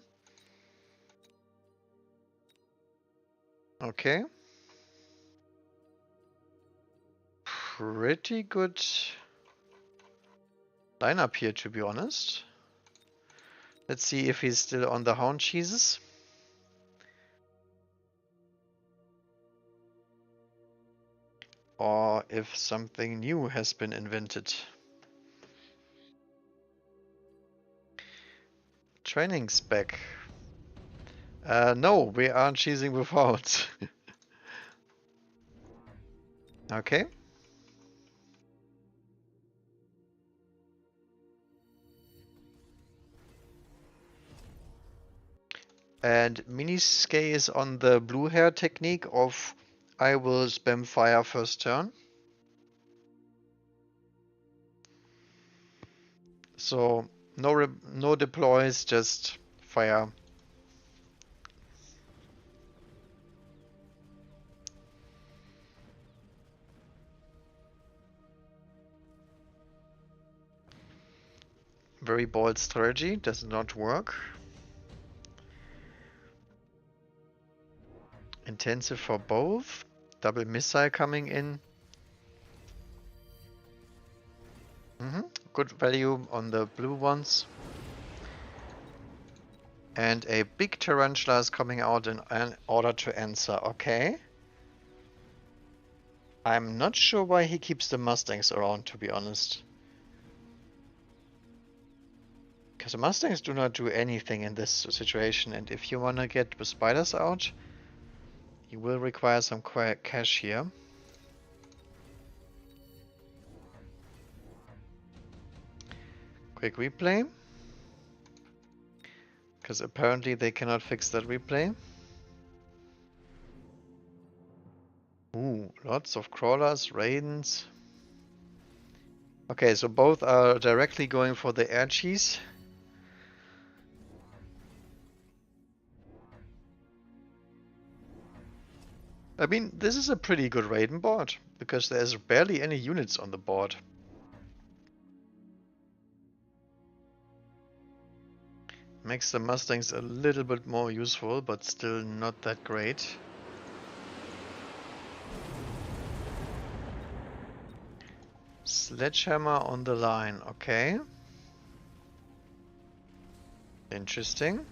Okay. Pretty good lineup here, to be honest. Let's see if he's still on the Hound cheeses. Or if something new has been invented. Training spec. No, we aren't cheesing with Hounds. Okay. And Miniske is on the blue hair technique of I will spam fire first turn. So no deploys, just fire. Very bold strategy, does not work. Intensive for both. Double missile coming in. Good value on the blue ones. And a big tarantula is coming out in order to answer. Okay. I'm not sure why he keeps the Mustangs around, to be honest. Because the Mustangs do not do anything in this situation, and if you want to get the spiders out, you will require some cash here. Quick replay. Because apparently they cannot fix that replay. Ooh, lots of crawlers, raidens. Okay, so both are directly going for the air cheese. I mean, this is a pretty good Raiden board, because there's barely any units on the board. Makes the Mustangs a little bit more useful, but still not that great. Sledgehammer on the line, okay. Interesting.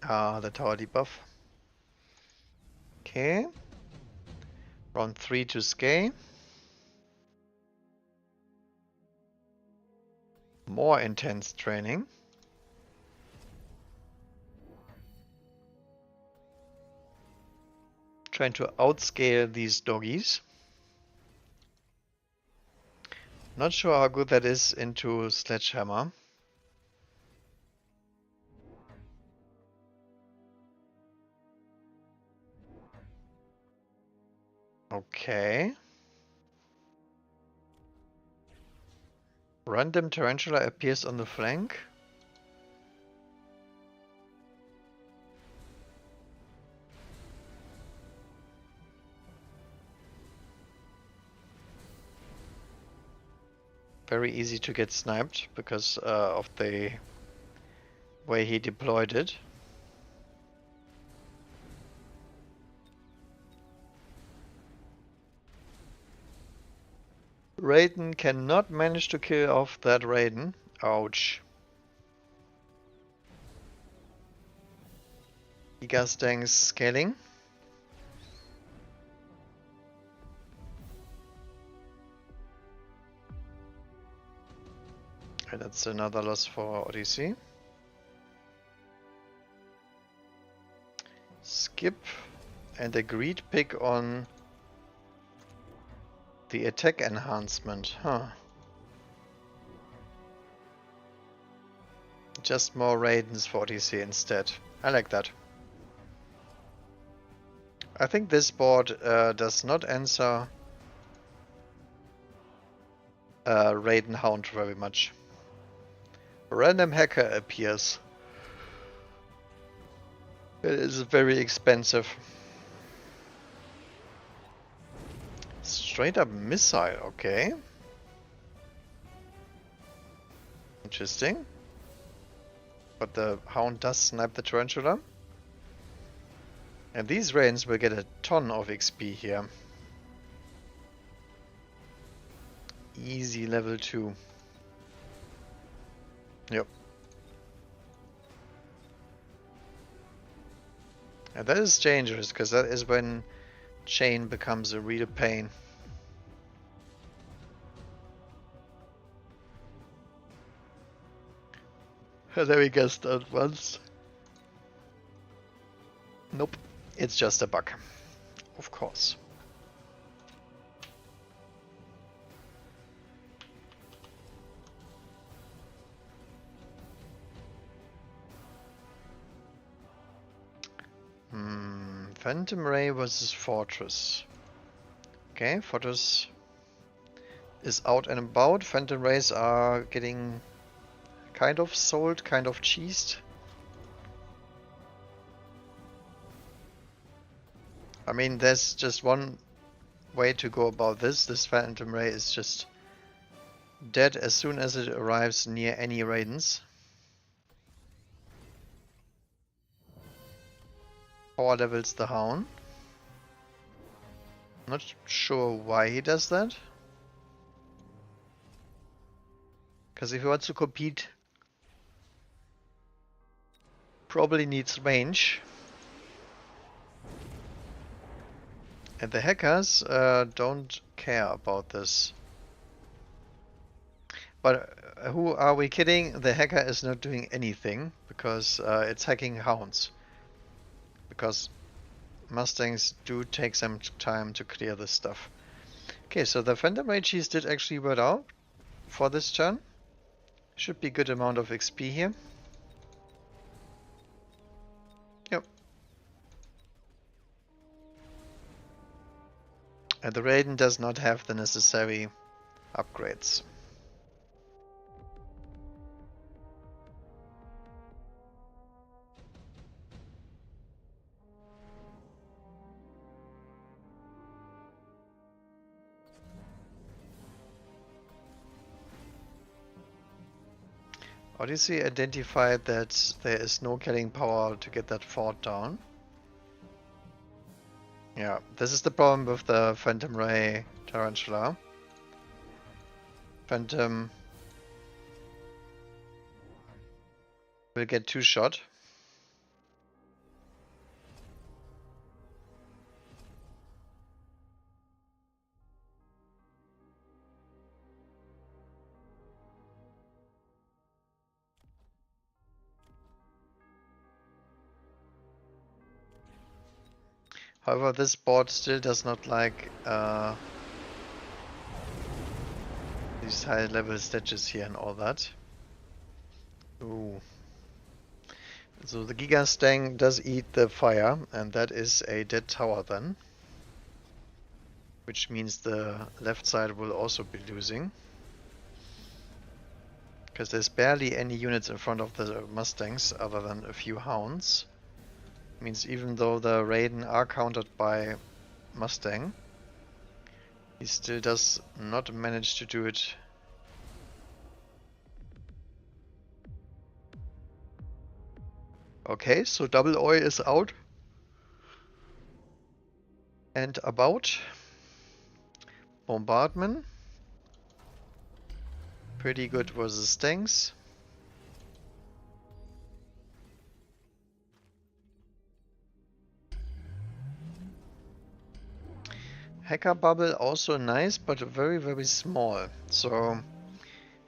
Ah, the tower debuff. Okay. Round 3 to Skay. More intense training. Trying to outscale these doggies. Not sure how good that is into Sledgehammer. Okay. Random Tarantula appears on the flank. Very easy to get sniped because of the way he deployed it. Raiden cannot manage to kill off that Raiden. Ouch. Gigastangs scaling. And that's another loss for Odyssey. Skip and a greed pick on the attack enhancement, huh? Just more Raidens for Odyssey instead. I like that. I think this board does not answer Raiden Hound very much. Random hacker appears. It is very expensive. Straight up missile, okay. Interesting. But the Hound does snipe the Tarantula. And these Raidens will get a ton of XP here. Easy level 2. Yep. And that is dangerous, because that is when chain becomes a real pain. There we guessed that once. Nope, it's just a bug. Of course. Phantom Ray versus Fortress. Okay, Fortress is out and about. Phantom Rays are getting kind of sold, kind of cheesed. I mean, there's just one way to go about this. This Phantom Ray is just dead as soon as it arrives near any Raidens. Power levels the Hound. Not sure why he does that. Because if he wants to compete, probably needs range. And the hackers don't care about this. But who are we kidding? The hacker is not doing anything because it's hacking Hounds. Because Mustangs do take some time to clear this stuff. Okay, so the Phantom Ray cheese did actually work out for this turn. Should be good amount of XP here. Yep. And the Raiden does not have the necessary upgrades. Odyssey identified that there is no killing power to get that fort down. Yeah, this is the problem with the Phantom Ray Tarantula. Phantom will get 2-shot. However, this board still does not like these high level statues here and all that. Ooh. So the Giga Stang does eat the fire, and that is a dead tower then. Which means the left side will also be losing. Because there's barely any units in front of the Mustangs other than a few hounds. Means even though the Raiden are countered by Mustang, he still does not manage to do it. Okay, so double oil is out and about. Bombardment. Pretty good versus tanks. Hacker bubble also nice, but very, very small. So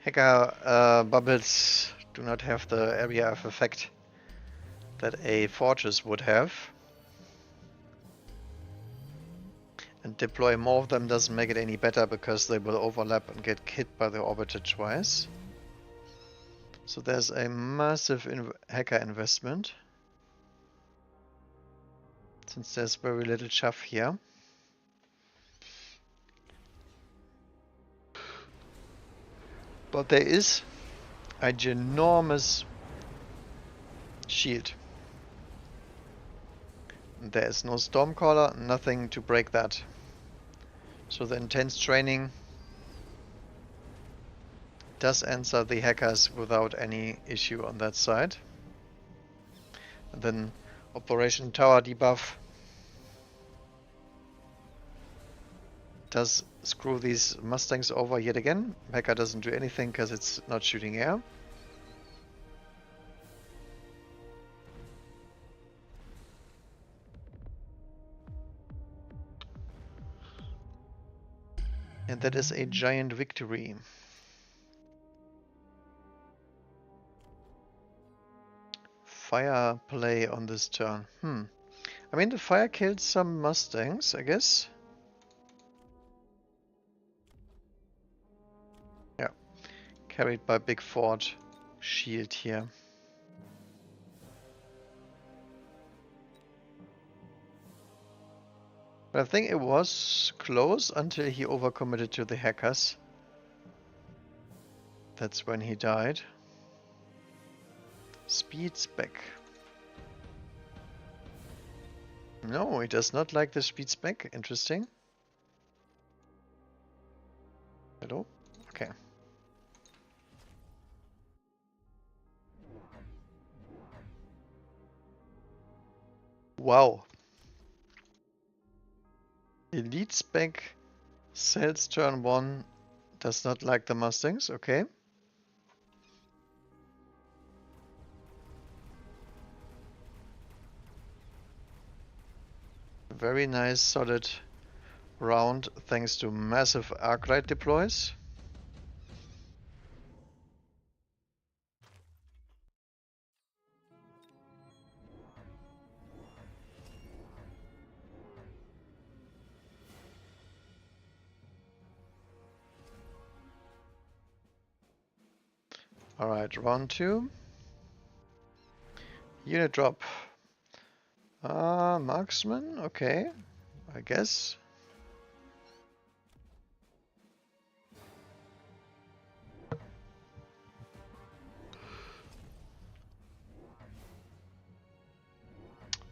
hacker bubbles do not have the area of effect that a fortress would have. And deploy more of them doesn't make it any better because they will overlap and get hit by the orbiter twice. So there's a massive hacker investment. Since there's very little chaff here. But there is a ginormous shield. There is no Stormcaller, nothing to break that. So the intense training does answer the hackers without any issue on that side. And then Operation Tower debuff does screw these Mustangs over yet again. Hacker doesn't do anything because it's not shooting air. And that is a giant victory. Fire play on this turn. I mean, the fire killed some Mustangs, I guess. Yeah. Carried by Big Fort shield here. But I think it was close until he overcommitted to the hackers. That's when he died. Speed spec. No, he does not like the speed spec. Interesting. Hello? Okay. Wow. Elite spec sells turn 1, does not like the Mustangs. Okay. Very nice solid round thanks to massive arc-light deploys. Alright, round 2. Unit drop. Marksman, okay, I guess.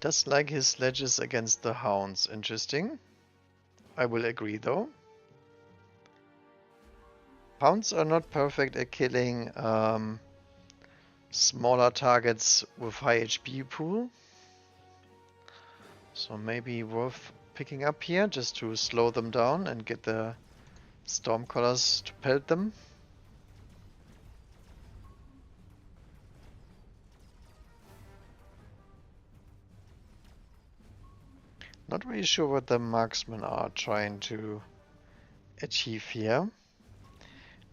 Does like his sledges against the hounds, interesting. I will agree though. Hounds are not perfect at killing smaller targets with high HP pool. So maybe worth picking up here just to slow them down and get the Stormcallers to pelt them. Not really sure what the marksmen are trying to achieve here.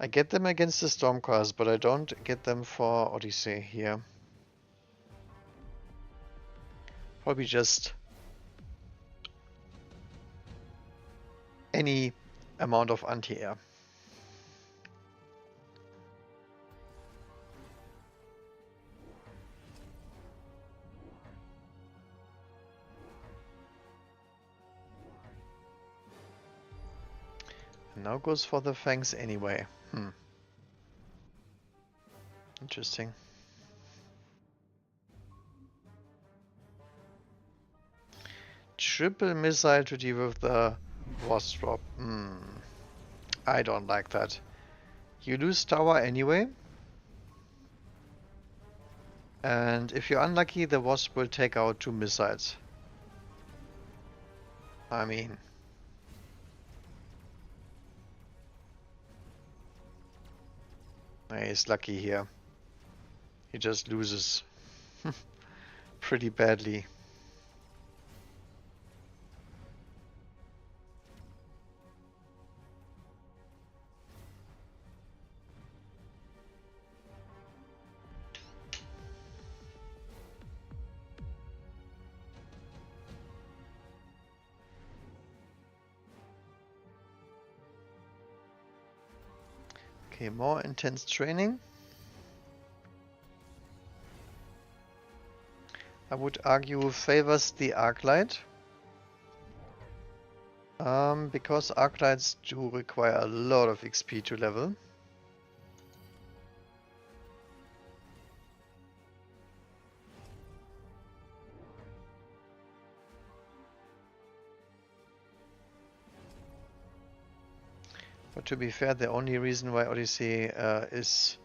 I get them against the Stormcallers, but I don't get them for Odyssey here. Probably just any amount of anti-air. Now goes for the fangs anyway. Interesting. Triple missile to deal with the wasp drop. I don't like that. You lose tower anyway. And if you're unlucky, the wasp will take out 2 missiles. I mean... he's lucky here. He just loses pretty badly. Okay, more intense training. I would argue favors the Arclight. Because Arclights do require a lot of XP to level. But to be fair, the only reason why Odyssey is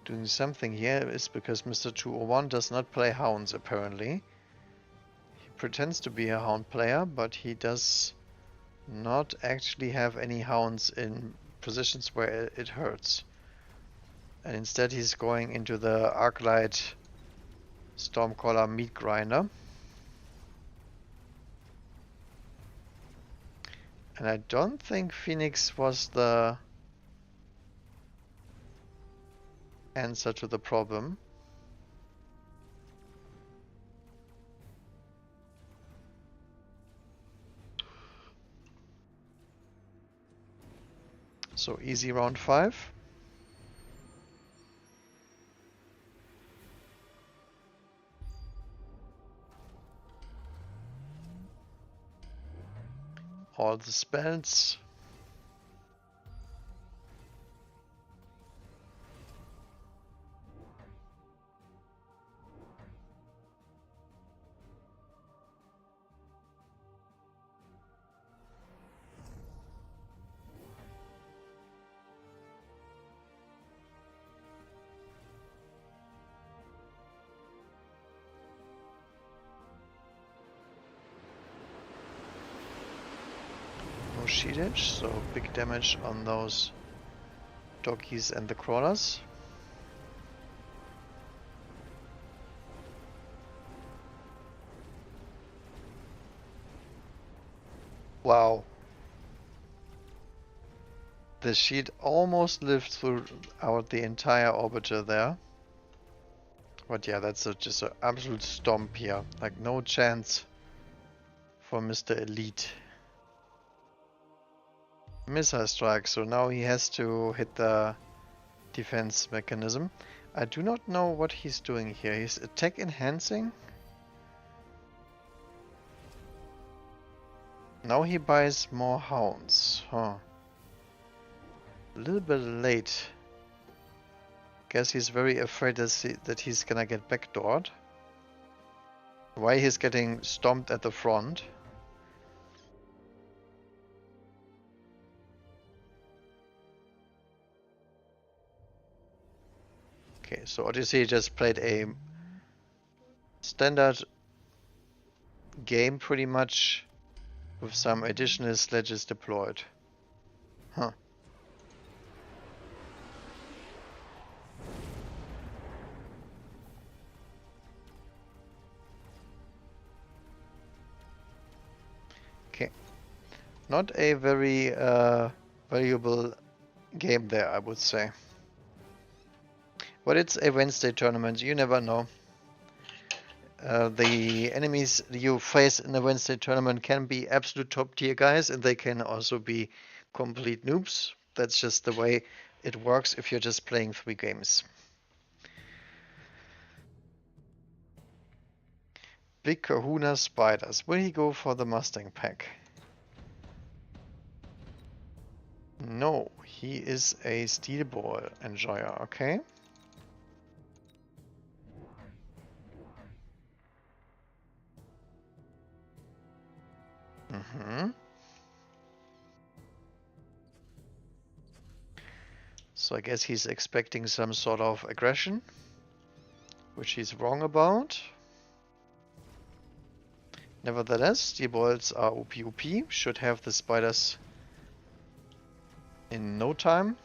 doing something here is because Mr. 201 does not play hounds, apparently. He pretends to be a hound player, but he does not actually have any hounds in positions where it hurts. And instead he's going into the Arclight Stormcaller meat grinder. And I don't think Phoenix was the answer to the problem. So easy round 5. All the spells. No shield edge, so big damage on those doggies and the crawlers. Wow. The sheet almost lived throughout the entire orbiter there. But yeah, that's just an absolute stomp here. Like no chance for Mr. Elite. Missile strike, so now he has to hit the defense mechanism. I do not know what he's doing here. He's attack enhancing. Now he buys more hounds. Huh. A little bit late. Guess he's very afraid that he's gonna get backdoored. Why he's getting stomped at the front. Okay, so Odyssey just played a standard game pretty much with some additional sledges deployed. Huh. Okay. Not a very valuable game there, I would say. But it's a Wednesday tournament, you never know. The enemies you face in a Wednesday tournament can be absolute top tier guys, and they can also be complete noobs. That's just the way it works if you're just playing 3 games. Big Kahuna Spiders. Will he go for the Mustang pack? No, he is a steel ball enjoyer, okay? So I guess he's expecting some sort of aggression, which he's wrong about. Nevertheless, steel balls are OP, should have the spiders in no time.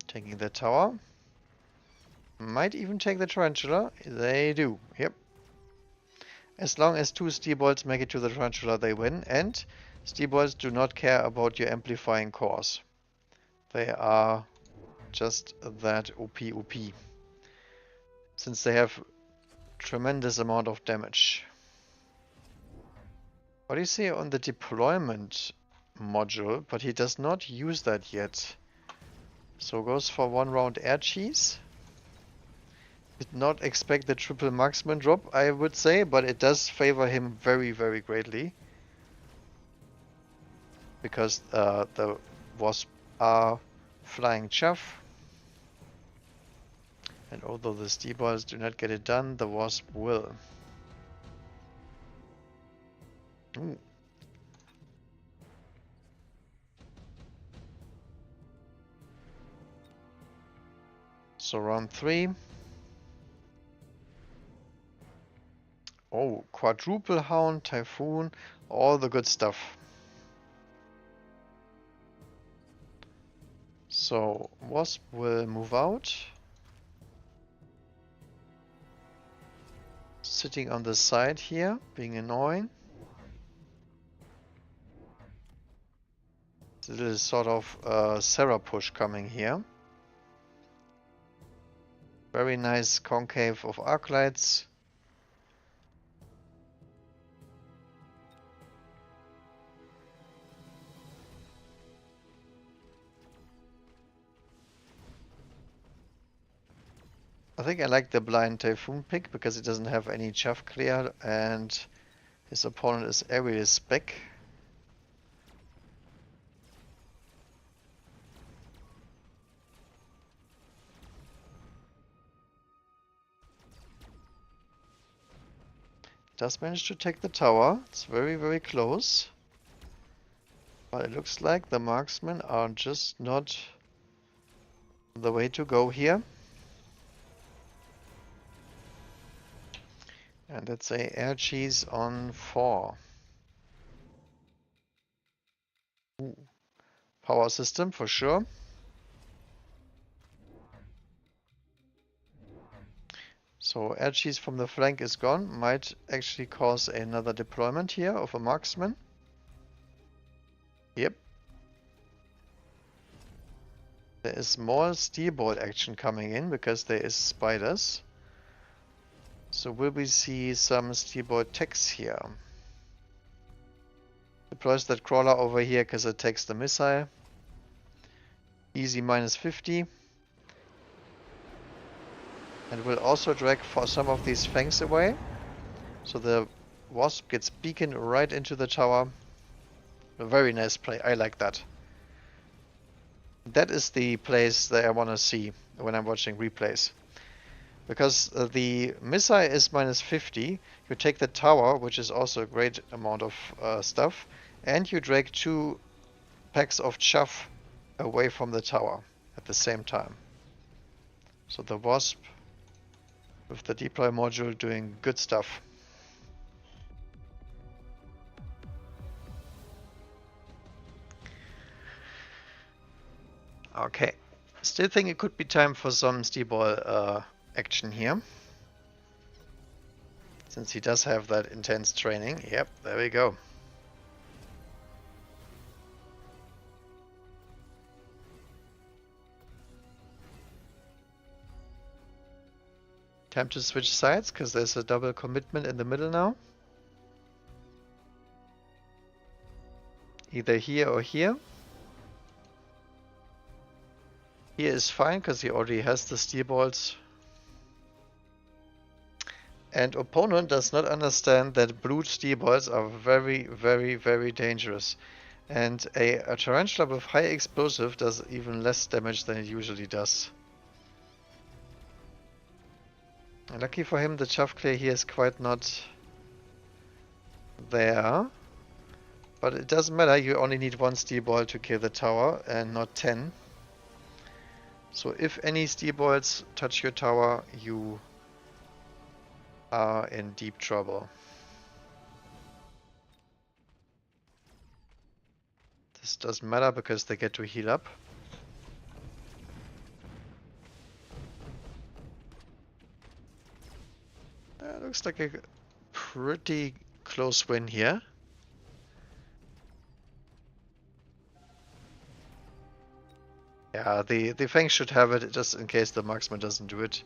Taking the tower. Might even take the tarantula. They do, yep. As long as 2 steel balls make it to the tarantula, they win. And steel balls do not care about your amplifying cores. They are just that OP. Since they have tremendous amount of damage. What do you say on the deployment module? But he does not use that yet. So goes for 1 round air cheese. Did not expect the triple marksman drop, I would say, but it does favor him very, very greatly. Because the wasp are flying chaff. And although the steel balls do not get it done, the wasp will. Ooh. So round 3. Oh, quadruple hound, typhoon, all the good stuff. So wasp will move out. Sitting on the side here, being annoying. It's a little sort of Sarah push coming here. Very nice concave of arc lights. I think I like the blind typhoon pick because it doesn't have any chaff clear and his opponent is area spec. Does manage to take the tower. It's very, very close. But it looks like the marksmen are just not the way to go here. And let's say air cheese on 4. Ooh. Power system for sure. So air cheese from the flank is gone. Might actually cause another deployment here of a marksman. Yep. There is more steel ball action coming in because there is spiders. So will we see some steel ball techs here? Deploys that crawler over here because it takes the missile. Easy minus 50. And we'll also drag for some of these fangs away. So the wasp gets beaconed right into the tower. A very nice play. I like that. That is the place that I want to see when I'm watching replays. Because the missile is minus 50, you take the tower, which is also a great amount of stuff, and you drag 2 packs of chaff away from the tower at the same time. So the wasp with the deploy module doing good stuff. Okay, still think it could be time for some steel ball action here. Since he does have that intense training. Yep, there we go. Time to switch sides, because there's a double commitment in the middle now. Either here or here. Here is fine, because he already has the steel balls. And opponent does not understand that blue steel balls are very, very, very dangerous. And a tarantula with high explosive does even less damage than it usually does. And lucky for him, the chaff clear here is quite not there. But it doesn't matter, you only need 1 steel ball to kill the tower and not 10. So if any steel balls touch your tower, you are in deep trouble. This doesn't matter because they get to heal up. Looks like a pretty close win here. Yeah, the Fang should have it just in case the marksman doesn't do it.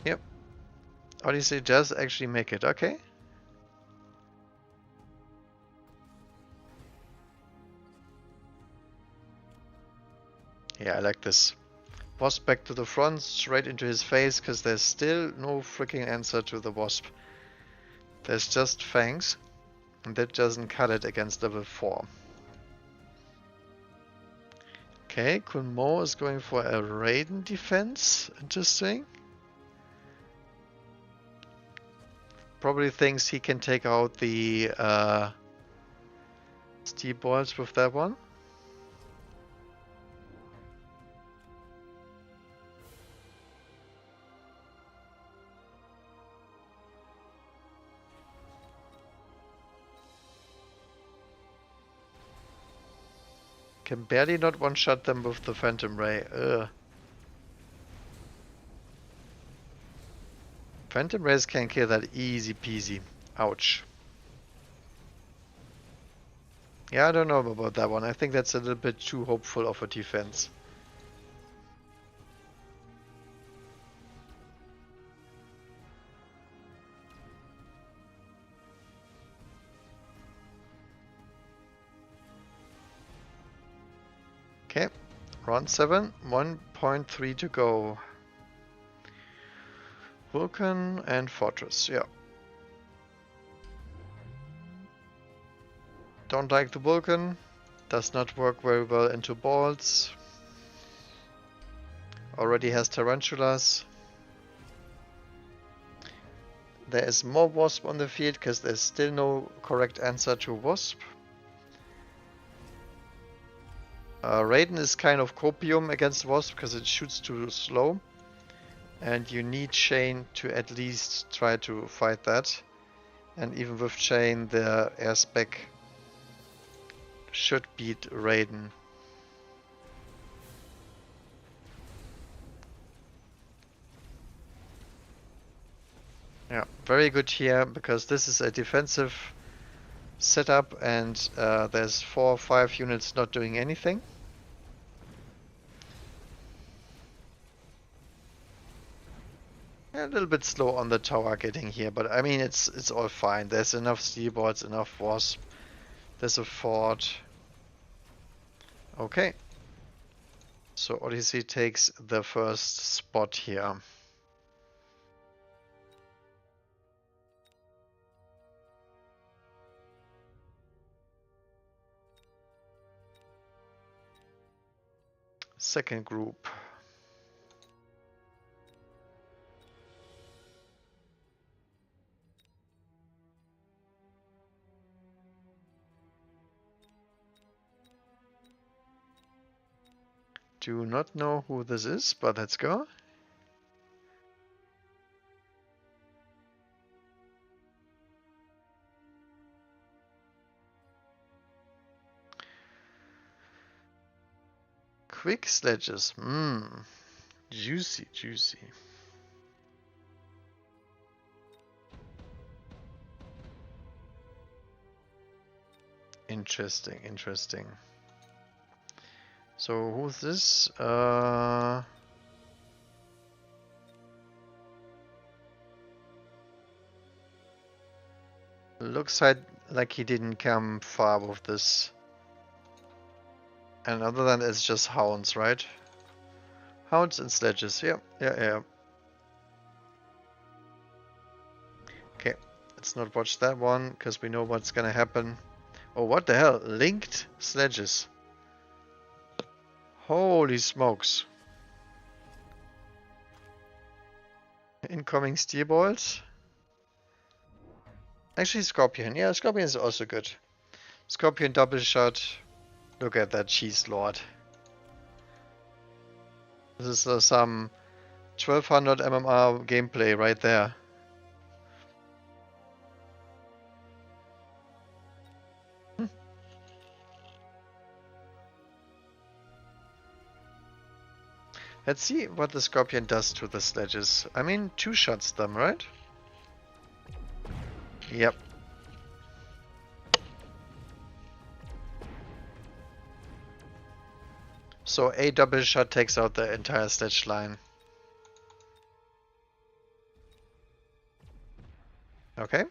Yep. Odyssey does actually make it, okay. Yeah, I like this. Wasp back to the front, straight into his face, because there's still no freaking answer to the Wasp. There's just fangs, and that doesn't cut it against level 4. Okay, Kun Mo is going for a Raiden defense. Interesting. Probably thinks he can take out the steel balls with that one. Can barely not one-shot them with the Phantom Ray. Ugh. Phantom Rays can kill that easy peasy. Ouch. Yeah, I don't know about that one. I think that's a little bit too hopeful of a defense. Okay, round 7, 1.3 to go. Vulcan and Fortress, yeah. Don't like the Vulcan. Does not work very well into balls. Already has tarantulas. There is more Wasp on the field because there's still no correct answer to Wasp. Raiden is kind of copium against Wasp because it shoots too slow. And you need Chain to at least try to fight that. And even with Chain, the air spec should beat Raiden. Yeah, very good here because this is a defensive setup and there's 4 or 5 units not doing anything. A little bit slow on the tower getting here, but I mean it's all fine. There's enough steel boards, enough Wasp. There's a fort. Okay. So Odyssey takes the first spot here. Second group. Do not know who this is, but let's go. Quick sledges. Juicy, juicy. Interesting, interesting. So who's this? Looks like he didn't come far with this. And other than it's just hounds, right? Hounds and sledges. Yeah. Okay, let's not watch that one because we know what's gonna happen. Oh, what the hell? Linked sledges. Holy smokes. Incoming steerballs. Actually, Scorpion. Yeah, Scorpion is also good. Scorpion double shot. Look at that cheese lord. This is some 1200 MMR gameplay right there. Let's see what the Scorpion does to the sledges. I mean, two shots them, right? Yep. So a double shot takes out the entire sledge line. Okay.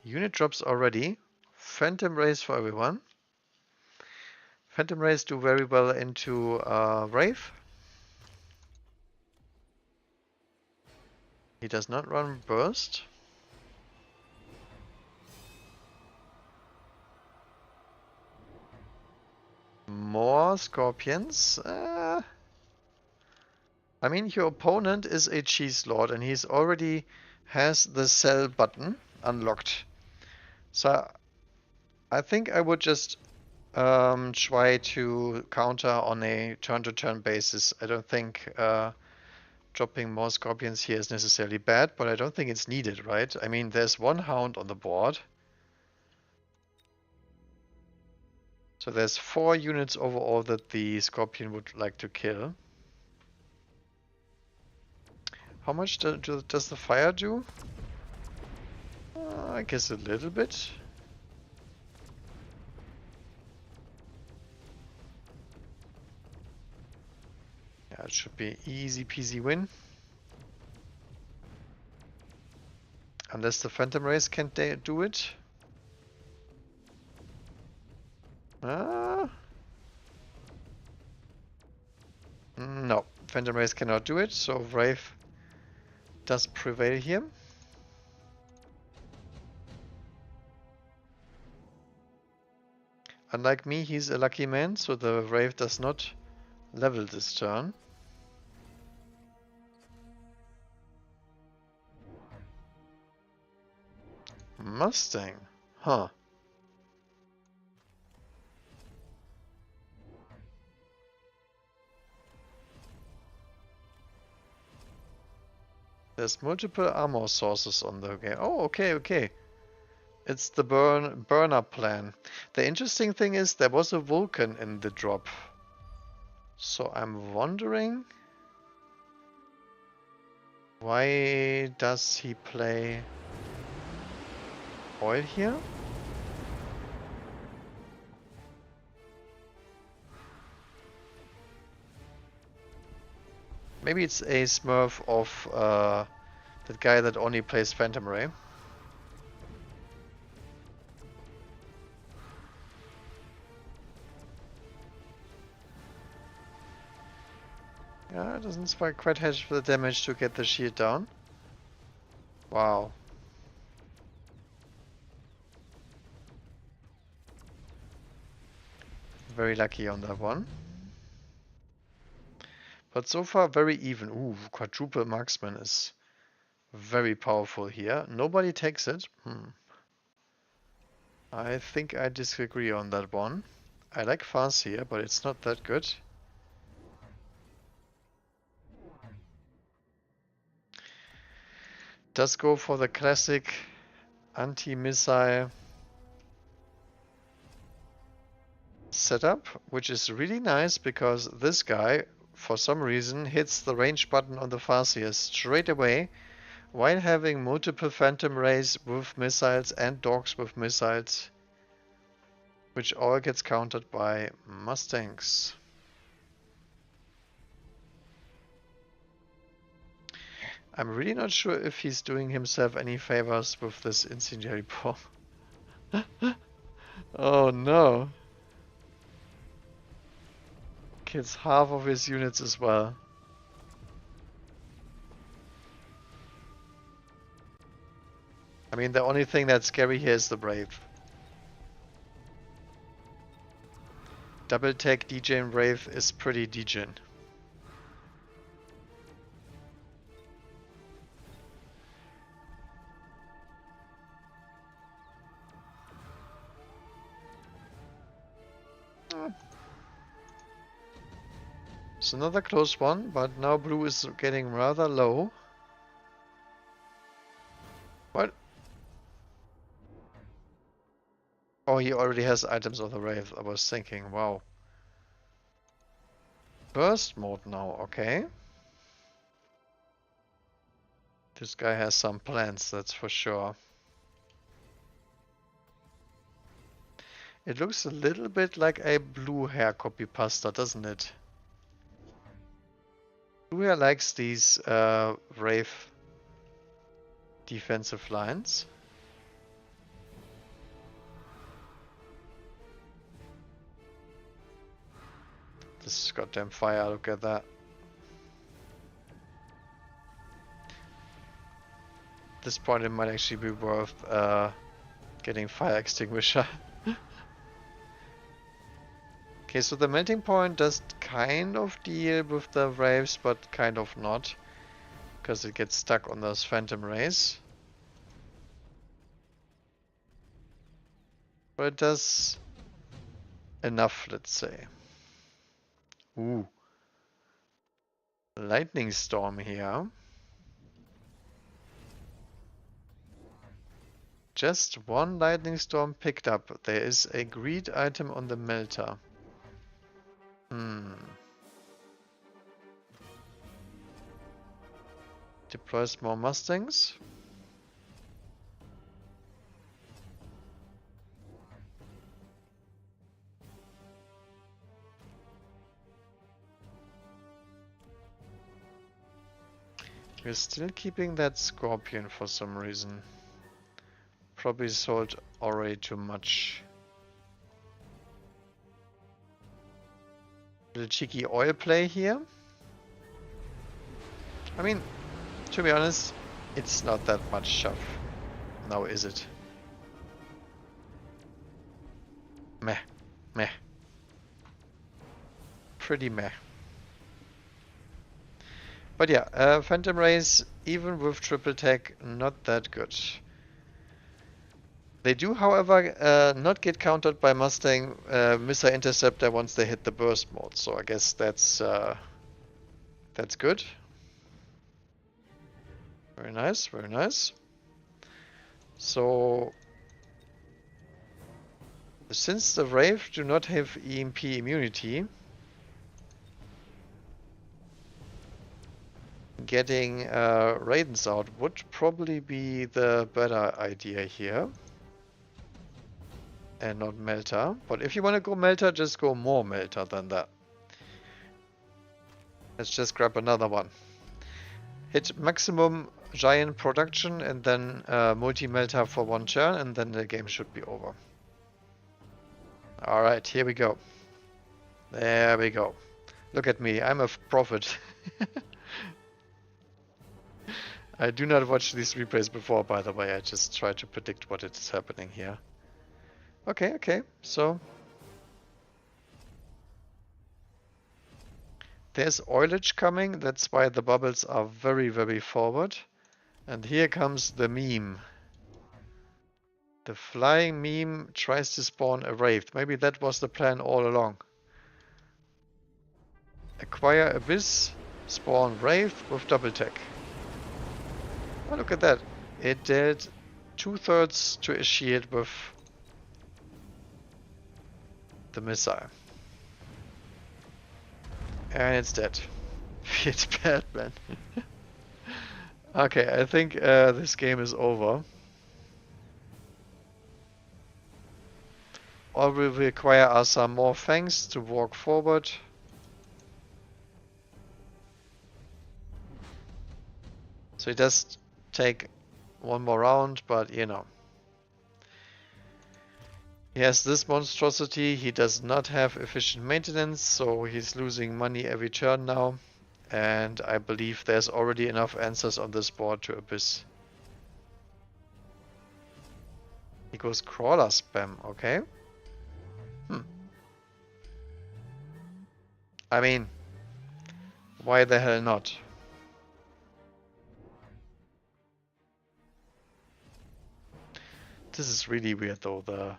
Unit drops already. Phantom Rays for everyone. Phantom Rays do very well into Wraith. He does not run Burst. More Scorpions. I mean, your opponent is a Cheese Lord and he's already has the sell button unlocked. So I think I would just try to counter on a turn-to-turn basis. I don't think dropping more Scorpions here is necessarily bad, but I don't think it's needed, right? I mean, there's one Hound on the board. So there's 4 units overall that the Scorpion would like to kill. How much does the fire do? I guess a little bit. Yeah, it should be easy peasy win. Unless the Phantom Race can't do it. No, Phantom Race cannot do it, so Wraith does prevail here. Unlike me, he's a lucky man, so the Wraith does not level this turn. Mustang, huh. There's multiple armor sources on the game. Oh, okay. It's the burner plan. The interesting thing is there was a Vulcan in the drop. So I'm wondering, why does he play oil here? Maybe it's a smurf of that guy that only plays Phantom Ray. Yeah, it doesn't quite have the damage to get the shield down. Wow. Very lucky on that one. But so far very even. Ooh, quadruple marksman is very powerful here. Nobody takes it. I think I disagree on that one. I like fast here, but it's not that good. Does go for the classic anti-missile setup, which is really nice because this guy, for some reason, hits the range button on the Farseer straight away while having multiple Phantom Rays with missiles and dogs with missiles, which all gets countered by Mustangs. I'm really not sure if he's doing himself any favors with this incendiary bomb. Oh no. Kills half of his units as well. I mean, the only thing that's scary here is the Brave. Double tech degen Brave is pretty degen. It's another close one, but now blue is getting rather low. What? Oh, he already has items of the Wraith. I was thinking, wow. Burst mode now, okay. This guy has some plans, that's for sure. It looks a little bit like a blue hair copy pasta, doesn't it? Blue hair likes these Wraith defensive lines. This goddamn fire, look at that. At this point it might actually be worth getting fire extinguisher. Okay, so the melting point does kind of deal with the waves, but kind of not. Because it gets stuck on those phantom rays. But it does enough, let's say. Ooh. Lightning storm here. Just one lightning storm picked up. There is a greed item on the melter. Deploys more Mustangs. We're still keeping that Scorpion for some reason. Probably sold already too much. Little cheeky oil play here. I mean, to be honest, it's not that much shove. Now is it? Meh. Meh. Pretty meh. But yeah, Phantom Rays, even with triple tech, not that good. They do, however, not get countered by Mustang Missile Interceptor once they hit the burst mode, so I guess that's good. Very nice, very nice. So, since the Wraith do not have EMP immunity, getting Raidens out would probably be the better idea here. And not Melter. But if you want to go Melter, just go more Melter than that. Let's just grab another one. Hit maximum giant production and then multi-Melter for one turn, and then the game should be over. Alright, here we go. There we go. Look at me, I'm a prophet. I do not watch these replays before, by the way. I just try to predict what is happening here. Okay, okay. So there's oilage coming. That's why the bubbles are very, very forward. And here comes the meme. The flying meme tries to spawn a wraith. Maybe that was the plan all along. Acquire Abyss, spawn Wraith with double tech. Oh, look at that. It did 2/3 to a shield with the missile. And it's dead. It's bad, man. Okay, I think this game is over. All we require are some more fangs to walk forward. So it does take one more round, but you know. He has this monstrosity, he does not have efficient maintenance, so he's losing money every turn now. And I believe there's already enough answers on this board to Abyss. He goes crawler spam, okay. I mean, why the hell not? This is really weird though, the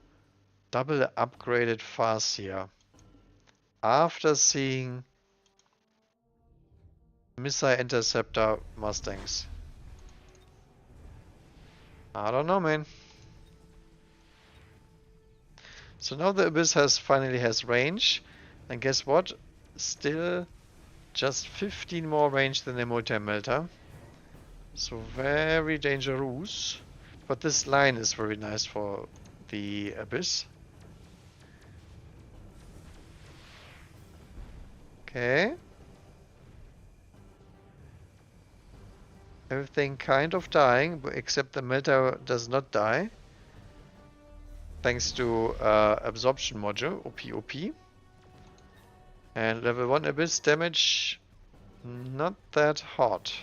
double upgraded Farseer. After seeing Missile Interceptor Mustangs. I don't know, man. So now the Abyss finally has range. And guess what? Still just 15 more range than the Multi-Melter. So very dangerous. But this line is very nice for the Abyss. Okay. Everything kind of dying, except the Melter does not die. Thanks to Absorption Module, OP. And level 1 Abyss damage, not that hot.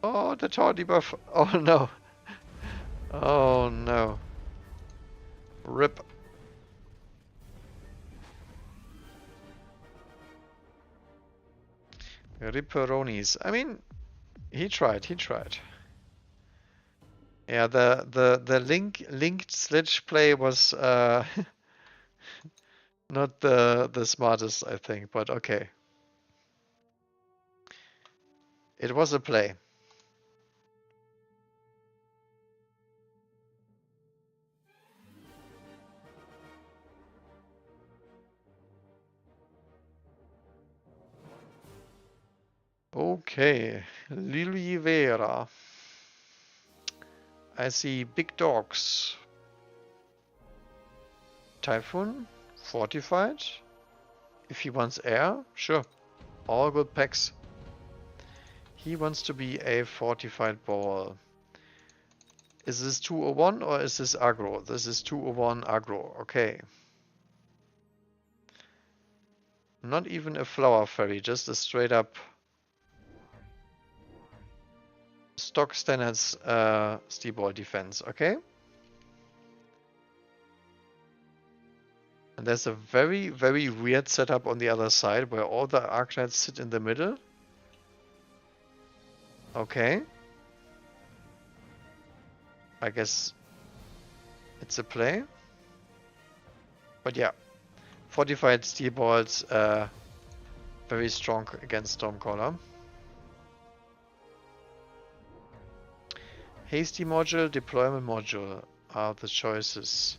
Oh, the tower debuff. Oh no. Oh no. RIP. Ripperonis. I mean, he tried. Yeah, the linked sledge play was not the smartest, I think, but okay. It was a play. Okay, Lilivera. I see big dogs. Typhoon, fortified. If he wants air, sure. All good packs. He wants to be a fortified ball. Is this 201 or is this aggro? This is 201 aggro, okay. Not even a flower fairy, just a straight up stock standards steel ball defense, okay? And there's a very, very weird setup on the other side where all the Arclights sit in the middle. Okay. I guess it's a play. But yeah. Fortified steel balls, very strong against Stormcaller. Hasty module, deployment module are the choices.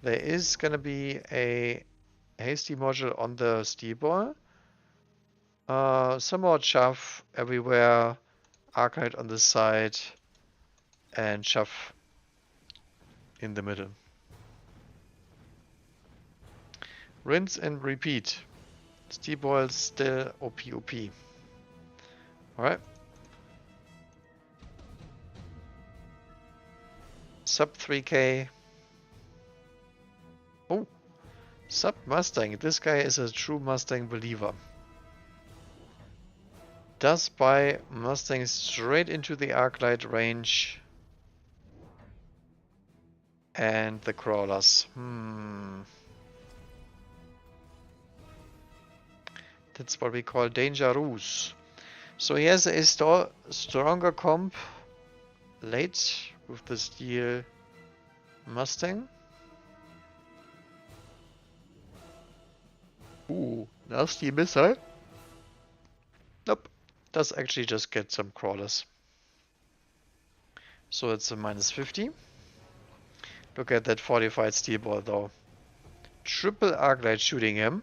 There is gonna be a hasty module on the steel ball. Some more chaff everywhere. Arclight on the side. And chaff in the middle. Rinse and repeat. Steel balls still OP. Alright. Sub 3k. Oh, Sub Mustang. This guy is a true Mustang believer. Does buy Mustang straight into the Arclight range. And the crawlers. That's what we call dangerous. So he has a stronger comp late with the steel Mustang. Ooh, nasty missile. Nope. Does actually just get some crawlers. So it's a minus 50. Look at that fortified steel ball though. Triple Arclight shooting him.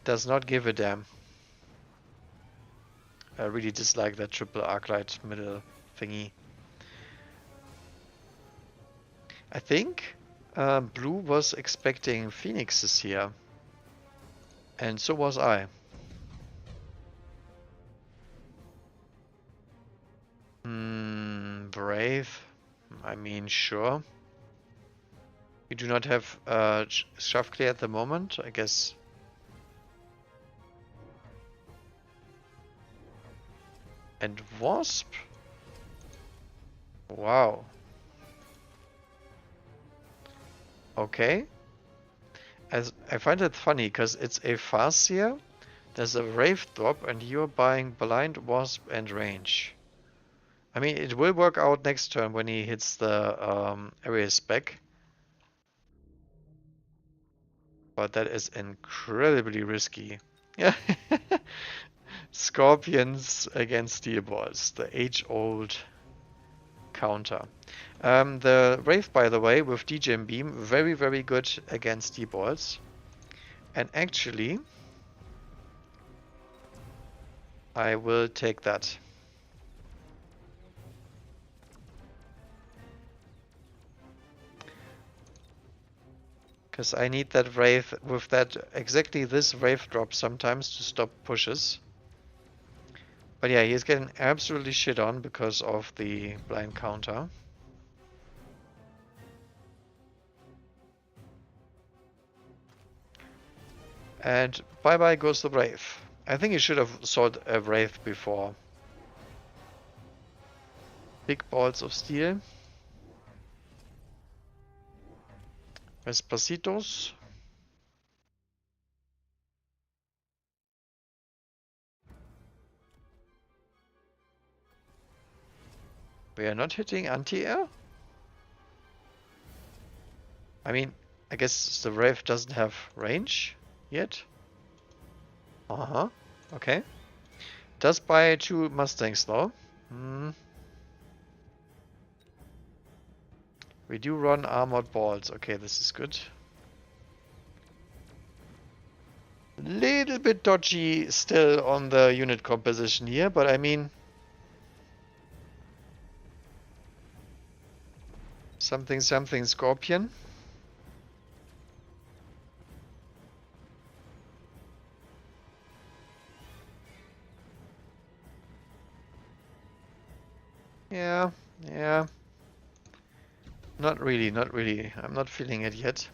Does not give a damn. I really dislike that triple Arclight middle thingy. I think Blue was expecting Phoenixes here. And so was I. Brave. I mean, sure. We do not have Shaft Clear at the moment, I guess. And Wasp? Wow. Okay. I find it funny because it's a Farseer, there's a Wraith drop, and you're buying Blind, Wasp, and Range. I mean, it will work out next turn when he hits the area spec. But that is incredibly risky. Yeah. Scorpions against steel balls, the age-old counter. The Wraith, by the way, with DGM Beam, very, very good against steel balls. And actually, I will take that. Because I need that Wraith with that exactly this Wraith drop sometimes to stop pushes. But yeah, he's getting absolutely shit on because of the blind counter. And bye bye goes the Wraith. I think he should have sold a Wraith before. Big balls of steel. Espositos. We are not hitting anti-air? I mean, I guess the Wraith doesn't have range yet. Uh-huh. Okay. Does buy 2 Mustangs though. We do run armored balls. Okay, this is good. Little bit dodgy still on the unit composition here, but I mean... Something Scorpion. Yeah. Not really. I'm not feeling it yet.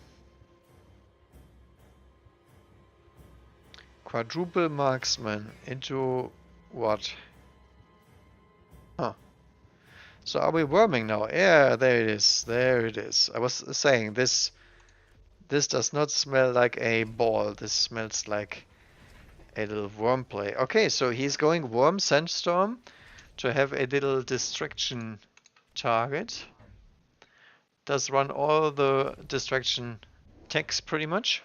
Quadruple marksman into what? Huh. So are we worming now? Yeah, there it is. I was saying this does not smell like a ball. This smells like a little worm play. Okay, so he's going Worm Sandstorm to have a little distraction target. Does run all the distraction techs pretty much.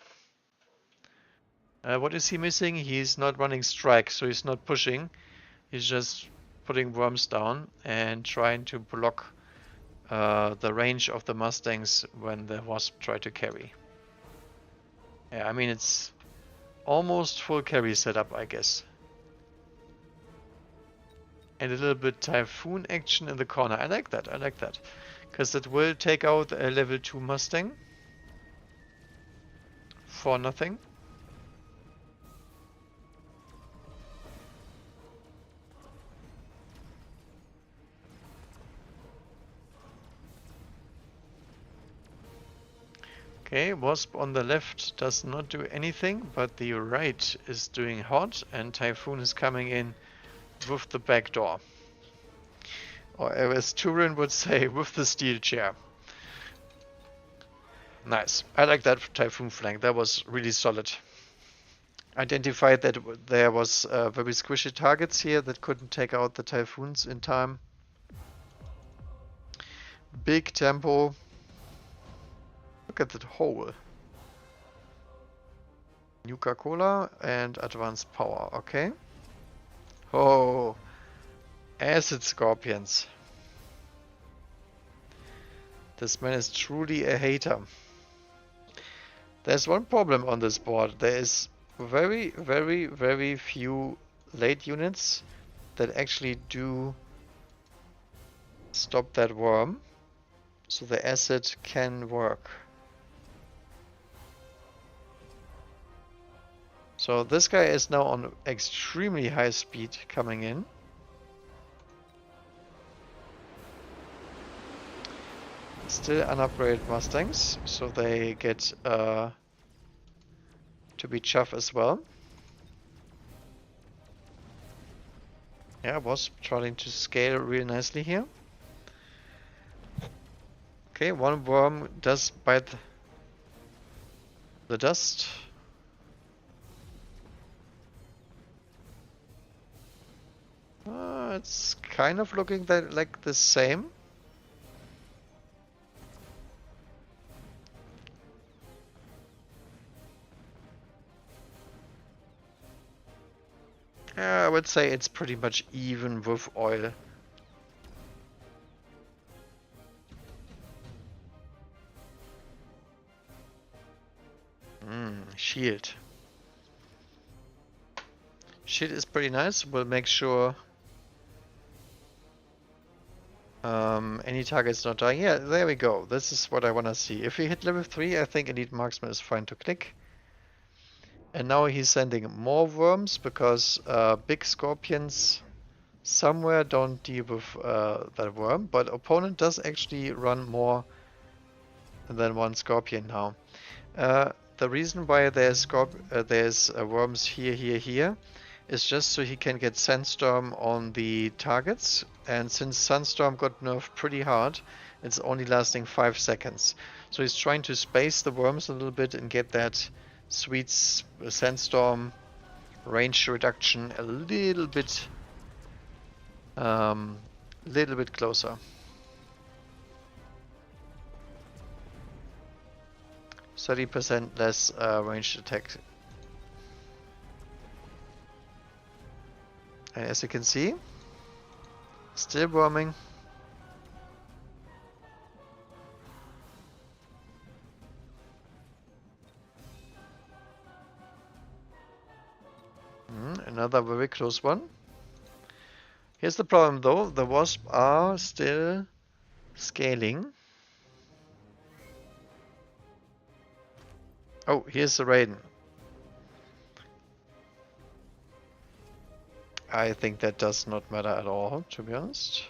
What is he missing? He's not running strike, so he's not pushing. He's just putting worms down and trying to block the range of the Mustangs when the Wasp try to carry. Yeah, I mean it's almost full carry setup, I guess. And a little bit Typhoon action in the corner. I like that. Because it will take out a level 2 Mustang. For nothing. Okay, Wasp on the left does not do anything, but the right is doing hot, and Typhoon is coming in with the back door. Or as Turin would say, with the steel chair. Nice. I like that Typhoon flank. That was really solid. Identified that there was very squishy targets here that couldn't take out the Typhoons in time. Big tempo. Look at that hole. Nuka-Cola and advanced power. Okay. Oh. Acid Scorpions. This man is truly a hater. There's one problem on this board. There is very, very, very few late units that actually do stop that worm, so the acid can work. So this guy is now on extremely high speed coming in. Still unupgraded Mustangs, so they get to be chuff as well. Yeah, Wasp trying to scale really nicely here. Okay, one worm does bite the dust. It's kind of looking like the same. I would say it's pretty much even with oil. Shield. Shield is pretty nice. We'll make sure any target's not dying. Yeah, there we go. This is what I want to see. If we hit level 3, I think Elite Marksman is fine to click. And now he's sending more worms because big scorpions somewhere don't deal with that worm. But opponent does actually run more than one scorpion now. The reason why there's worms here is just so he can get Sandstorm on the targets. And since Sandstorm got nerfed pretty hard, it's only lasting 5 seconds. So he's trying to space the worms a little bit and get that sweet Sandstorm range reduction a little bit closer. 30% less ranged attack. And as you can see, still worming. Another very close one. Here's the problem though, the Wasp are still scaling. Oh, here's the Raiden. I think that does not matter at all, to be honest.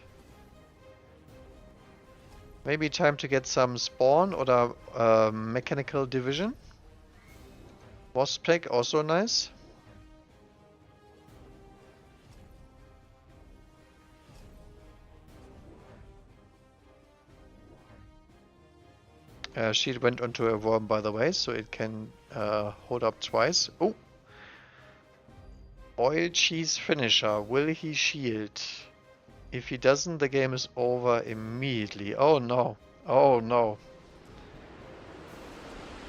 Maybe time to get some spawn or mechanical division. Wasp pack also nice. Shield went onto a worm, by the way, so it can hold up twice. Oh! Oil cheese finisher. Will he shield? If he doesn't, the game is over immediately. Oh no. Oh no.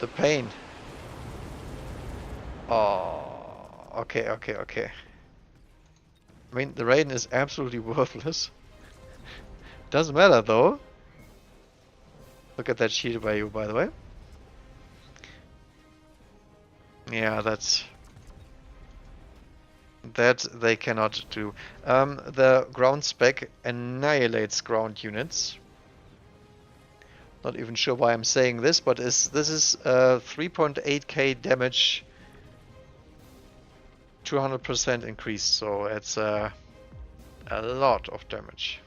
The pain. Oh. Okay. I mean, the Raiden is absolutely worthless. Doesn't matter though. Look at that shield by you, by the way. Yeah, that they cannot do. The ground spec annihilates ground units. Not even sure why I'm saying this, but this is 3.8k damage, 200% increase, so it's a lot of damage.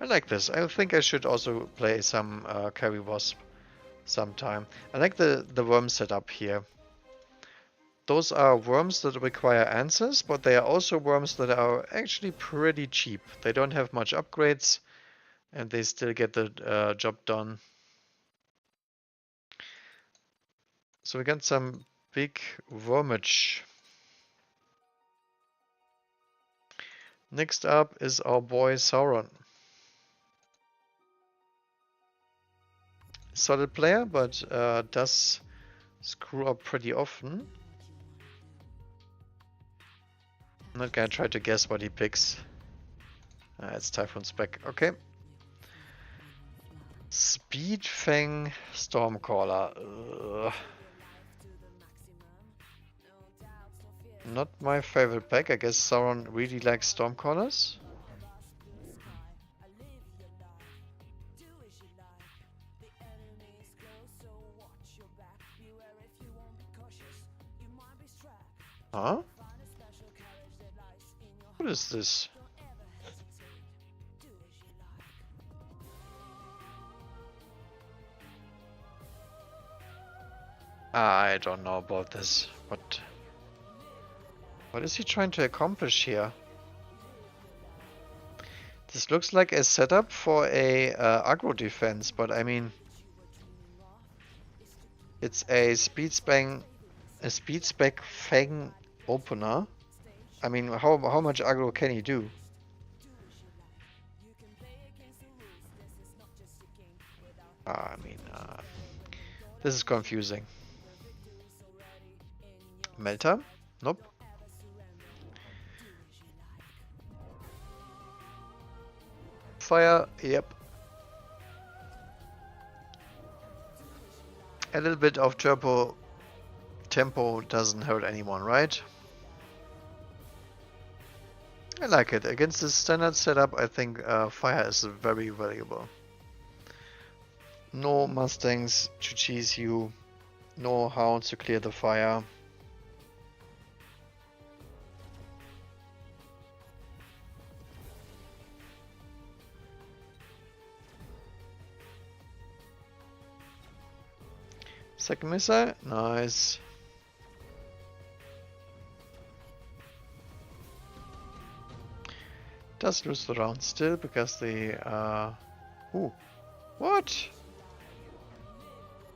I like this. I think I should also play some Carry Wasp sometime. I like the worm setup here. Those are worms that require answers, but they are also worms that are actually pretty cheap. They don't have much upgrades, and they still get the job done. So we got some big wormage. Next up is our boy Sauron. Solid player, but does screw up pretty often. I'm not gonna try to guess what he picks. It's Typhoon Spec. Okay. Speed Fang Stormcaller. Ugh. Not my favorite pack. I guess Sauron really likes Stormcallers. Huh? What is this? I don't know about this, but what is he trying to accomplish here? This looks like a setup for a aggro defense, but I mean, it's a speed spec Fang opener. I mean, how much aggro can he do? I mean, this is confusing. Melter? Nope. Fire? Yep. A little bit of tempo doesn't hurt anyone, right? I like it. Against the standard setup, I think fire is very valuable. No Mustangs to cheese you. No hounds to clear the fire. Second missile, nice. Does lose the round still because the ooh, what?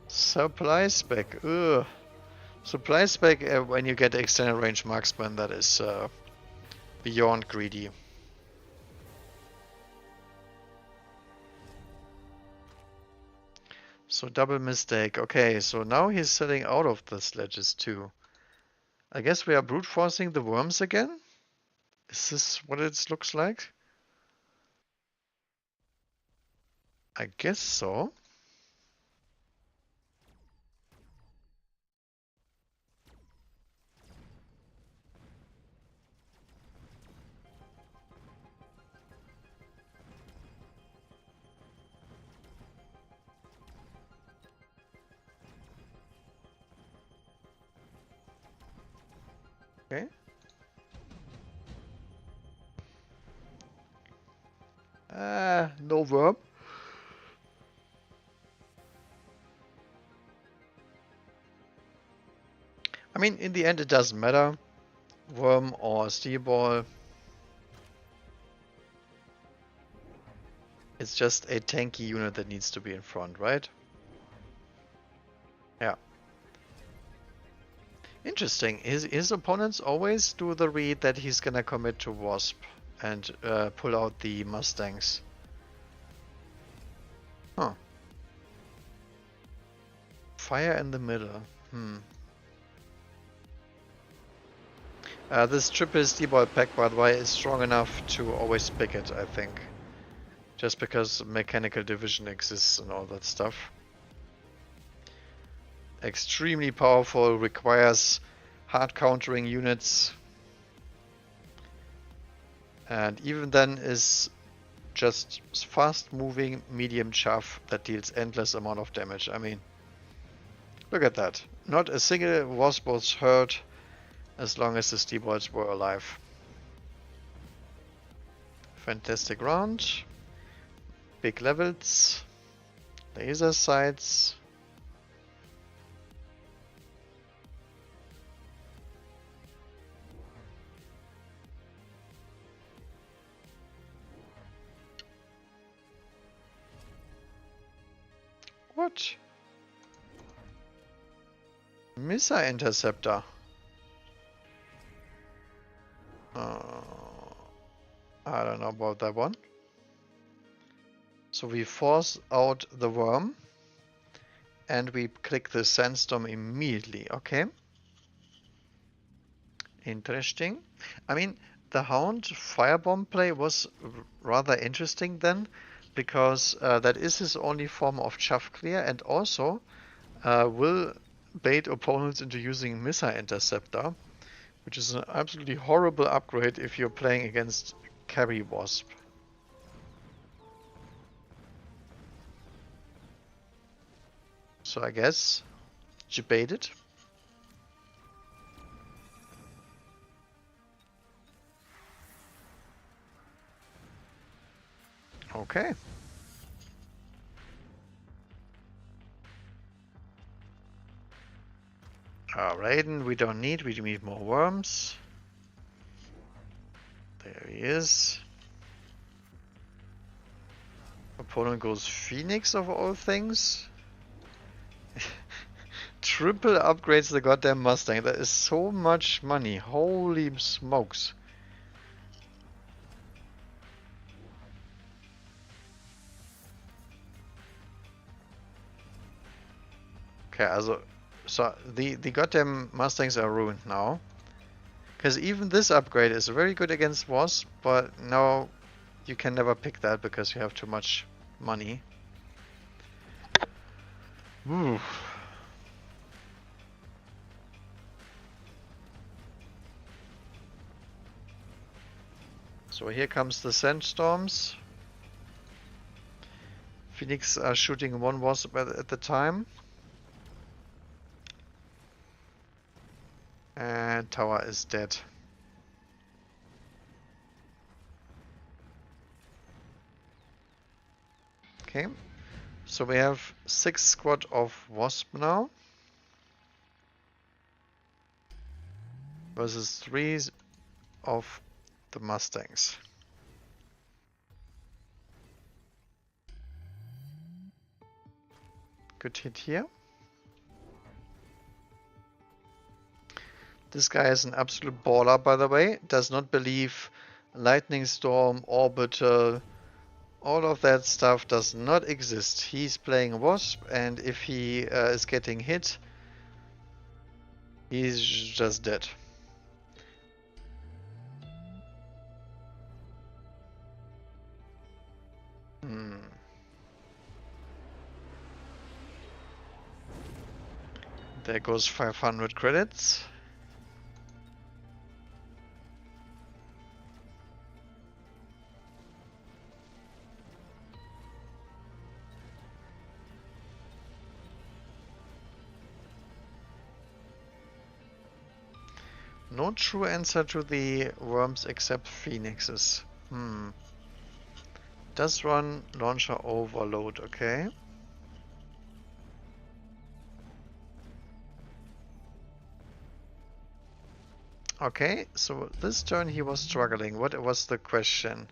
Supply spec. Ugh. Supply spec when you get extended range marksman, that is beyond greedy. So double mistake. Okay, so now he's selling out of the sledges too. I guess we are brute forcing the worms again? Is this what it looks like? I guess so. Okay. No worm. I mean, in the end, it doesn't matter. Worm or steel ball. It's just a tanky unit that needs to be in front, right? Yeah. Interesting. His opponents always do the read that he's gonna commit to Wasp and pull out the Mustangs. Huh. Fire in the middle. This triple steel ball pack, by the way, is strong enough to always pick it, I think. Just because mechanical division exists and all that stuff. Extremely powerful, requires hard countering units. And even then is just fast moving medium chaff that deals endless amount of damage. I mean, look at that. Not a single wasp was hurt as long as the steel balls were alive. Fantastic round. Big levels. Laser sights. What? Missile interceptor. I don't know about that one. So we force out the worm and we click the sandstorm immediately. Okay. Interesting. I mean, the Hound firebomb play was rather interesting then, because that is his only form of chaff clear, and also will bait opponents into using missile interceptor, which is an absolutely horrible upgrade if you're playing against carry wasp. So I guess you bait it. Okay. Raiden we don't need, we need more worms. There he is. Opponent goes Phoenix of all things. Triple upgrades the goddamn Mustang. That is so much money. Holy smokes. Okay, also, so the goddamn Mustangs are ruined now. Because even this upgrade is very good against Wasp, but now you can never pick that because you have too much money. Ooh. So here comes the sandstorms. Phoenix are shooting one wasp at the time. And tower is dead. Okay, so we have 6 squad of wasp now. Versus 3 of the Mustangs. Good hit here. This guy is an absolute baller, by the way. Does not believe Lightning Storm, Orbital, all of that stuff does not exist. He's playing Wasp, and if he is getting hit, he's just dead. There goes 500 credits. No true answer to the worms except phoenixes. Does run launcher overload, okay. Okay, so this turn he was struggling. What was the question?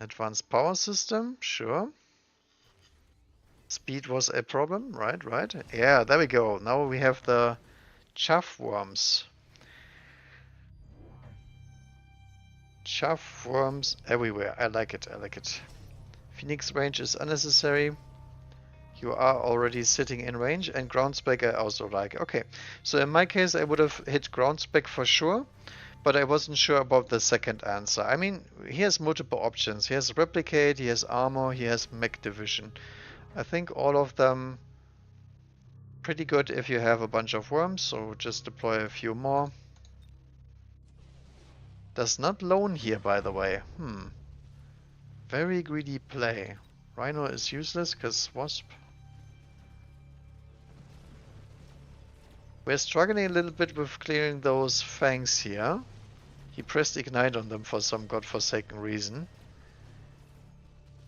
Advanced power system, sure. Speed was a problem, right, right. Yeah, there we go. Now we have the chaff worms. Chaff worms everywhere. I like it, I like it. Phoenix range is unnecessary. You are already sitting in range, and ground spec I also like. Okay, so in my case I would have hit ground spec for sure, but I wasn't sure about the second answer. I mean, he has multiple options. He has replicate, he has armor, he has mech division. I think all of them pretty good if you have a bunch of worms, so just deploy a few more. Does not loan here, by the way. Very greedy play. Rhino is useless because Wasp. We're struggling a little bit with clearing those fangs here. He pressed ignite on them for some godforsaken reason.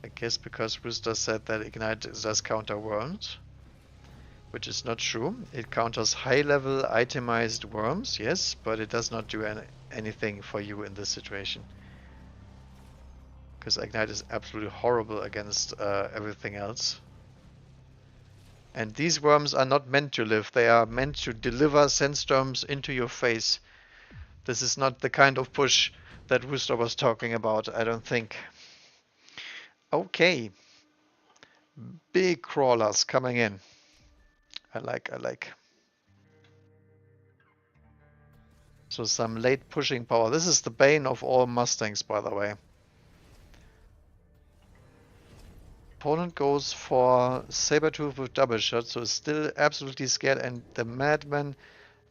I guess because Rooster said that ignite does counter worms. Which is not true. It counters high level itemized worms, yes, but it does not do anything for you in this situation. Because ignite is absolutely horrible against everything else. And these worms are not meant to live. They are meant to deliver sandstorms into your face. This is not the kind of push that Rooster was talking about, I don't think. Okay. Big crawlers coming in. I like. So some late pushing power. This is the bane of all Mustangs, by the way. Opponent goes for Sabertooth with double shot, so is still absolutely scared, and the Madman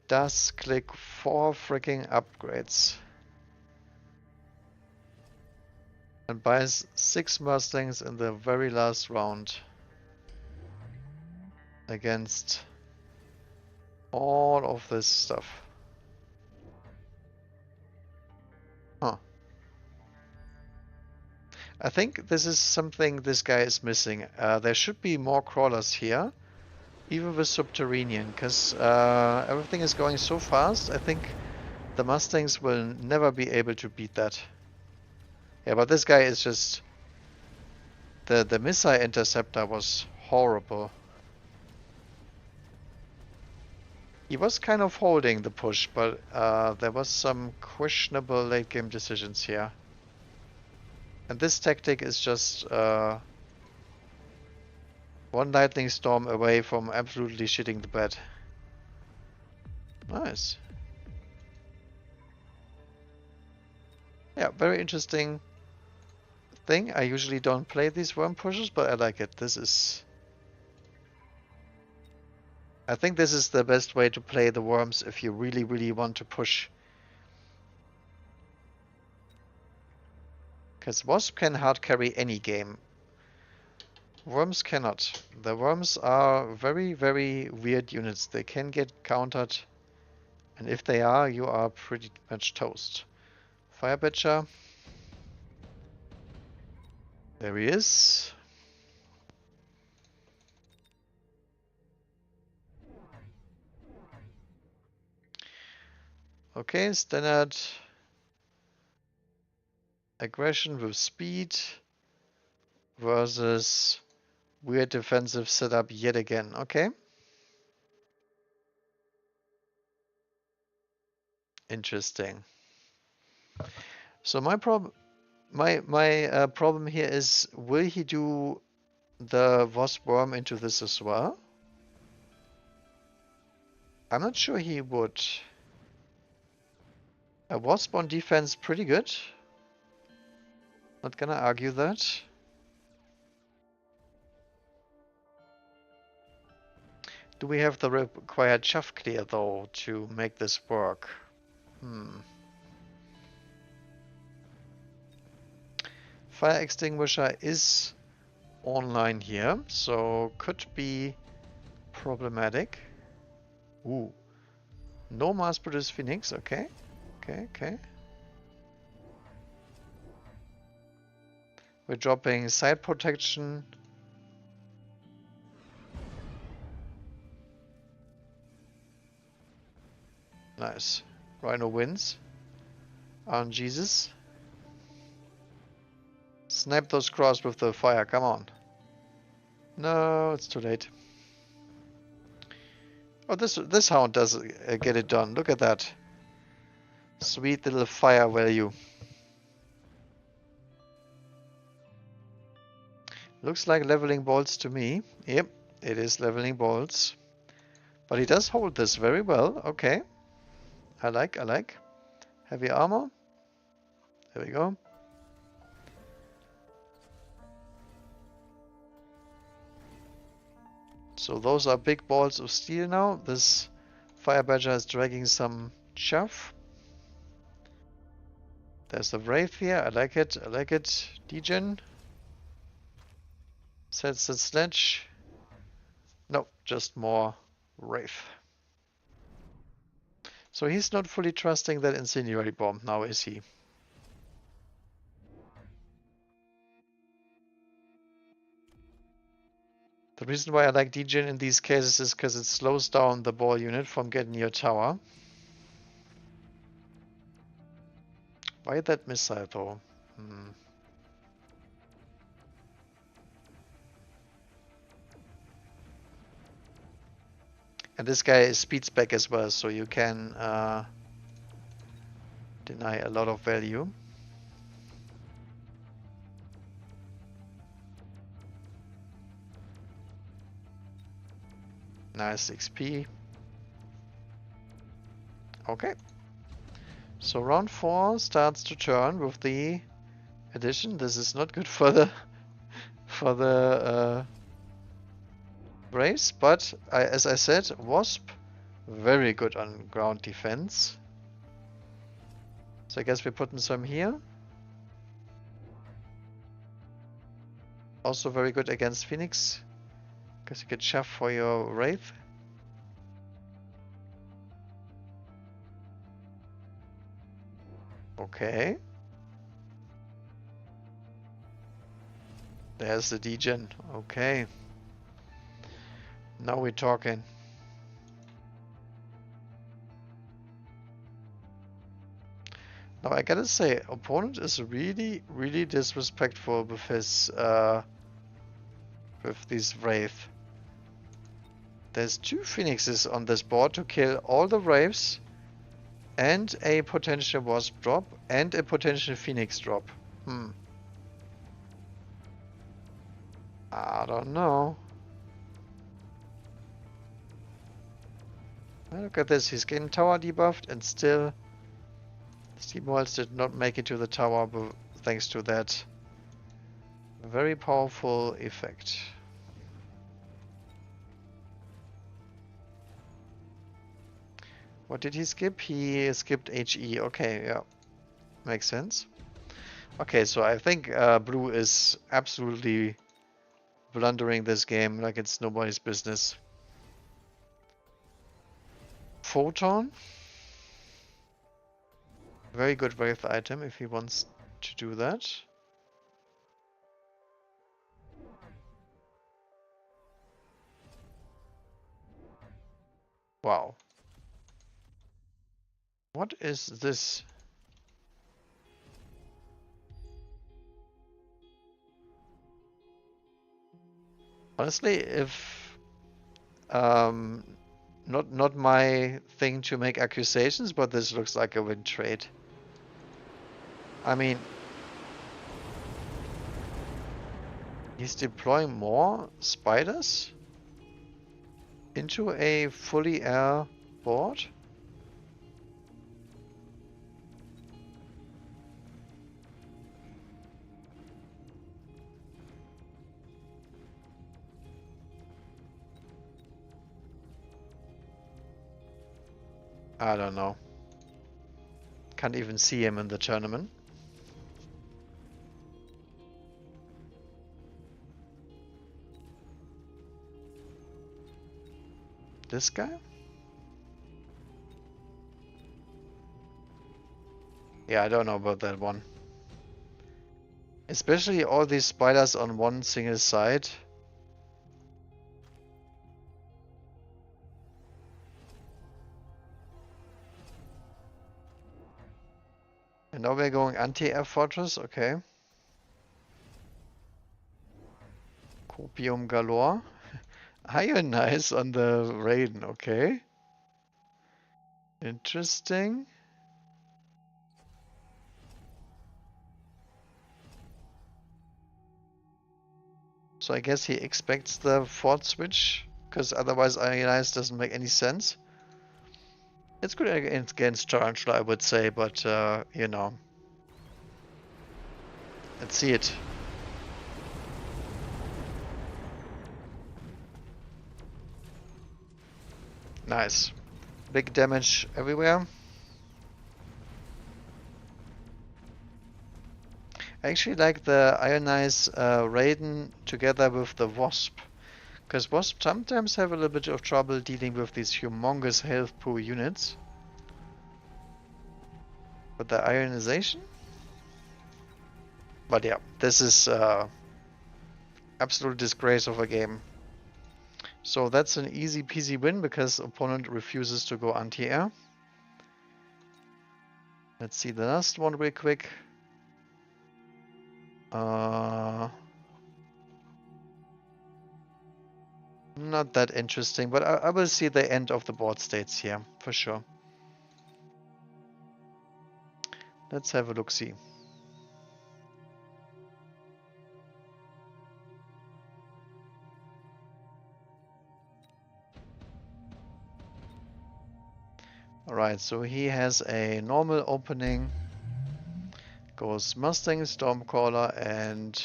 does click 4 freaking upgrades. And buys 6 Mustangs in the very last round. Against all of this stuff. Huh. I think this is something this guy is missing. There should be more crawlers here. Even with Subterranean, because everything is going so fast, I think the Mustangs will never be able to beat that. Yeah, but this guy is just... The missile interceptor was horrible. He was kind of holding the push, but there was some questionable late game decisions here. And this tactic is just one lightning storm away from absolutely shitting the bed. Nice. Yeah, very interesting thing. I usually don't play these worm pushes, but I like it. I think this is the best way to play the worms if you really, really want to push. Because Wasp can hard carry any game. Worms cannot. The worms are very, very weird units. They can get countered. And if they are, you are pretty much toast. Firebitcher. There he is. Okay, standard aggression with speed versus weird defensive setup yet again. Okay. Interesting. So my problem here is, will he do the Wasp Worm into this as well? I'm not sure he would. A Wasp on defense, pretty good. Not gonna argue that. Do we have the required chaff clear though to make this work? Fire extinguisher is online here, so could be problematic. Ooh. No mass-produced Phoenix, okay. Okay. We're dropping side protection. Nice. Rhino wins. On Jesus. Snap those cross with the fire, come on. No, it's too late. Oh, this hound does get it done. Look at that. Sweet little fire value. Looks like leveling bolts to me. Yep, it is leveling bolts. But he does hold this very well. Okay. I like. Heavy armor. There we go. So those are big balls of steel now. This fire badger is dragging some chaff. There's a wraith here. I like it. Degen. Sets the sledge. No, just more wraith. So he's not fully trusting that incendiary bomb now, is he? The reason why I like Degen in these cases is because it slows down the ball unit from getting your tower. Why that missile though? And this guy is speed spec as well, so you can deny a lot of value. Nice XP. Okay. So round 4 starts to turn with the addition. This is not good for the race, but as I said, Wasp very good on ground defense. So I guess we're putting some here. Also very good against Phoenix, because you get shove for your Wraith. Okay. There's the degen. Okay. Now we're talking. Now I gotta say, opponent is really, really disrespectful with his with these Wraith. There's 2 Phoenixes on this board to kill all the Wraiths and a potential Wasp drop and a potential Phoenix drop. I don't know. Look at this, he's getting tower debuffed and still Steamwalls did not make it to the tower thanks to that very powerful effect. What did he skip? He skipped HE. Okay, yeah. Makes sense. Okay, so I think Blue is absolutely blundering this game like it's nobody's business. Photon. Very good Wraith item if he wants to do that. Wow. What is this? Honestly, if not my thing to make accusations, but this looks like a win trade. I mean, he's deploying more spiders into a fully air board. I don't know. Can't even see him in the tournament. This guy? Yeah, I don't know about that one. Especially all these spiders on one single side. And now we're going anti-air fortress, okay. Copium galore. Ionize on the Raiden, okay. Interesting. So I guess he expects the fort switch, because otherwise Ionize doesn't make any sense. It's good against Tarantula, I would say, but you know. Let's see it. Nice. Big damage everywhere. I actually like the Ionize Raiden together with the Wasp. Because Wasp sometimes have a little bit of trouble dealing with these humongous health pool units. But the ionization? But yeah, this is absolute disgrace of a game. So that's an easy peasy win because opponent refuses to go anti-air. Let's see the last one real quick. Not that interesting, but I will see the end of the board states here, for sure. Let's have a look-see. Alright, so he has a normal opening. Goes Mustang, Stormcaller, and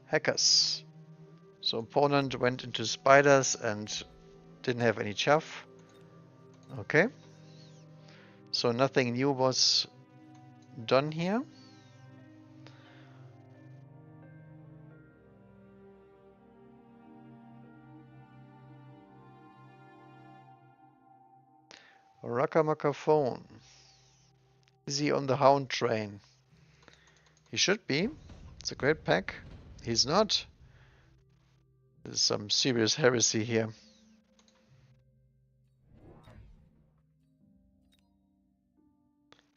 Hackers. So opponent went into Spiders and didn't have any chaff. Okay. So nothing new was done here. Rakamaka phone. Is he on the Hound train? He should be. It's a great pack. He's not. There's some serious heresy here.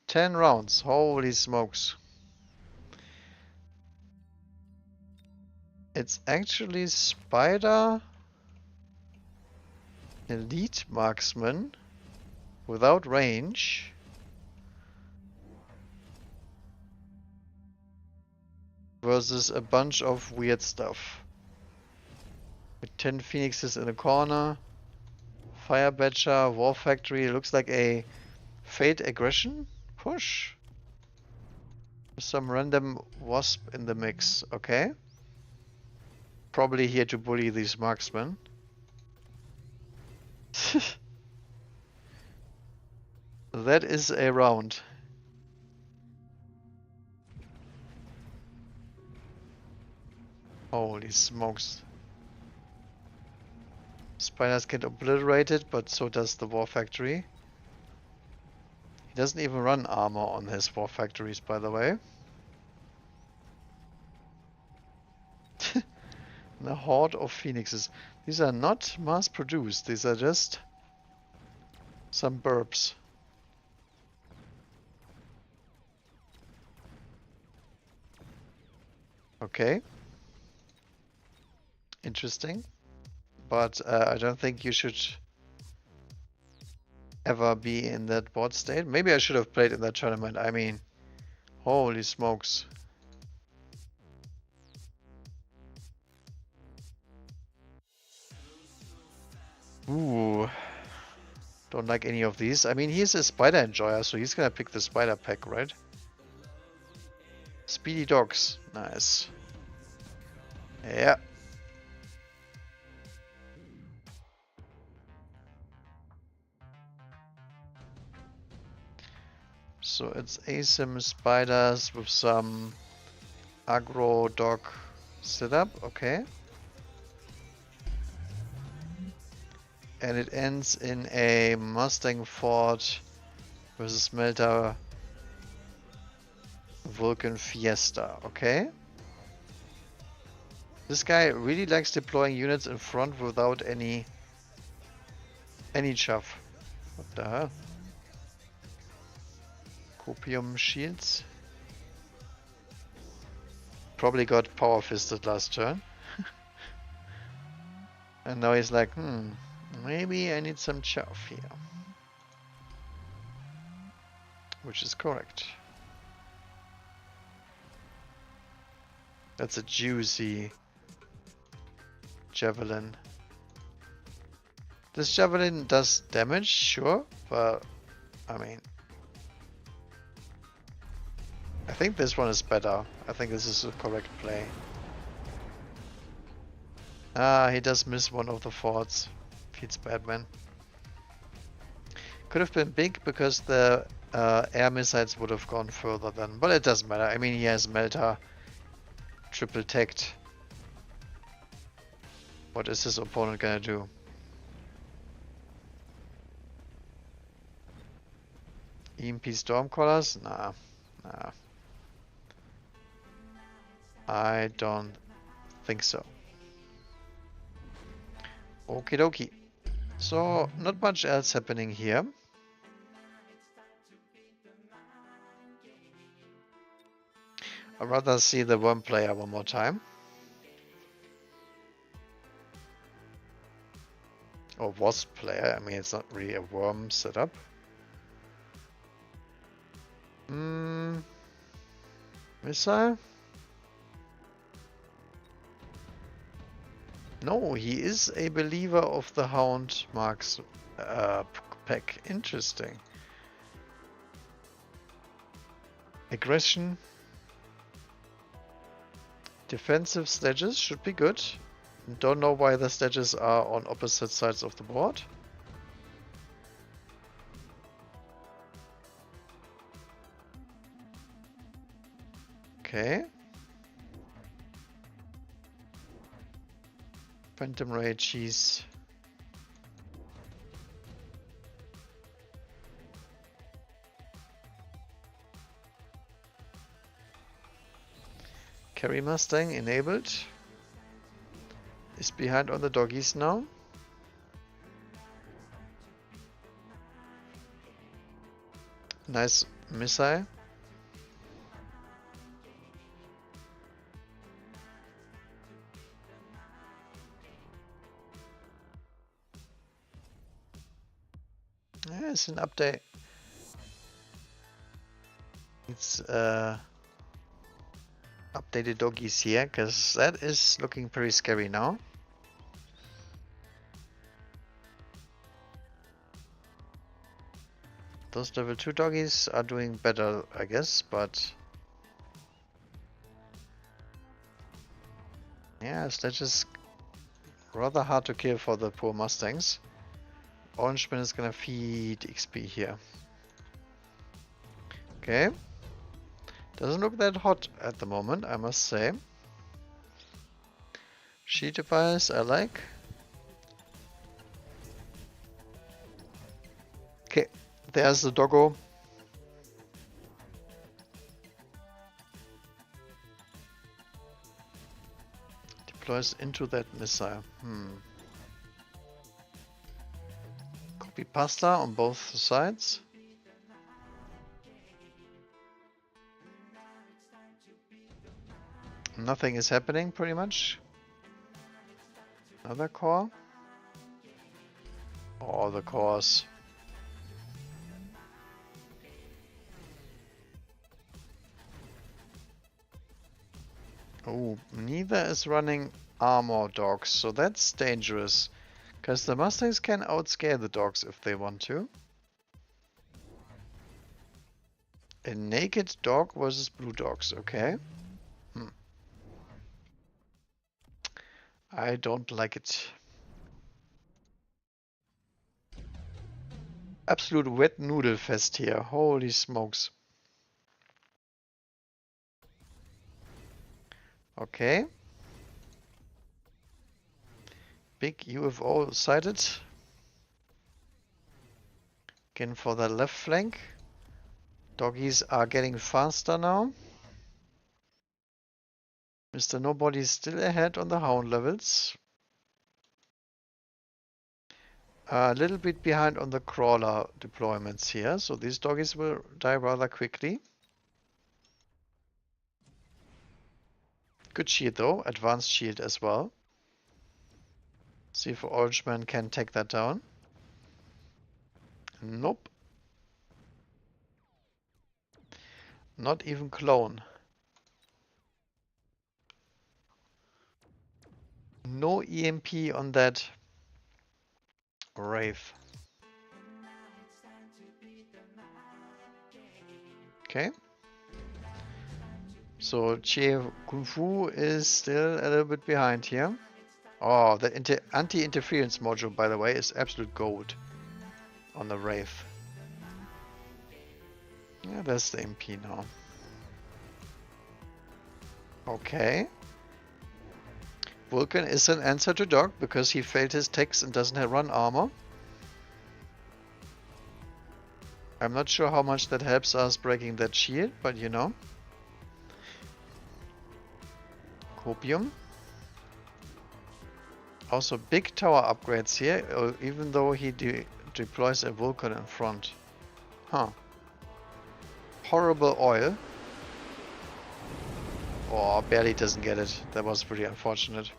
Ten rounds. Holy smokes. It's actually Spider, Elite Marksman, without range. Versus a bunch of weird stuff. With 10 Phoenixes in a corner. Fire Badger, War Factory. Looks like a Fate Aggression push. Some random Wasp in the mix. Okay. Probably here to bully these marksmen. That is a round. Holy smokes. Spiders get obliterated, but so does the War Factory. He doesn't even run armor on his War Factories, by the way. A horde of phoenixes. These are not mass-produced. These are just some burps. Okay. Interesting. But I don't think you should ever be in that board state. Maybe I should have played in that tournament. I mean, holy smokes. Ooh. Don't like any of these. I mean, he's a spider enjoyer, so he's gonna pick the spider pack, right? Speedy dogs. Nice. Yeah. So it's ASIM spiders with some aggro dog setup, okay. And it ends in a Mustang Ford versus Melter Vulcan Fiesta, okay. This guy really likes deploying units in front without any chuff. What the hell? Copium shields. Probably got power fisted last turn. And now he's like, maybe I need some chaff here. Which is correct. That's a juicy javelin. This javelin does damage, sure, but I mean, I think this one is better. I think this is a correct play. Ah, he does miss one of the forts. Feeds Batman. Could have been big because the air missiles would have gone further then, but it doesn't matter. I mean, he has Melta triple teched. What is his opponent gonna do? EMP Stormcallers? Nah. I don't think so. Okie dokie. So, not much else happening here. I'd rather see the one player one more time. Or wasp player. I mean, it's not really a worm setup. Missile? No, he is a believer of the Hound Marks pack. Interesting. Aggression. Defensive sledges should be good. Don't know why the sledges are on opposite sides of the board. Okay. Phantom Ray cheese. Carry Mustang enabled. Is behind on the doggies now. Nice missile. Yeah, it's an update. It's updated doggies here, because that is looking pretty scary now. Those level 2 doggies are doing better, I guess, but yeah, Sledge is rather hard to kill for the poor Mustangs. Orangeman is gonna feed XP here. Okay. Doesn't look that hot at the moment, I must say. Sheet device, I like. Okay, there's the doggo. Deploys into that missile. Copy pasta on both sides. Nothing is happening pretty much. Another core. All the cores. Oh, neither is running armor dogs, so that's dangerous. Because the Mustangs can outscale the dogs if they want to. A naked dog versus blue dogs, okay. I don't like it. Absolute wet noodle fest here. Holy smokes. Okay. Big UFO sighted. Again for the left flank. Doggies are getting faster now. Mr. Nobody is still ahead on the hound levels. A little bit behind on the crawler deployments here, so these doggies will die rather quickly. Good shield though, advanced shield as well. See if Orangeman can take that down. Nope. Not even clone. No EMP on that Wraith. Okay. So Che Kung Fu is still a little bit behind here. Oh, the anti-interference module, by the way, is absolute gold on the Wraith. Yeah, that's the MP now. Okay. Vulcan is an answer to Dog because he failed his techs and doesn't have run armor. I'm not sure how much that helps us breaking that shield, but you know. Copium. Also big tower upgrades here, even though he deploys a Vulcan in front. Huh. Horrible oil. Oh, barely doesn't get it. That was pretty unfortunate.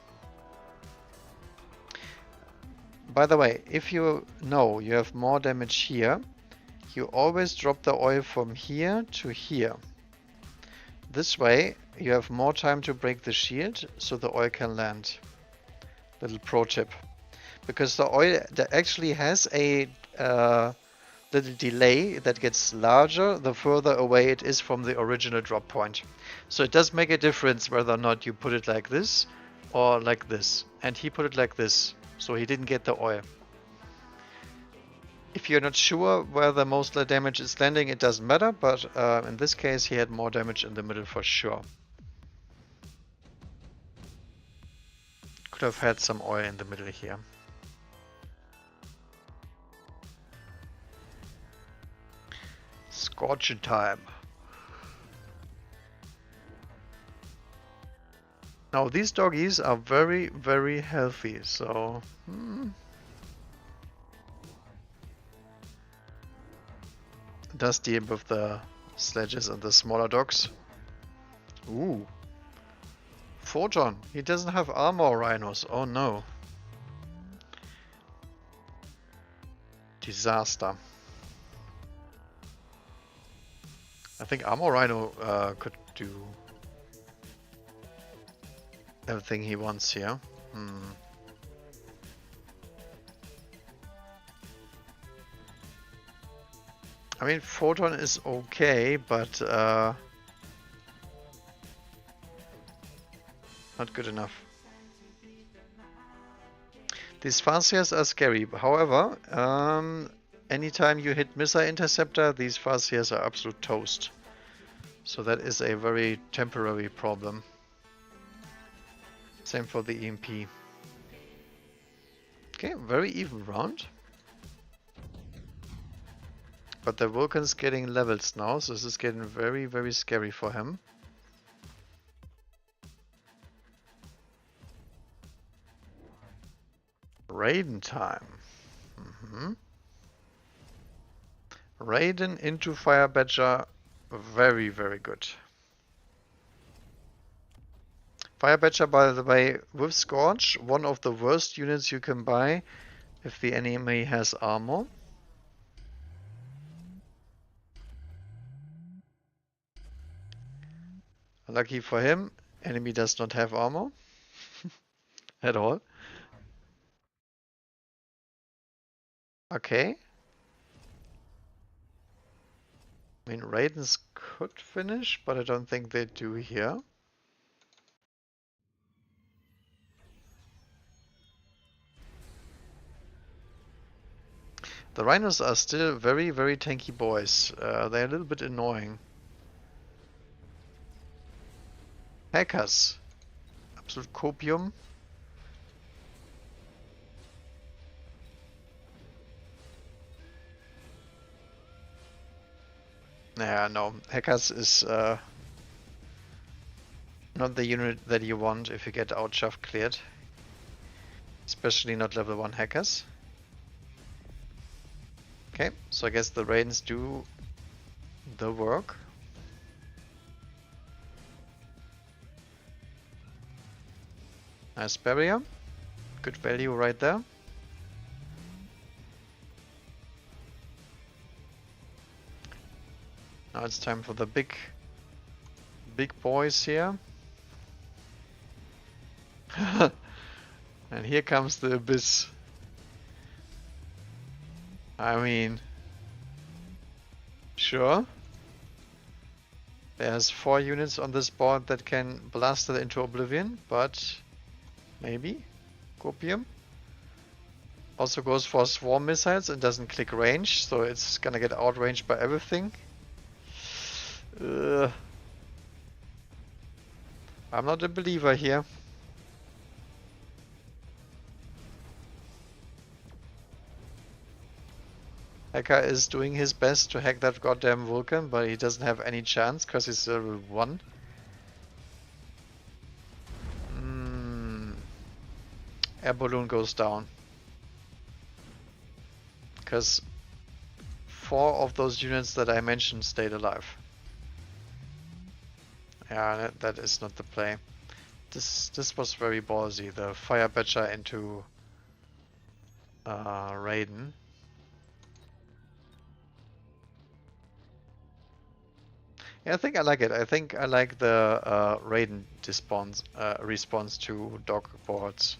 By the way, if you know you have more damage here, you always drop the oil from here to here. This way, you have more time to break the shield, so the oil can land. Little pro tip. Because the oil that actually has a little delay that gets larger the further away it is from the original drop point. So it does make a difference whether or not you put it like this or like this. And he put it like this, so he didn't get the oil. If you're not sure where the most damage is landing, it doesn't matter, but in this case he had more damage in the middle for sure. Could have had some oil in the middle here. Scorching time. Now these doggies are very, very healthy, so... Does deal with the sledges and the smaller dogs. Ooh. Photon. He doesn't have armor rhinos. Oh no. Disaster. I think armor rhino could do everything he wants here. I mean, Photon is okay, but not good enough. These Farseers are scary. However, anytime you hit Missile Interceptor, these Farseers are absolute toast. So that is a very temporary problem. Same for the EMP. Okay, very even round. But the Vulcan's getting levels now, so this is getting very, very scary for him. Raiden time. Raiden into Fire Badger. Very, very good. Fire Badger, by the way, with Scorch, one of the worst units you can buy if the enemy has armor. Lucky for him, enemy does not have armor at all. Okay. I mean, Raidens could finish, but I don't think they do here. The Rhinos are still very, very tanky boys. They're a little bit annoying. Hackers. Absolute copium. Yeah, no. Hackers is not the unit that you want if you get Outshaft cleared. Especially not level 1 hackers. Okay, so I guess the Raidens do the work. Nice barrier. Good value right there. Now it's time for the big boys here. And here comes the Abyss. I mean, sure. There's 4 units on this board that can blast it into oblivion, but maybe. Copium. Also goes for swarm missiles and doesn't click range, so it's gonna get outranged by everything. I'm not a believer here. Hacker is doing his best to hack that goddamn Vulcan, but he doesn't have any chance because he's level 1. Air balloon goes down. Because 4 of those units that I mentioned stayed alive. Yeah, that is not the play. This was very ballsy. The Fire Badger into Raiden. Yeah, I think I like it. I think I like the Raiden response to dog boards.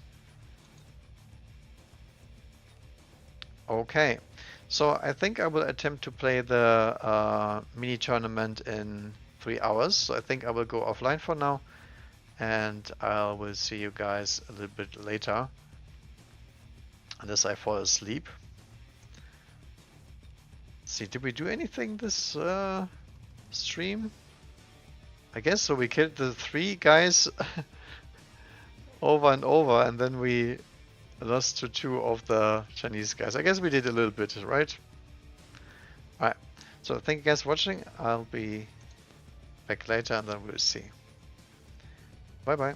Okay, so I think I will attempt to play the mini tournament in 3 hours. So I think I will go offline for now, and I will see you guys a little bit later, unless I fall asleep. Let's see, did we do anything this stream? I guess so. We killed the 3 guys over and over, and then we lost to 2 of the Chinese guys. I guess we did a little bit, right? Alright, so thank you guys for watching. I'll be back later and then we'll see. Bye bye.